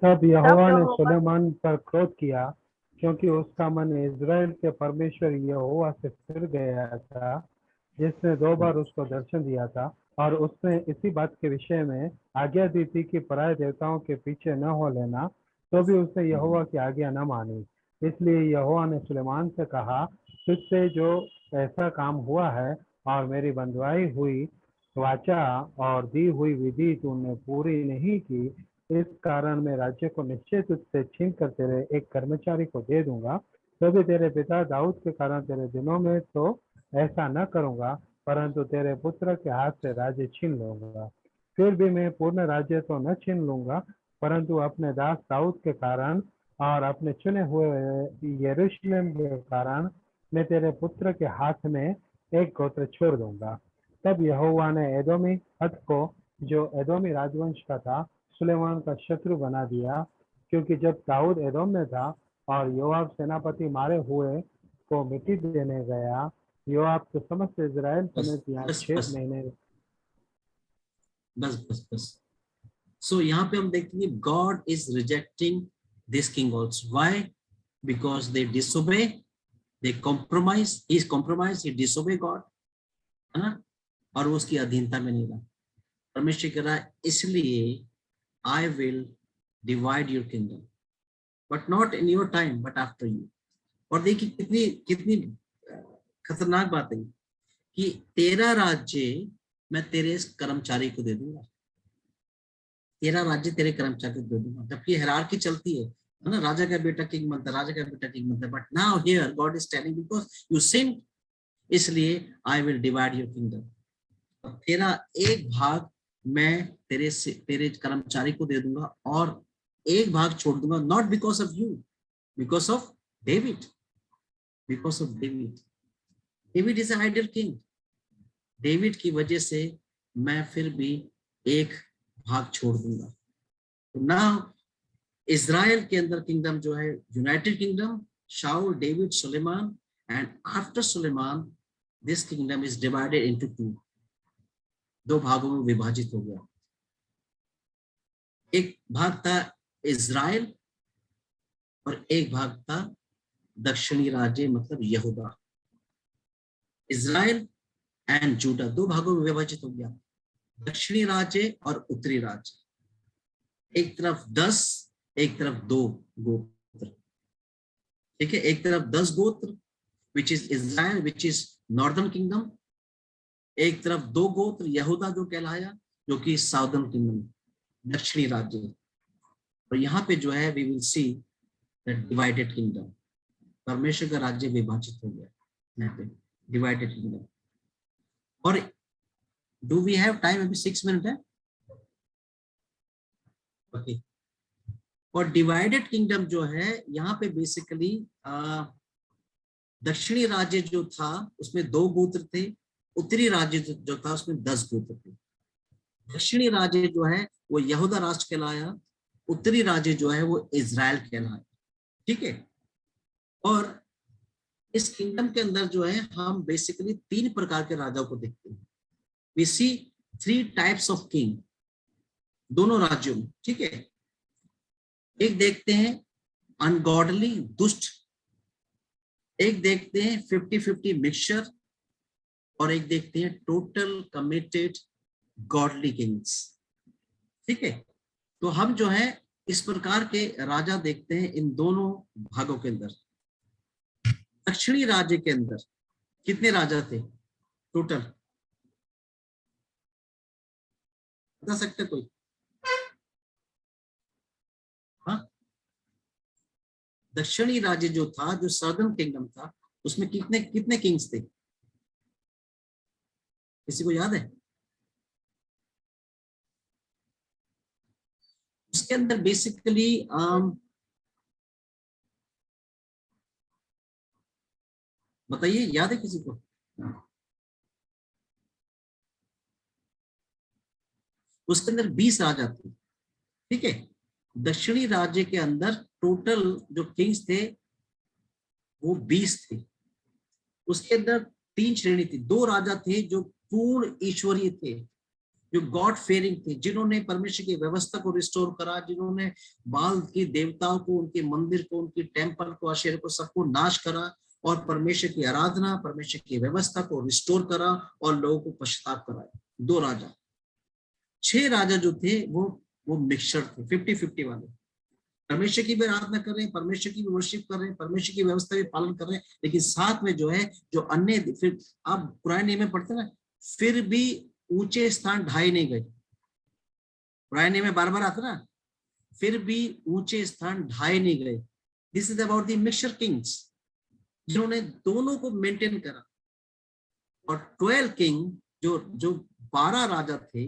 Speaker 1: तब यहोवा ने सुलेमान पर क्रोध किया, क्योंकि उसका मन इज़राइल के परमेश्वर यहोवा से फिर गया था, जिसने 2 बार उसको दर्शन दिया था और उसने इसी बात के विषय में आज्ञा दी थी कि पराये देवताओं के पीछे न हो लेना, तो भी उसने यहोवा की आज्ञा न मानी। इसलिए यहोवा ने सुलेमान से कहा, तुझसे जो ऐसा काम हुआ है और मेरी बंधुआई हुई वाचा और दी हुई विधि तूने पूरी नहीं की, इस कारण मैं राज्य को निश्चय तुझसे छीन कर तेरे एक कर्मचारी को दे दूंगा। तो भी तेरे पिता दाऊद के कारण तेरे दिनों में तो ऐसा न करूंगा, परंतु तेरे पुत्र के हाथ से राज्य छीन लूंगा। फिर भी मैं पूर्ण राज्य तो न छीन लूंगा, परंतु अपने दास दाऊद के कारण और अपने चुने हुए यरूशलेम के कारण मैं तेरे पुत्र के हाथ में एक गोत्र छोड़ दूंगा। तब यहोवा ने एदोमी हथ को, जो एदोमी राजवंश का था, सुलेमान का शत्रु बना दिया, क्योंकि जब दाऊद एदोम में था और योआब सेनापति मारे हुए को मिट्टी देने गया, योआब तो समस्त इजराइल समेत यहाँ 6 महीने।
Speaker 6: बस सो यहाँ पे हम देखेंगे God is rejecting this king also. Why? Because they disobey, they compromise, he is compromise, he disobey God, है ना, और वो उसकी अधीनता में नहीं रहा। परमेश्वर कह रहा है इसलिए I will divide your kingdom, but not in your time but after you. और देखिए कितनी कितनी खतरनाक बात है कि तेरा राज्य मैं तेरे कर्मचारी को दे दूंगा, तेरा राज्य तेरे कर्मचारी को दे दूंगा। जबकि हायरार्की चलती है ना, राजा का बेटा किंग बनता है, राजा का बेटा किंग बनता है, but now here God is telling because you sin, इसलिए I will divide your kingdom. तेरा एक भाग मैं तेरे कर्मचारी को दे दूंगा और एक भाग छोड़ दूंगा, not because of you, because of David, because of David. David is ideal king, David की वजह से मैं फिर भी एक भाग छोड़ दूंगा। तो नाउ इजराइल के अंदर किंगडम जो है यूनाइटेड किंगडम, शाऊल, डेविड, सुलेमान, एंड आफ्टर सुलेमान this kingdom is divided into 2, 2 भागों में विभाजित हो गया। एक भाग था इजराइल और एक भाग था दक्षिणी राज्य, मतलब यहूदा। इजराइल एंड जूडा 2 भागों में विभाजित हो गया, दक्षिणी राज्य और उत्तरी राज्य। एक तरफ 10, एक तरफ 2 गोत्र, ठीक है, एक तरफ 10 गोत्र which is Israel, which is northern kingdom, एक तरफ 2 गोत्र यहूदा जो कहलाया, जो कि साउदर्न किंगडम, दक्षिणी राज्य। और यहाँ पे जो है we will see that divided kingdom, परमेश्वर का राज्य विभाजित हो गया यहाँ पे, डिवाइडेड किंगडम। और डू वी हैव टाइम? अभी 6 मिनट है, ओके। और डिवाइडेड किंगडम जो है यहाँ पे बेसिकली दक्षिणी राज्य जो था उसमें 2 गोत्र थे, उत्तरी राज्य जो था उसमें 10 गोत्र थे। दक्षिणी राज्य जो है वो यहूदा राष्ट्र कहलाया, उत्तरी राज्य जो है वो इजराइल कहलाया, ठीक है। और इस किंगडम के अंदर जो है हम बेसिकली 3 प्रकार के राजाओं को देखते हैं। We see 3 types of king दोनों राज्यों में, ठीक है। एक देखते हैं अनगॉडली, दुष्ट, एक देखते हैं 50-50 मिक्सचर, और एक देखते हैं टोटल कमिटेड गॉडली किंग्स, ठीक है। तो हम जो है इस प्रकार के राजा देखते हैं इन दोनों भागों के अंदर। दक्षिणी राज्य के अंदर कितने राजा थे टोटल, बता सकते कोई? हाँ, दक्षिणी राज्य जो था, जो सदर्न किंगडम था, उसमें कितने कितने किंग्स थे, किसी को याद है? उसके अंदर बेसिकली बताइए, याद है किसी को? उसके अंदर 20 राजा थे, ठीक है। दक्षिणी राज्य के अंदर टोटल जो किंग्स थे वो 20 थे। उसके अंदर 3 श्रेणी थी। 2 राजा थे जो पूर्ण ईश्वरीय थे, जो गॉड फेयरिंग थे, जिन्होंने परमेश्वर की व्यवस्था को रिस्टोर करा, जिन्होंने बाल की देवताओं को, उनके मंदिर को, उनकी टेम्पल को, आशेर को, सबको नाश करा और परमेश्वर की आराधना, परमेश्वर की व्यवस्था को रिस्टोर करा और लोगों को पश्चाताप कराया। 2 राजा, 6 राजा जो थे वो मिक्सचर थे, 50-50 वाले। परमेश्वर की भी आराधना कर रहे हैं, परमेश्वर की भी वर्शिप कर रहे हैं, परमेश्वर की व्यवस्था भी पालन कर रहे हैं, लेकिन साथ में जो है जो अन्य, फिर आप पुराने नियम में पढ़ते ना, फिर भी ऊंचे स्थान ढाए नहीं गए। पुराने नियम में बार-बार आता ना, फिर भी ऊंचे स्थान ढाए नहीं गए। This is about the mixture Kings, जिन्होंने दोनों को मेंटेन करा। और 12 किंग, जो 12 राजा थे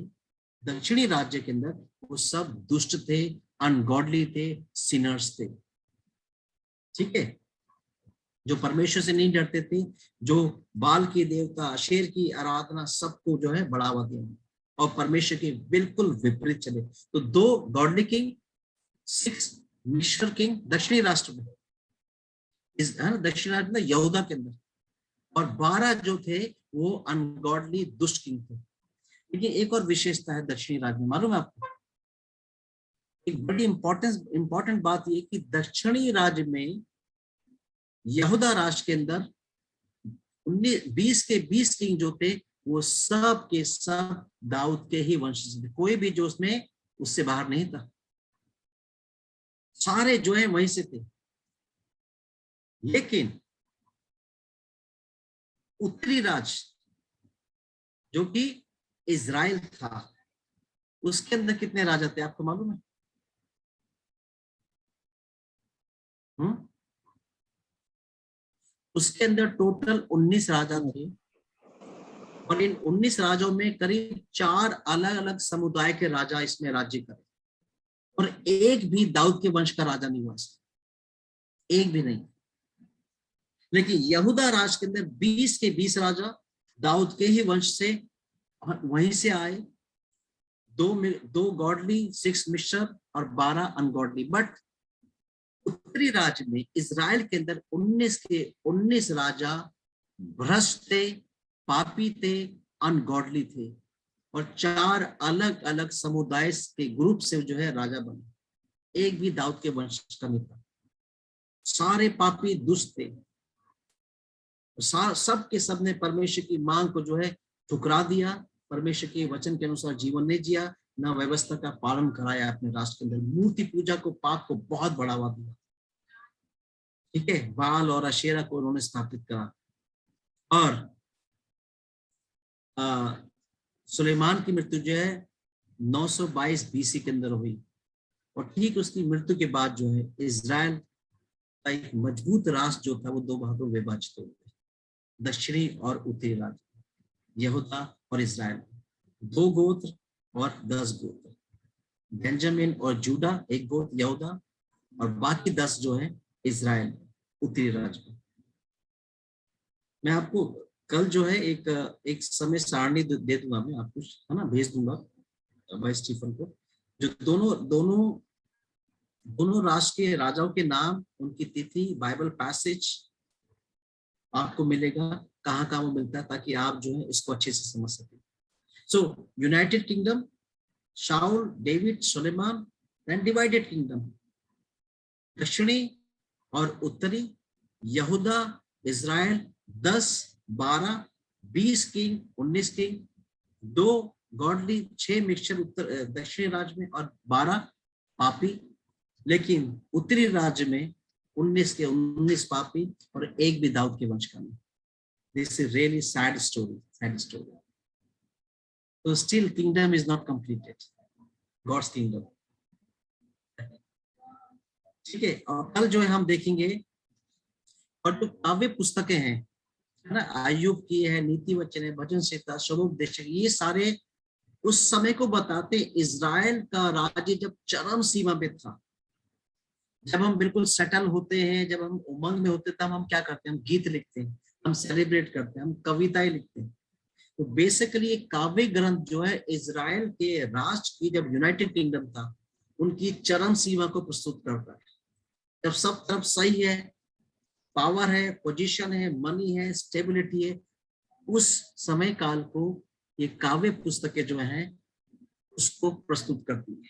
Speaker 6: दक्षिणी राज्य के अंदर, वो सब दुष्ट थे, अनगॉडली थे, सिनर्स थे। ठीक है, जो परमेश्वर से नहीं डरते थे, जो बाल की देवता अशेर की आराधना सबको जो है बढ़ावा दिया और परमेश्वर के बिल्कुल विपरीत चले। तो 2 गॉडली किंग, 6 मिक्सचर किंग दक्षिणी राष्ट्र में, दक्षिण राज्य में यहूदा के अंदर, और 12 जो थे वो अनगॉडली दुष्ट किंग थे। लेकिन एक और विशेषता है दक्षिणी राज्य में, मालूम है आपको? एक बड़ी इंपॉर्टेंट बात ये कि दक्षिणी राज्य में यहूदा राष्ट्र के अंदर 20 के 20 किंग जो थे वो सब के सब दाऊद के ही वंशज थे, कोई भी जो उसमें उससे बाहर नहीं था, सारे जो है वहीं से थे। लेकिन उत्तरी राज्य जो कि इजराइल था, उसके अंदर कितने राजा थे आपको मालूम है? उसके अंदर टोटल 19 राजा थे, और इन 19 राजाओं में करीब 4 अलग अलग समुदाय के राजा इसमें राज्य करे, और एक भी दाऊद के वंश का राजा नहीं हुआ, एक भी नहीं। लेकिन यहूदा राज के अंदर 20 के 20 राजा दाऊद के ही वंश से वहीं से आए, 2 गॉडली, 6 मिक्सचर और 12 अनगॉडली। बट उत्तरी राज्य में इजराइल के अंदर 19 के 19 राजा भ्रष्ट थे, पापी थे, अनगॉडली थे, और 4 अलग अलग समुदाय के ग्रुप से जो है राजा बने, एक भी दाऊद के वंश का नहीं था, सारे पापी दुष्ट थे। सब के सब ने परमेश्वर की मांग को जो है ठुकरा दिया, परमेश्वर के वचन के अनुसार जीवन नहीं जिया, ना व्यवस्था का पालन कराया अपने राष्ट्र के अंदर, मूर्ति पूजा को, पाप को बहुत बढ़ावा दिया। ठीक है, बाल और अशेरा को उन्होंने स्थापित करा। और सुलेमान की मृत्यु जो है 922 BC के अंदर हुई, और ठीक उसकी मृत्यु के बाद जो है इजराइल का एक मजबूत राष्ट्र जो था वो 2 भागों में विभाजित हो गया, दक्षिणी और उत्तरी राज्य, यहूदा और इजराइल, 2 गोत्र और 10 गोत्र, बेंजामिन और जूडा 1 गोत्र यहूदा, और बाकी 10 जो है इजराइल उत्तरी राज्य में। मैं आपको कल जो है एक समय सारणी दे दूंगा, मैं आपको है ना भेज दूंगा भाई स्टीफन को, जो दोनों राष्ट्र के राजाओं के नाम, उनकी तिथि, बाइबल पैसेज आपको मिलेगा, कहाँ वो मिलता है, ताकि आप जो है इसको अच्छे से समझ सकें। So United Kingdom, Saul, David, सुलेमान, एंड डिवाइडेड किंगडम, दक्षिणी और उत्तरी, यहूदा, Israel, 10, 12, 20 king, 19 king, 2 godly, 6 mixture उत्तर दक्षिणी राज्य में, और 12 पापी। लेकिन उत्तरी राज्य में 19 के 19 पापी और एक भी दाऊद के वंश का नहीं। This is really sad story. तो still kingdom is not completed, God's kingdom. ठीक है, और कल जो है हम देखेंगे, और जो काव्य पुस्तकें हैं है ना, आयुब की है, नीति वचन है, भजन संहिता, शबोपदेशक, ये सारे उस समय को बताते इजराइल का राज्य जब चरम सीमा पे था, जब हम बिल्कुल सेटल होते हैं, जब हम उमंग में होते हैं, तब हम क्या करते हैं, हम गीत लिखते हैं, हम सेलिब्रेट करते हैं, हम कविताएं लिखते हैं। तो बेसिकली एक काव्य ग्रंथ जो है इजराइल के राष्ट्र की, जब यूनाइटेड किंगडम था, उनकी चरम सीमा को प्रस्तुत करता है। जब सब तरफ सही है, पावर है, पोजीशन है, मनी है, स्टेबिलिटी है, उस समय काल को ये काव्य पुस्तकें जो हैं उसको प्रस्तुत करती है।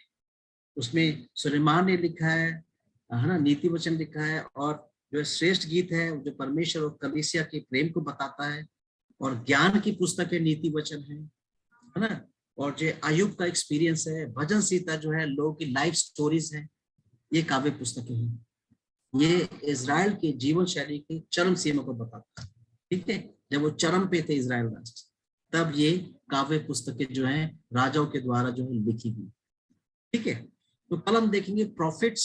Speaker 6: उसमें सुलेमान ने लिखा है ना, नीति वचन लिखा है, और जो श्रेष्ठ गीत है जो परमेश्वर और कलीसिया के प्रेम को बताता है, और ज्ञान की पुस्तक है नीति वचन है, है ना, और जो अयूब का एक्सपीरियंस है, भजन सीता जो है, लोगों की लाइफ स्टोरीज है, ये काव्य पुस्तकें हैं। ये इजराइल के जीवन शैली की चरम सीमा को बताता है, ठीक है। जब वो चरम पे थे इजराइल राष्ट्र, तब ये काव्य पुस्तकें जो है राजाओं के द्वारा जो है लिखी गई, ठीक है। तो कल हम देखेंगे प्रॉफिट्स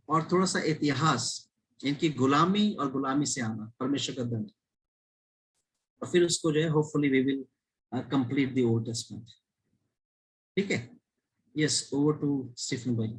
Speaker 6: और थोड़ा सा इतिहास, इनकी गुलामी और गुलामी से आना, परमेश्वर का दंड, और फिर उसको जो है hopefully we will complete the old testament, ठीक है। यस, ओवर टू स्टीफन भाई।